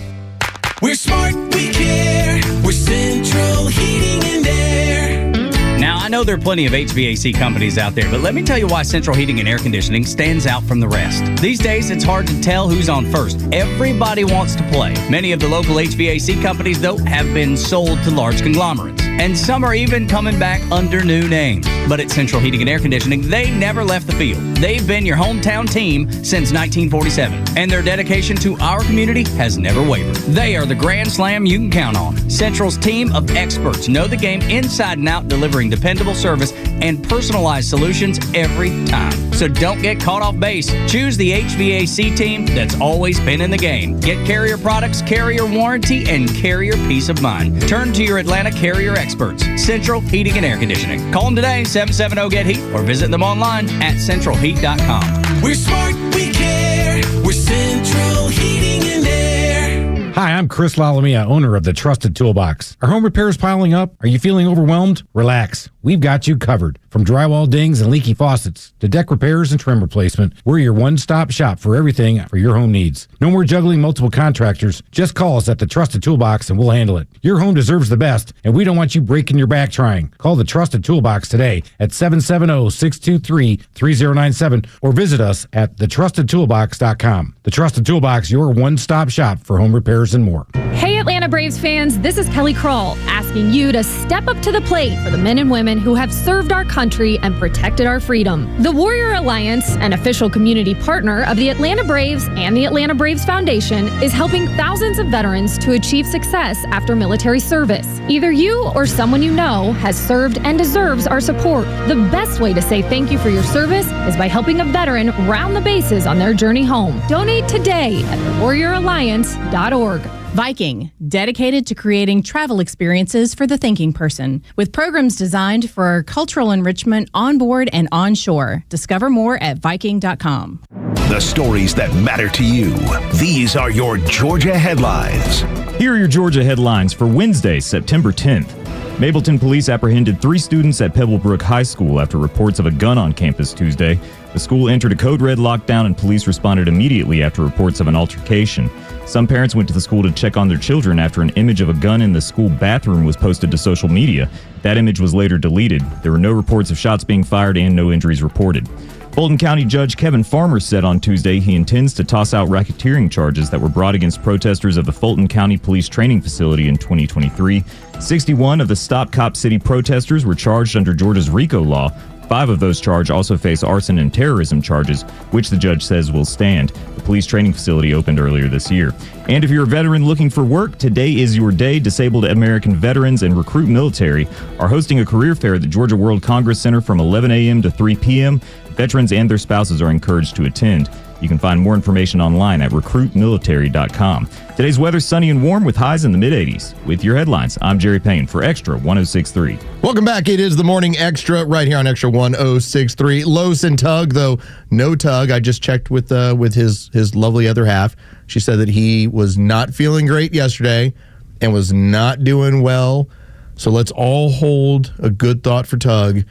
We're smart, we care. We're Central Heating and Air. Now, I know there are plenty of HVAC companies out there, but let me tell you why Central Heating and Air Conditioning stands out from the rest. These days, it's hard to tell who's on first. Everybody wants to play. Many of the local HVAC companies, though, have been sold to large conglomerates. And some are even coming back under new names. But at Central Heating and Air Conditioning, they never left the field. They've been your hometown team since 1947. And their dedication to our community has never wavered. They are the grand slam you can count on. Central's team of experts know the game inside and out, delivering dependable service and personalized solutions every time. So don't get caught off base. Choose the HVAC team that's always been in the game. Get Carrier products, Carrier warranty, and Carrier peace of mind. Turn to your Atlanta Carrier experts. Central Heating and Air Conditioning. Call them today, 770-GET-HEAT, or visit them online at centralheat.com. We're smart, we care. We're Central Heating and Air. Hi, I'm Chris Lalamia, owner of the Trusted Toolbox. Are home repairs piling up? Are you feeling overwhelmed? Relax. We've got you covered. From drywall dings and leaky faucets to deck repairs and trim replacement, we're your one-stop shop for everything for your home needs. No more juggling multiple contractors. Just call us at the Trusted Toolbox and we'll handle it. Your home deserves the best, and we don't want you breaking your back trying. Call the Trusted Toolbox today at 770-623-3097 or visit us at thetrustedtoolbox.com. The Trusted Toolbox, your one-stop shop for home repairs and more. Hey, Atlanta Braves fans, this is Kelly Kroll asking you to step up to the plate for the men and women who have served our country and protected our freedom. The Warrior Alliance, an official community partner of the Atlanta Braves and the Atlanta Braves Foundation, is helping thousands of veterans to achieve success after military service. Either you or someone you know has served and deserves our support. The best way to say thank you for your service is by helping a veteran round the bases on their journey home. Donate today at thewarrioralliance.org. Viking, dedicated to creating travel experiences for the thinking person, with programs designed for cultural enrichment on board and on shore. Discover more at Viking.com. The stories that matter to you. These are your Georgia headlines. Here are your Georgia headlines for Wednesday, September 10th. Mableton police apprehended 3 students at Pebblebrook High School after reports of a gun on campus Tuesday. The school entered a code red lockdown and police responded immediately after reports of an altercation. Some parents went to the school to check on their children after an image of a gun in the school bathroom was posted to social media. That image was later deleted. There were no reports of shots being fired and no injuries reported. Fulton County Judge Kevin Farmer said on Tuesday he intends to toss out racketeering charges that were brought against protesters of the Fulton County Police Training Facility in 2023. 61 of the Stop Cop City protesters were charged under Georgia's RICO law. 5 of those charged also face arson and terrorism charges, which the judge says will stand. The police training facility opened earlier this year. And if you're a veteran looking for work, today is your day. Disabled American Veterans and Recruit Military are hosting a career fair at the Georgia World Congress Center from 11 a.m. to 3 p.m. Veterans and their spouses are encouraged to attend. You can find more information online at recruitmilitary.com. Today's weather sunny and warm with highs in the mid-80s. With your headlines, I'm Jerry Payne for Extra 106.3. Welcome back. It is the Morning Extra right here on Extra 106.3. Los and Tug, though no Tug. I just checked with his lovely other half. She said that he was not feeling great yesterday and was not doing well. So let's all hold a good thought for Tug.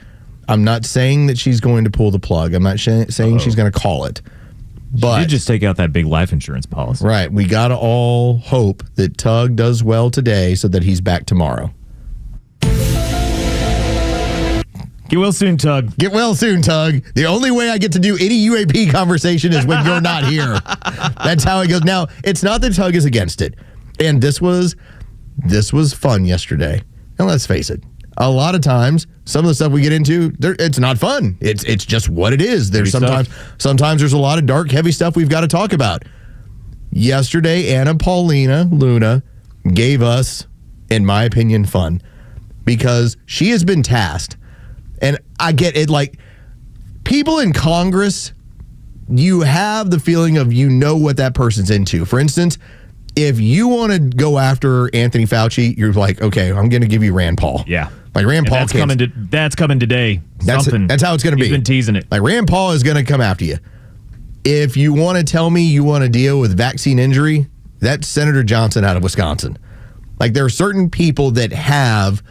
I'm not saying that she's going to pull the plug. I'm not saying she's going to call it. But she did just take out that big life insurance policy. Right. We got to all hope that Tug does well today so that he's back tomorrow. Get well soon, Tug. Get well soon, Tug. The only way I get to do any UAP conversation is when you're not here. That's how it goes. Now, it's not that Tug is against it. And this was fun yesterday. And let's face it, a lot of times, some of the stuff we get into, it's not fun. It's just what it is. There's sometimes there's a lot of dark, heavy stuff we've got to talk about. Yesterday, Anna Paulina Luna gave us, in my opinion, fun. Because she has been tasked. And I get it, like, people in Congress, you have the feeling of what that person's into. For instance, if you want to go after Anthony Fauci, you're like, okay, I'm going to give you Rand Paul. Yeah. Like Rand Paul. That's coming today. That's how it's going to be. He's been teasing it. Like Rand Paul is going to come after you. If you want to tell me you want to deal with vaccine injury, that's Senator Johnson out of Wisconsin. Like there are certain people that have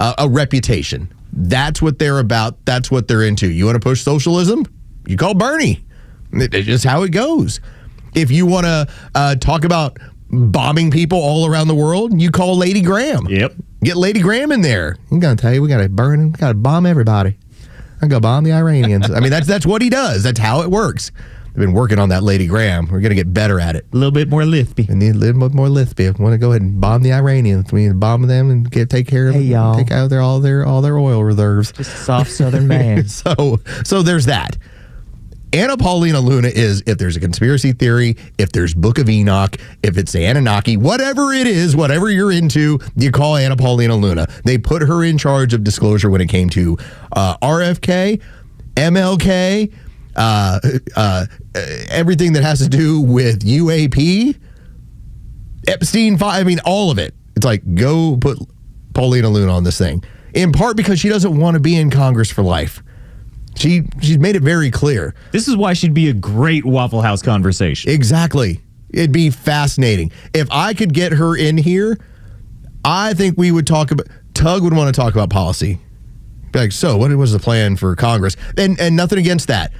a reputation. That's what they're about. That's what they're into. You want to push socialism? You call Bernie. It's just how it goes. If you want to talk about bombing people all around the world, you call Lady Graham. Yep. Get Lady Graham in there. I'm going to tell you, we got to burn him. We got to bomb everybody. I'm going to bomb the Iranians. I mean, that's what he does. That's how it works. I've been working on that Lady Graham. We're going to get better at it. A little bit more lispy. We need a little bit more lispy. I want to go ahead and bomb the Iranians. We need to bomb them and take care of them. Y'all. Take out all their oil reserves. Just a soft Southern man. So there's that. Anna Paulina Luna is, if there's a conspiracy theory, if there's Book of Enoch, if it's the Anunnaki, whatever it is, whatever you're into, you call Anna Paulina Luna. They put her in charge of disclosure when it came to RFK, MLK, everything that has to do with UAP, Epstein, I mean, all of it. It's like, go put Paulina Luna on this thing. In part because she doesn't want to be in Congress for life. She's made it very clear. This is why she'd be a great Waffle House conversation. Exactly. It'd be fascinating. If I could get her in here, I think we would talk about, Tug would want to talk about policy. Be like, so what was the plan for Congress? And nothing against that.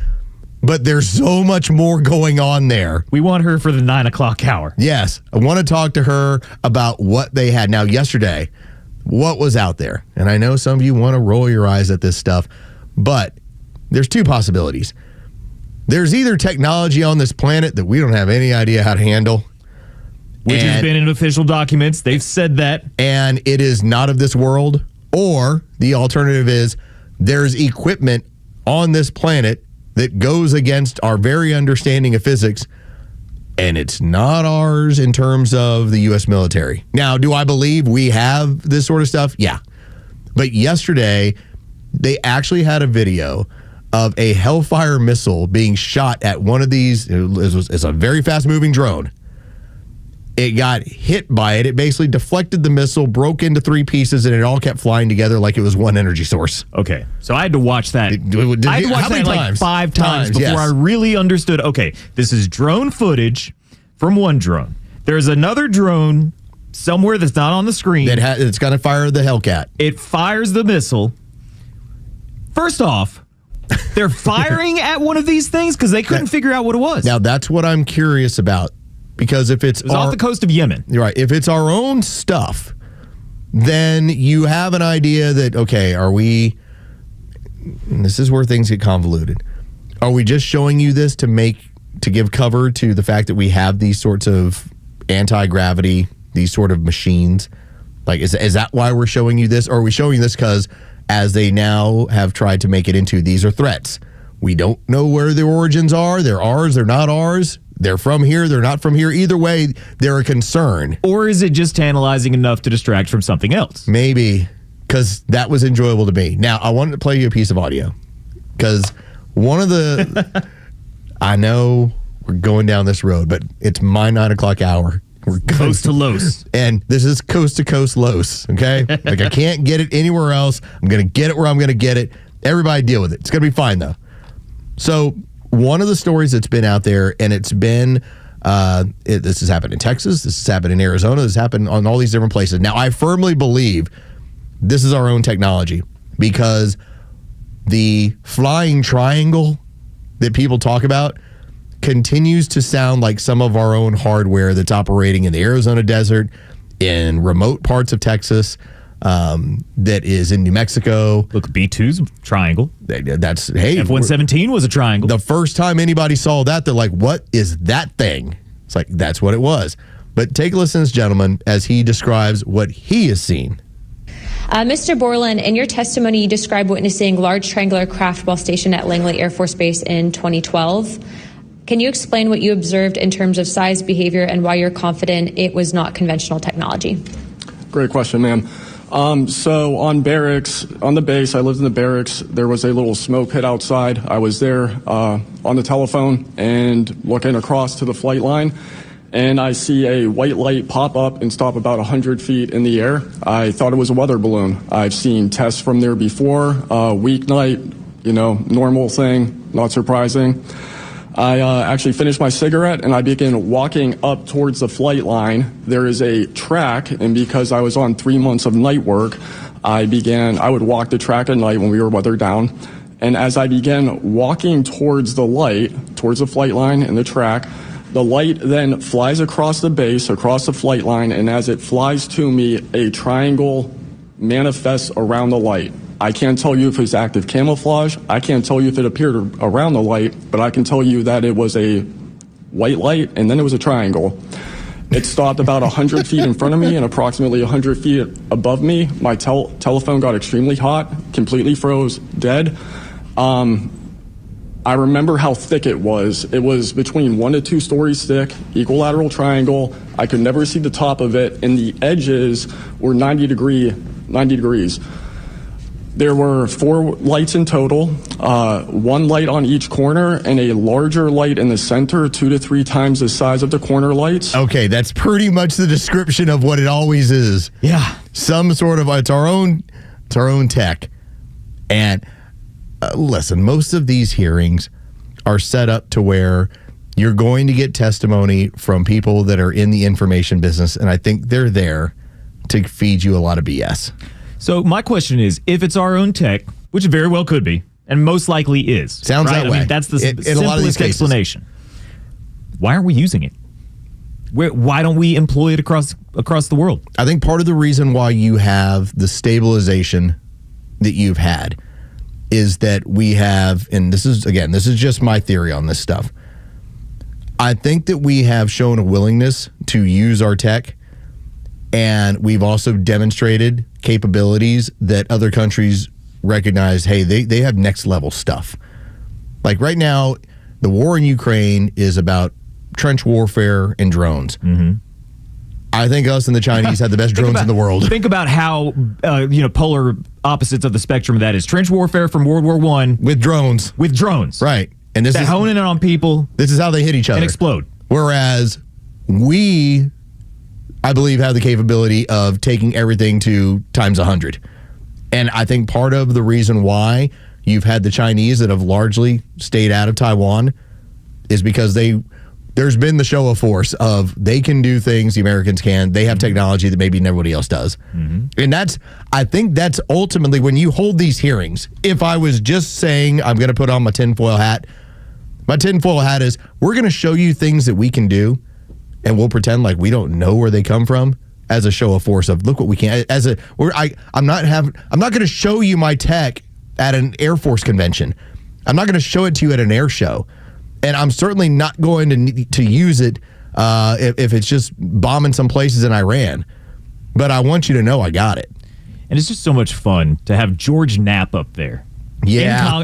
But there's so much more going on there. We want her for the 9 o'clock hour. Yes. I want to talk to her about what they had. Now, yesterday, what was out there? And I know some of you want to roll your eyes at this stuff, but there's two possibilities. There's either technology on this planet that we don't have any idea how to handle. Which has been in official documents. They've said that. And it is not of this world. Or the alternative is there's equipment on this planet that goes against our very understanding of physics, and it's not ours in terms of the U.S. military. Now, do I believe we have this sort of stuff? Yeah. But yesterday, they actually had a video of a Hellfire missile being shot at one of these. It's a very fast-moving drone. It got hit by it. It basically deflected the missile, broke into 3 pieces, and it all kept flying together like it was one energy source. Okay, so I had to watch that. I had to watch that like 5 times before yes. I really understood, okay, this is drone footage from one drone. There's another drone somewhere that's not on the screen. It's going to fire the Hellcat. It fires the missile. First off, they're firing at one of these things because they couldn't figure out what it was. Now, that's what I'm curious about. Because if it was off the coast of Yemen. Right. If it's our own stuff, then you have an idea that, okay, are we, and this is where things get convoluted. Are we just showing you this to give cover to the fact that we have these sorts of anti-gravity, these sort of machines? Like, is that why we're showing you this? Or are we showing you this because, as they now have tried to make it into, these are threats? We don't know where the origins are. They're ours. They're not ours. They're from here. They're not from here. Either way, they're a concern. Or is it just tantalizing enough to distract from something else? Maybe, because that was enjoyable to me. Now, I wanted to play you a piece of audio. Because one of the... I know we're going down this road, but it's my 9 o'clock hour. We're coast to Los. And this is coast to coast Los, okay? Like, I can't get it anywhere else. I'm going to get it where I'm going to get it. Everybody deal with it. It's going to be fine, though. So... one of the stories that's been out there, and it's been, this has happened in Texas, this has happened in Arizona, this has happened on all these different places. Now, I firmly believe this is our own technology because the flying triangle that people talk about continues to sound like some of our own hardware that's operating in the Arizona desert, in remote parts of Texas. that is in New Mexico. Look, B2's triangle. That's, hey. F-117 was a triangle. The first time anybody saw that, they're like, what is that thing? It's like, that's what it was. But take a listen to this gentleman as he describes what he has seen. Mr. Borland, in your testimony, you described witnessing large triangular craft while stationed at Langley Air Force Base in 2012. Can you explain what you observed in terms of size, behavior, and why you're confident it was not conventional technology? Great question, ma'am. So on the base, I lived in the barracks. There was a little smoke pit outside. I was there on the telephone and looking across to the flight line, and I see a white light pop up and stop about 100 feet in the air. I thought it was a weather balloon. I've seen tests from there before, weeknight, normal thing, not surprising. I actually finished my cigarette and I began walking up towards the flight line. There is a track, and because I was on 3 months of night work, I would walk the track at night when we were weather down. And as I began walking towards the flight line and the track, the light then flies across the base, across the flight line, and as it flies to me, a triangle manifests around the light. I can't tell you if it's active camouflage. I can't tell you if it appeared around the light, but I can tell you that it was a white light and then it was a triangle. It stopped about 100 feet in front of me and approximately 100 feet above me. My telephone got extremely hot, completely froze, dead. I remember how thick it was. It was between 1 to 2 stories thick, equilateral triangle. I could never see the top of it, and the edges were 90 degrees. There were 4 lights in total, 1 light on each corner, and a larger light in the center, 2 to 3 times the size of the corner lights. Okay, that's pretty much the description of what it always is. Yeah. Some sort of, it's our own tech. And listen, most of these hearings are set up to where you're going to get testimony from people that are in the information business, and I think they're there to feed you a lot of BS. So my question is, if it's our own tech, which it very well could be, and most likely is. Sounds that way. I mean, that's the in a lot of these simplest cases. explanation. Why aren't we using it? Why don't we employ it across the world? I think part of the reason why you have the stabilization that you've had is that we have, and this is just my theory on this stuff. I think that we have shown a willingness to use our tech, and we've also demonstrated capabilities that other countries recognize, hey, they have next level stuff. Like right now, the war in Ukraine is about trench warfare and drones. Mm-hmm. I think us and the Chinese have the best drones in the world. Think about how polar opposites of the spectrum of that is trench warfare from World War I with drones. Right. And this is honing in on people. This is how they hit each other and explode. Whereas we, I believe, have the capability of taking everything to times 100. And I think part of the reason why you've had the Chinese that have largely stayed out of Taiwan is because there's been the show of force of they can do things the Americans can. They have technology that maybe nobody else does. Mm-hmm. And I think that's ultimately when you hold these hearings. If I was just saying I'm going to put on my tinfoil hat is we're going to show you things that we can do, and we'll pretend like we don't know where they come from as a show of force of look what we can. I'm not going to show you my tech at an Air Force convention. I'm not going to show it to you at an air show. And I'm certainly not going to use it if it's just bombing some places in Iran. But I want you to know I got it. And it's just so much fun to have George Knapp up there. Yeah.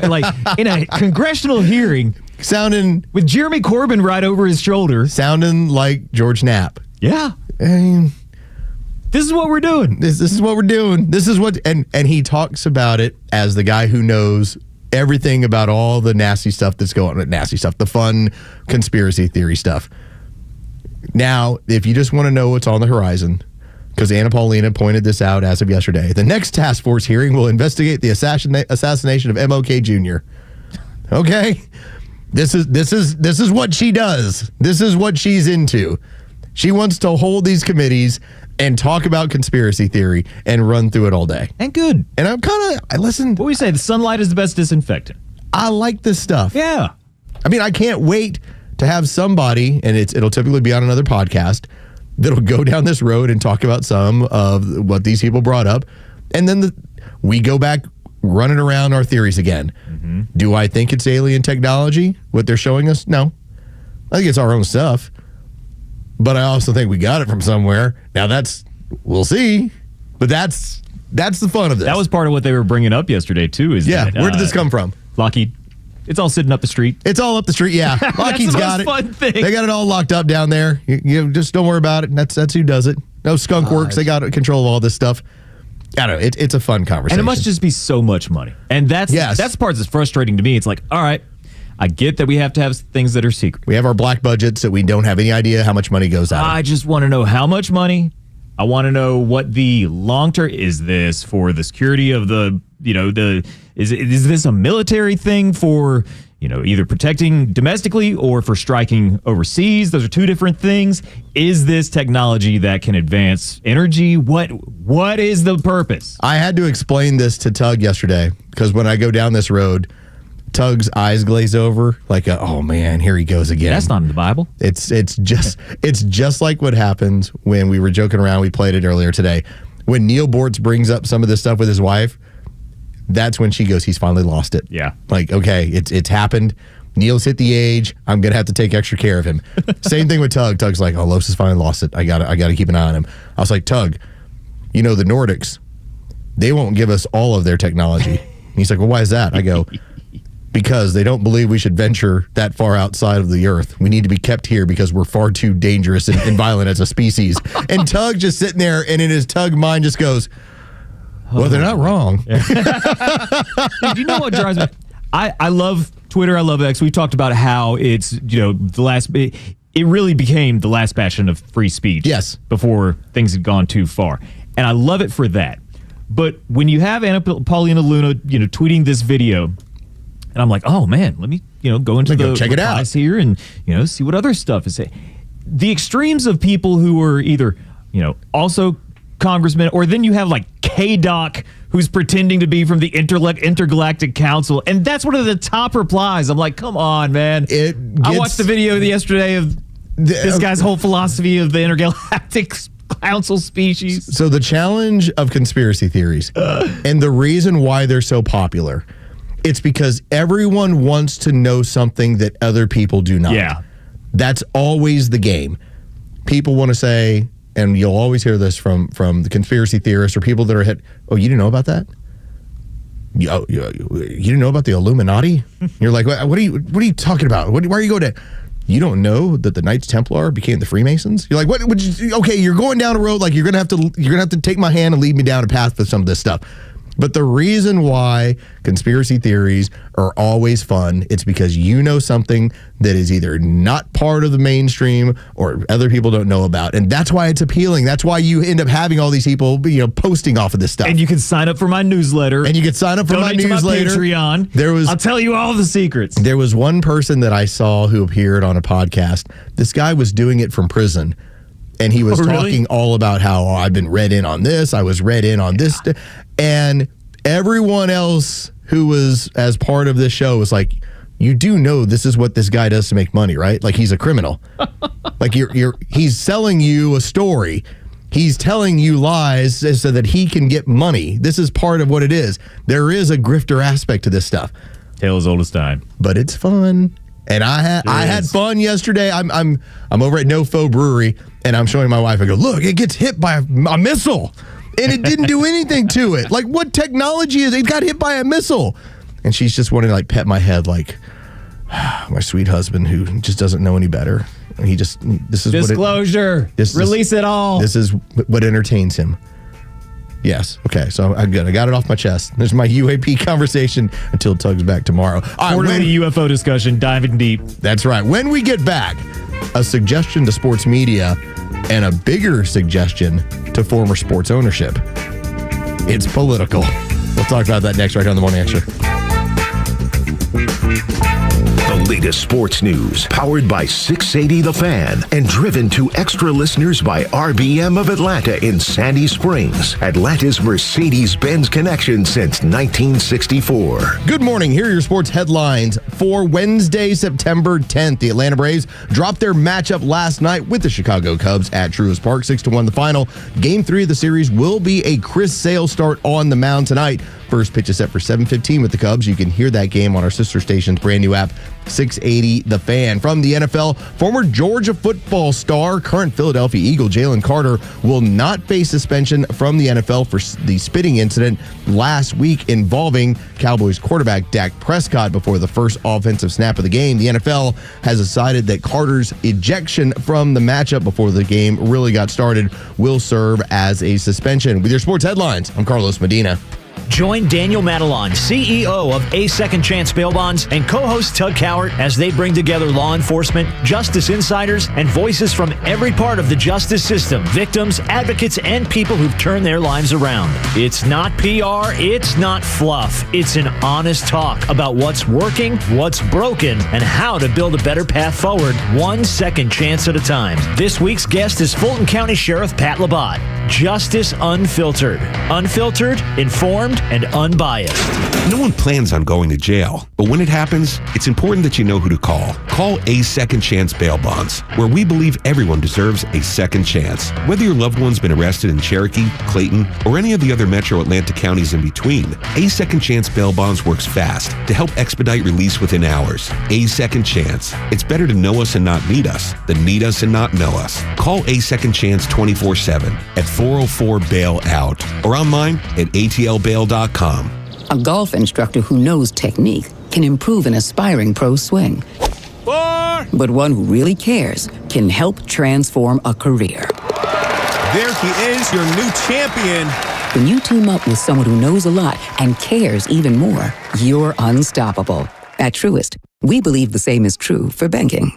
In a congressional hearing. Sounding. With Jeremy Corbyn right over his shoulder. Sounding like George Knapp. Yeah. And this is what we're doing. This is what we're doing. This is what. And he talks about it as the guy who knows everything about all the nasty stuff that's going on, the fun conspiracy theory stuff. Now, if you just want to know what's on the horizon, because Anna Paulina pointed this out as of yesterday, the next task force hearing will investigate the assassination of MLK Jr. Okay? This is what she does. This is what she's into. She wants to hold these committees and talk about conspiracy theory and run through it all day. And good. And I listen. What we say, the sunlight is the best disinfectant. I like this stuff. Yeah. I mean, I can't wait to have somebody, and it'll typically be on another podcast, that'll go down this road and talk about some of what these people brought up. And then we go back running around our theories again. Mm-hmm. Do I think it's alien technology, what they're showing us? No. I think it's our own stuff. But I also think we got it from somewhere. Now we'll see. But that's the fun of this. That was part of what they were bringing up yesterday, too. Where did this come from? Lockheed. It's all sitting up the street. It's all up the street, yeah. Lockheed's got it. Fun thing. They got it all locked up down there. You just don't worry about it. That's who does it. No skunk works. They got control of all this stuff. I don't know. It's a fun conversation. And it must just be so much money. And that's the part that's frustrating to me. It's like, all right, I get that we have to have things that are secret. We have our black budgets that we don't have any idea how much money goes out. I just want to know how much money. I want to know what the long term is. This for the security of is this a military thing for either protecting domestically or for striking overseas? Those are two different things. Is this technology that can advance energy? What is the purpose? I had to explain this to Tug yesterday because when I go down this road, Tug's eyes glaze over like, oh man, here he goes again. That's not in the Bible. It's just like what happens when we were joking around. We played it earlier today. When Neil Bortz brings up some of this stuff with his wife, that's when she goes, he's finally lost it. Yeah. Like, okay, it's happened. Neil's hit the age. I'm going to have to take extra care of him. Same thing with Tug. Tug's like, Los has finally lost it. I got to keep an eye on him. I was like, Tug, the Nordics, they won't give us all of their technology. And he's like, well, why is that? I go, because they don't believe we should venture that far outside of the earth. We need to be kept here because we're far too dangerous and violent as a species. And Tug just sitting there, and in his Tug mind just goes, well, they're not wrong. Dude, you know what drives me? I love Twitter. I love X. We talked about how it's, it really became the last bastion of free speech. Yes. Before things had gone too far. And I love it for that. But when you have Anna Paulina Luna, tweeting this video, and I'm like, oh man, let me, go into the check it out here and, see what other stuff is saying. The extremes of people who are either, also congressmen, or then you have like K-Doc who's pretending to be from the Intergalactic Council, and that's one of the top replies. I'm like, come on, man. I watched the video yesterday of this guy's whole philosophy of the Intergalactic Council species. So the challenge of conspiracy theories and the reason why they're so popular, it's because everyone wants to know something that other people do not. Yeah. That's always the game. People want to say, and you'll always hear this from the conspiracy theorists or people that are oh, you didn't know about that? You didn't know about the Illuminati? You're like, what are you talking about? Why are you going to? You don't know that the Knights Templar became the Freemasons? You're like, what would you? Okay, you're going down a road like you're gonna have to take my hand and lead me down a path with some of this stuff. But the reason why conspiracy theories are always fun, it's because you know something that is either not part of the mainstream or other people don't know about. And that's why it's appealing. That's why you end up having all these people, posting off of this stuff. And you can sign up for my newsletter. And you can sign up for my newsletter. To my Patreon. I'll tell you all the secrets. There was one person that I saw who appeared on a podcast. This guy was doing it from prison. And he was talking all about how I've been read in on this. I was read in on this. And everyone else who was as part of this show was like, you do know this is what this guy does to make money, right? Like he's a criminal. Like he's selling you a story. He's telling you lies so that he can get money. This is part of what it is. There is a grifter aspect to this stuff. Tale as old as time. But it's fun. And I had fun yesterday. I'm over at No Faux Brewery, and I'm showing my wife. I go, look, it gets hit by a missile, and it didn't do anything to it. Like, what technology is it? It got hit by a missile, and she's just wanting to like pet my head, like my sweet husband who just doesn't know any better. And this is disclosure. Release it all. This is what entertains him. Yes. Okay. So I'm good. I got it off my chest. There's my UAP conversation until Tug's back tomorrow. Quarterly UFO discussion, diving deep. That's right. When we get back, a suggestion to sports media and a bigger suggestion to former sports ownership. It's political. We'll talk about that next right here on the Morning Xtra. The latest sports news, powered by 680 The Fan, and driven to extra listeners by RBM of Atlanta in Sandy Springs, Atlanta's Mercedes-Benz connection since 1964. Good morning. Here are your sports headlines for Wednesday, September 10th. The Atlanta Braves dropped their matchup last night with the Chicago Cubs at Truist Park, 6-1 the final. Game 3 of the series will be a Chris Sale start on the mound tonight. First pitch is set for 7:15 with the Cubs. You can hear that game on our sister station's brand new app, 680 The Fan. From the NFL, former Georgia football star, current Philadelphia Eagle Jalen Carter will not face suspension from the NFL for the spitting incident last week involving Cowboys quarterback Dak Prescott before the first offensive snap of the game. The NFL has decided that Carter's ejection from the matchup before the game really got started will serve as a suspension. With your sports headlines, I'm Carlos Medina. Join Daniel Matalon, CEO of A Second Chance Bail Bonds, and co-host Tug Cowart as they bring together law enforcement, justice insiders, and voices from every part of the justice system, victims, advocates, and people who've turned their lives around. It's not PR, it's not fluff. It's an honest talk about what's working, what's broken, and how to build a better path forward, one second chance at a time. This week's guest is Fulton County Sheriff Pat Labatt. Justice Unfiltered. Unfiltered, informed, and unbiased. No one plans on going to jail, but when it happens, it's important that you know who to call. Call A Second Chance Bail Bonds, where we believe everyone deserves a second chance. Whether your loved one's been arrested in Cherokee, Clayton, or any of the other metro Atlanta counties in between, A Second Chance Bail Bonds works fast to help expedite release within hours. A Second Chance. It's better to know us and not need us than need us and not know us. Call A Second Chance 24/7 at 404-BAIL-OUT or online at atlbail.com. A golf instructor who knows technique can improve an aspiring pro's swing. But one who really cares can help transform a career. There he is, your new champion. When you team up with someone who knows a lot and cares even more, you're unstoppable. At Truist, we believe the same is true for banking.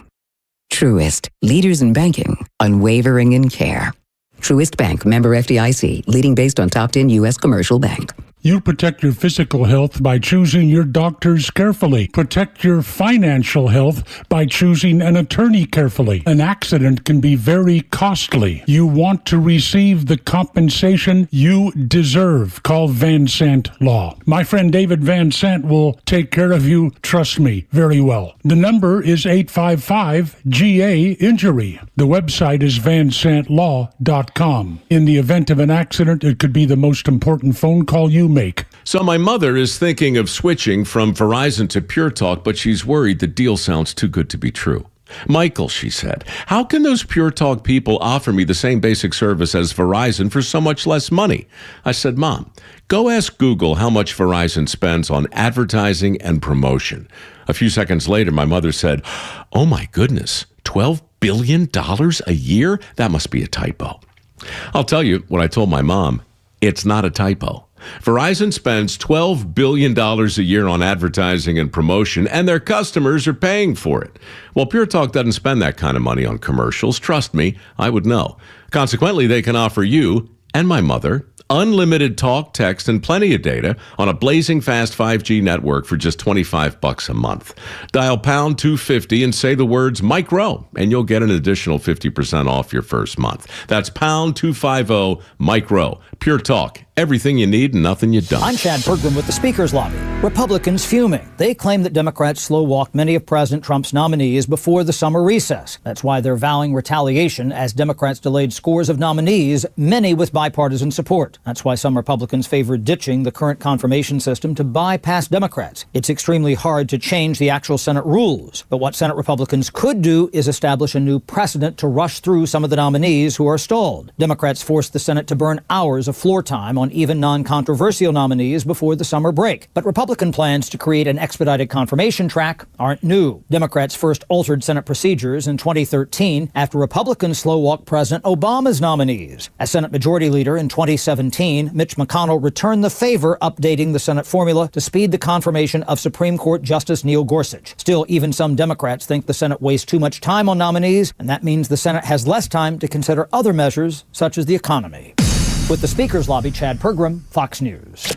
Truist, leaders in banking, unwavering in care. Truist Bank, member FDIC, leading based on top 10 U.S. commercial bank. You protect your physical health by choosing your doctors carefully. Protect your financial health by choosing an attorney carefully. An accident can be very costly. You want to receive the compensation you deserve. Call Van Sant Law. My friend David Van Sant will take care of you, trust me, very well. The number is 855-GA-INJURY. The website is vansantlaw.com. In the event of an accident, it could be the most important phone call you make. So my mother is thinking of switching from Verizon to Pure Talk, but she's worried the deal sounds too good to be true. Michael, she said, how can those Pure Talk people offer me the same basic service as Verizon for so much less money? I said, Mom, go ask Google how much Verizon spends on advertising and promotion. A few seconds later, my mother said, oh my goodness, $12 billion a year? That must be a typo. I'll tell you what I told my mom. It's not a typo. Verizon spends $12 billion a year on advertising and promotion, and their customers are paying for it. Well, Pure Talk doesn't spend that kind of money on commercials. Trust me, I would know. Consequently, they can offer you and my mother unlimited talk, text, and plenty of data on a blazing fast 5G network for just $25 a month. Dial pound 250 and say the words Mike Rowe, and you'll get an additional 50% off your first month. That's pound 250 Mike Rowe. Pure Talk. Everything you need and nothing you don't. I'm Chad Pergram with the Speaker's Lobby. Republicans fuming. They claim that Democrats slow-walked many of President Trump's nominees before the summer recess. That's why they're vowing retaliation as Democrats delayed scores of nominees, many with bipartisan support. That's why some Republicans favor ditching the current confirmation system to bypass Democrats. It's extremely hard to change the actual Senate rules. But what Senate Republicans could do is establish a new precedent to rush through some of the nominees who are stalled. Democrats forced the Senate to burn hours of floor time on even non-controversial nominees before the summer break. But Republican plans to create an expedited confirmation track aren't new. Democrats first altered Senate procedures in 2013 after Republicans slow-walked President Obama's nominees. As Senate Majority Leader in 2017, Mitch McConnell returned the favor, updating the Senate formula to speed the confirmation of Supreme Court Justice Neil Gorsuch. Still, even some Democrats think the Senate wastes too much time on nominees, and that means the Senate has less time to consider other measures, such as the economy. With the Speaker's Lobby, Chad Pergram, Fox News.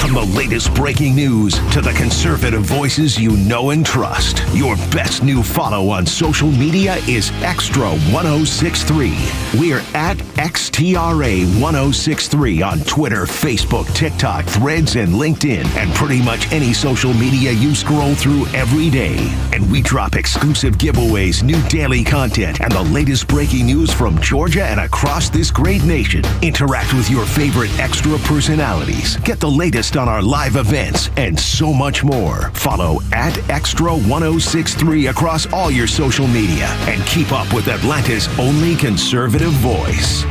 From the latest breaking news to the conservative voices you know and trust, your best new follow on social media is Extra 1063. We're at XTRA 1063 on Twitter, Facebook, TikTok, Threads, and LinkedIn, and pretty much any social media you scroll through every day. And we drop exclusive giveaways, new daily content, and the latest breaking news from Georgia and across this great nation. Interact with your favorite Extra personalities. Get the latest on our live events and so much more. Follow at Extra 1063 across all your social media and keep up with Atlanta's only conservative voice.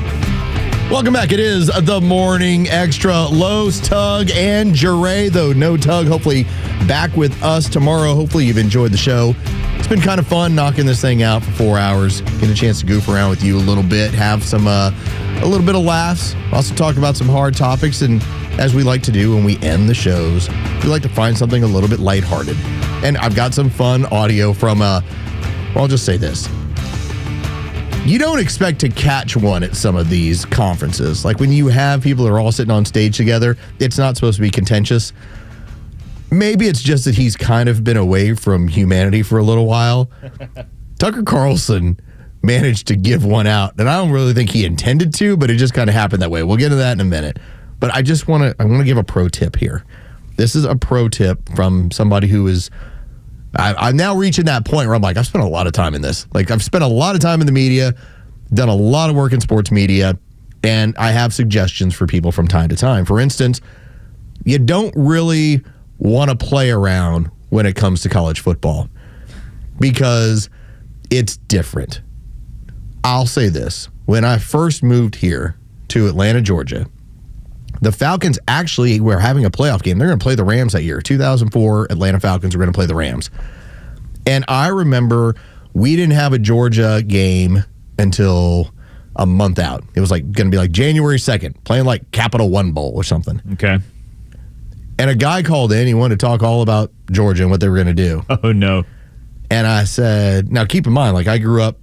Welcome back. It is the Morning Extra. Los, Tug, and Jure, though no Tug. Hopefully back with us tomorrow. Hopefully you've enjoyed the show. It's been kind of fun knocking this thing out for 4 hours. Get a chance to goof around with you a little bit, have some a little bit of laughs. Also talk about some hard topics, and as we like to do when we end the shows, we like to find something a little bit lighthearted. And I've got some fun audio from well, I'll just say this. You don't expect to catch one at some of these conferences. Like when you have people that are all sitting on stage together, it's not supposed to be contentious. Maybe it's just that he's kind of been away from humanity for a little while. Tucker Carlson managed to give one out, and I don't really think he intended to, but it just kind of happened that way. We'll get to that in a minute. But I want to give a pro tip here. This is a pro tip from somebody who is... I'm now reaching that point where I'm like, I've spent a lot of time in this. Like, I've spent a lot of time in the media, done a lot of work in sports media, and I have suggestions for people from time to time. For instance, you don't really want to play around when it comes to college football because it's different. I'll say this. When I first moved here to Atlanta, Georgia, the Falcons actually were having a playoff game. They're going to play the Rams that year. 2004 Atlanta Falcons were going to play the Rams. And I remember we didn't have a Georgia game until a month out. It was going to be like January 2nd, playing like Capital One Bowl or something. Okay. And a guy called in. He wanted to talk all about Georgia and what they were going to do. Oh, no. And I said, now keep in mind, like I grew up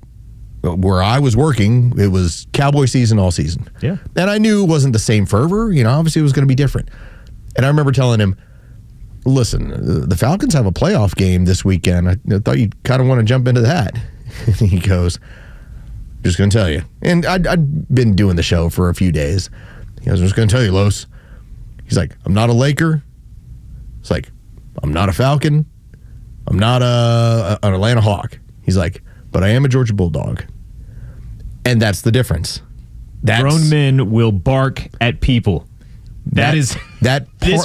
where I was working, it was Cowboy season all season. Yeah. And I knew it wasn't the same fervor. Obviously it was going to be different. And I remember telling him, listen, the Falcons have a playoff game this weekend. I thought you'd kind of want to jump into that. And he goes, just going to tell you. And I'd been doing the show for a few days. He goes, I'm just going to tell you, Los. He's like, I'm not a Laker. It's like, I'm not a Falcon. I'm not an Atlanta Hawk. He's like, but I am a Georgia Bulldog. And that's the difference. Grown men will bark at people. This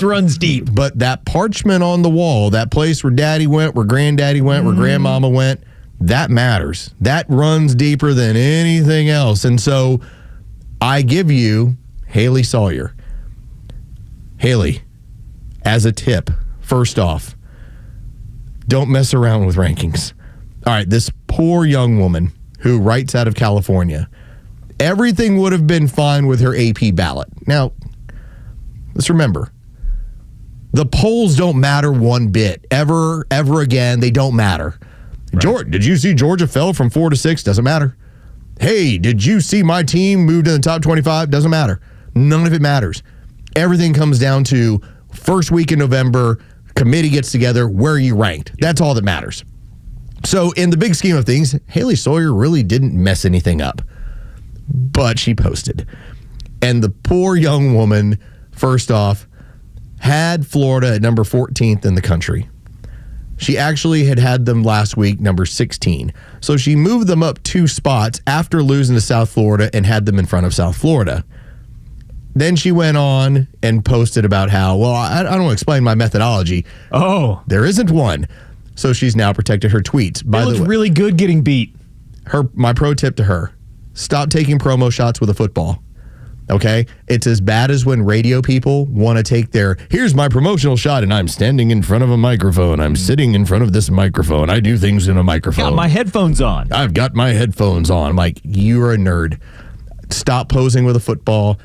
runs deep. But that parchment on the wall, that place where daddy went, where granddaddy went, where grandmama went, that matters. That runs deeper than anything else. And so I give you Haley Sawyer. Haley, as a tip, first off, don't mess around with rankings. All right, this poor young woman who writes out of California, everything would have been fine with her AP ballot. Now, let's remember, the polls don't matter one bit. Ever again, they don't matter. Right. Did you see Georgia fell from 4 to 6? Doesn't matter. Hey, did you see my team moved in the top 25? Doesn't matter. None of it matters. Everything comes down to first week in November, committee gets together, where are you ranked? That's all that matters. So in the big scheme of things, Haley Sawyer really didn't mess anything up. But she posted. And the poor young woman, first off, had Florida at number 14th in the country. She actually had them last week, number 16. So she moved them up 2 spots after losing to South Florida and had them in front of South Florida. Then she went on and posted about how, well, I don't want to explain my methodology. Oh. There isn't one. So she's now protected her tweets. It looks really good getting beat. My pro tip to her, stop taking promo shots with a football. Okay? It's as bad as when radio people want to take here's my promotional shot, and I'm standing in front of a microphone. I'm sitting in front of this microphone. I do things in a microphone. Got my headphones on. I've got my headphones on. I'm like, you're a nerd. Stop posing with a football.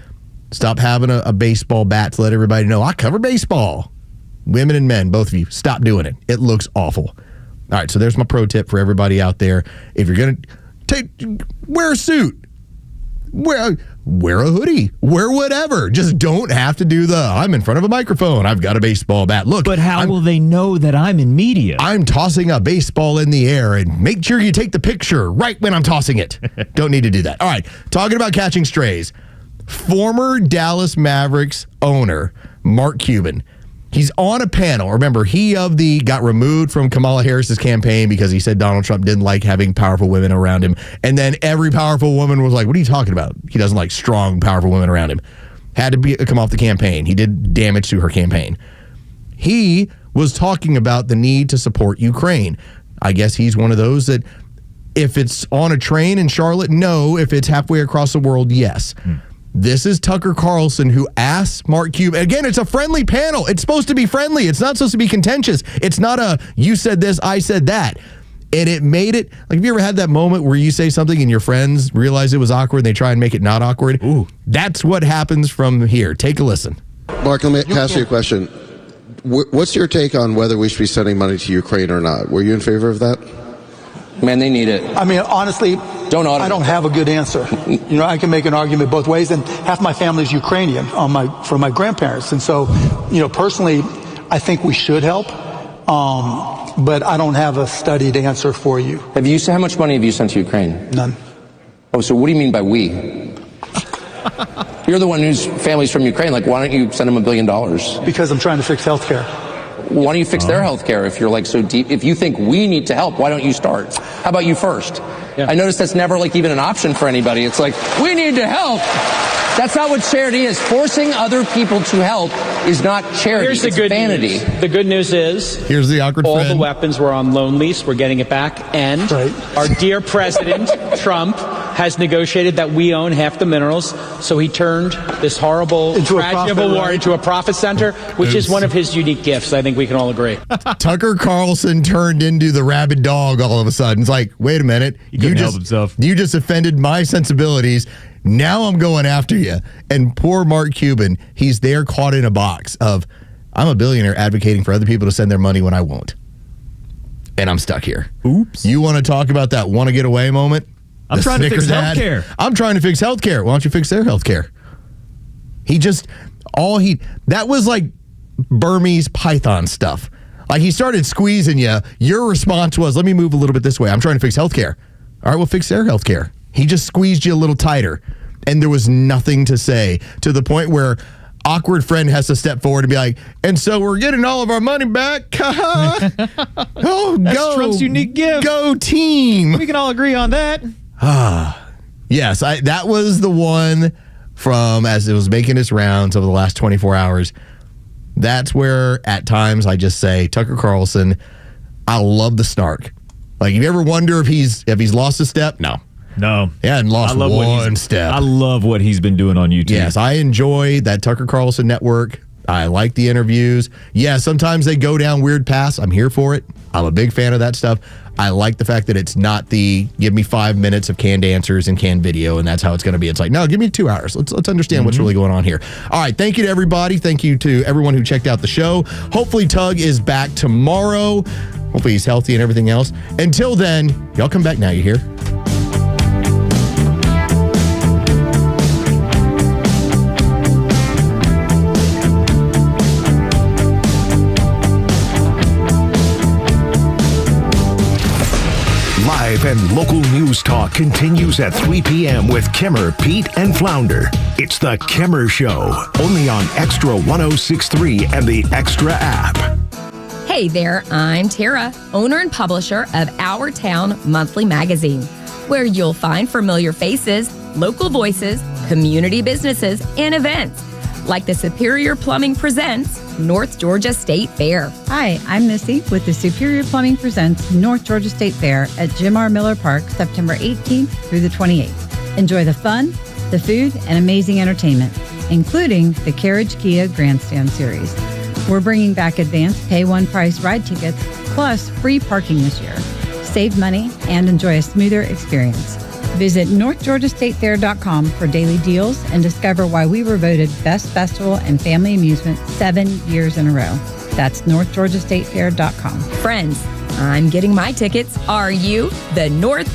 Stop having a baseball bat to let everybody know, I cover baseball. Women and men, both of you, stop doing it. It looks awful. All right, so there's my pro tip for everybody out there. If you're going to wear a suit. wear a hoodie, wear whatever. Just don't have to do I'm in front of a microphone, I've got a baseball bat. Look, but how will they know that I'm in media? I'm tossing a baseball in the air, and make sure you take the picture right when I'm tossing it. Don't need to do that. All right, talking about catching strays. Former Dallas Mavericks owner Mark Cuban, he's on a panel. Remember, he got removed from Kamala Harris's campaign because he said Donald Trump didn't like having powerful women around him. And then every powerful woman was like, what are you talking about? He doesn't like strong, powerful women around him. Had to come off the campaign. He did damage to her campaign. He was talking about the need to support Ukraine. I guess he's one of those that if it's on a train in Charlotte, no. If it's halfway across the world, yes. This is Tucker Carlson, who asked Mark Cuban. Again, it's a friendly panel. It's supposed to be friendly. It's not supposed to be contentious. It's not a, you said this, I said that. And it made it, like, have you ever had that moment where you say something and your friends realize it was awkward and they try and make it not awkward? Ooh. That's what happens from here. Take a listen. Mark, let me ask you a question. What's your take on whether we should be sending money to Ukraine or not? Were you in favor of that? Man, they need it. I mean, honestly, I don't have a good answer. You know, I can make an argument both ways, and half my family is Ukrainian from my grandparents. And so, you know, personally, I think we should help, but I don't have a studied answer for you. How much money have you sent to Ukraine? None. Oh, so what do you mean by we? You're the one whose family's from Ukraine. Like, why don't you send them $1 billion? Because I'm trying to fix healthcare. Why don't you fix their health care if you're like so deep? If you think we need to help, why don't you start? How about you first? Yeah. I notice that's never like even an option for anybody. It's like, we need to help. That's not what charity is. Forcing other people to help is not charity. Here's the it's good vanity. news. The good news is here's the awkward all friend. The weapons were on loan lease. We're getting it back. And our dear President Trump has negotiated that we own half the minerals. So he turned this horrible tragedy of a war into a profit center, which is one of his unique gifts. I think we can all agree. Tucker Carlson turned into the rabid dog all of a sudden. It's like, wait a minute. He couldn't help himself. You just offended my sensibilities. Now I'm going after you. And poor Mark Cuban, he's there caught in a box of, I'm a billionaire advocating for other people to send their money when I won't. And I'm stuck here. Oops. You want to talk about that want to get away moment? I'm trying to fix healthcare. I'm trying to fix healthcare. Why don't you fix their healthcare? That was like Burmese python stuff. Like he started squeezing you. Your response was, let me move a little bit this way. I'm trying to fix healthcare. All right, well, fix their healthcare. He just squeezed you a little tighter, and there was nothing to say, to the point where awkward friend has to step forward and be like, and so we're getting all of our money back. Oh, That's go. Trump's unique gift. Go team. We can all agree on that. Yes, that was the one from, as it was making its rounds over the last 24 hours. That's where at times I just say, Tucker Carlson, I love the snark. Like, you ever wonder if he's lost a step? No. He hadn't lost one step. I love what he's been doing on YouTube. Yes, I enjoy that Tucker Carlson network. I like the interviews. Yeah, sometimes they go down weird paths. I'm here for it. I'm a big fan of that stuff. I like the fact that it's not the give me 5 minutes of canned answers and canned video, and that's how it's going to be. It's like, no, give me 2 hours. Let's understand what's really going on here. All right, thank you to everybody. Thank you to everyone who checked out the show. Hopefully Tug is back tomorrow. Hopefully he's healthy and everything else. Until then, y'all come back now, you hear? Live and local news talk continues at 3 p.m. with Kimmer, Pete, and Flounder. It's the Kimmer Show, only on Xtra 106.3 and the Xtra app. Hey there, I'm Tara, owner and publisher of Our Town Monthly Magazine, where you'll find familiar faces, local voices, community businesses, and events, like the Superior Plumbing Presents North Georgia State Fair. Hi, I'm Missy with the Superior Plumbing Presents North Georgia State Fair at Jim R. Miller Park, September 18th through the 28th. Enjoy the fun, the food, and amazing entertainment, including the Carriage Kia Grandstand Series. We're bringing back advanced pay one price ride tickets, plus free parking this year. Save money and enjoy a smoother experience. Visit NorthGeorgiaStateFair.com for daily deals and discover why we were voted Best Festival and Family Amusement 7 years in a row. That's NorthGeorgiaStateFair.com. Friends, I'm getting my tickets. Are you? The North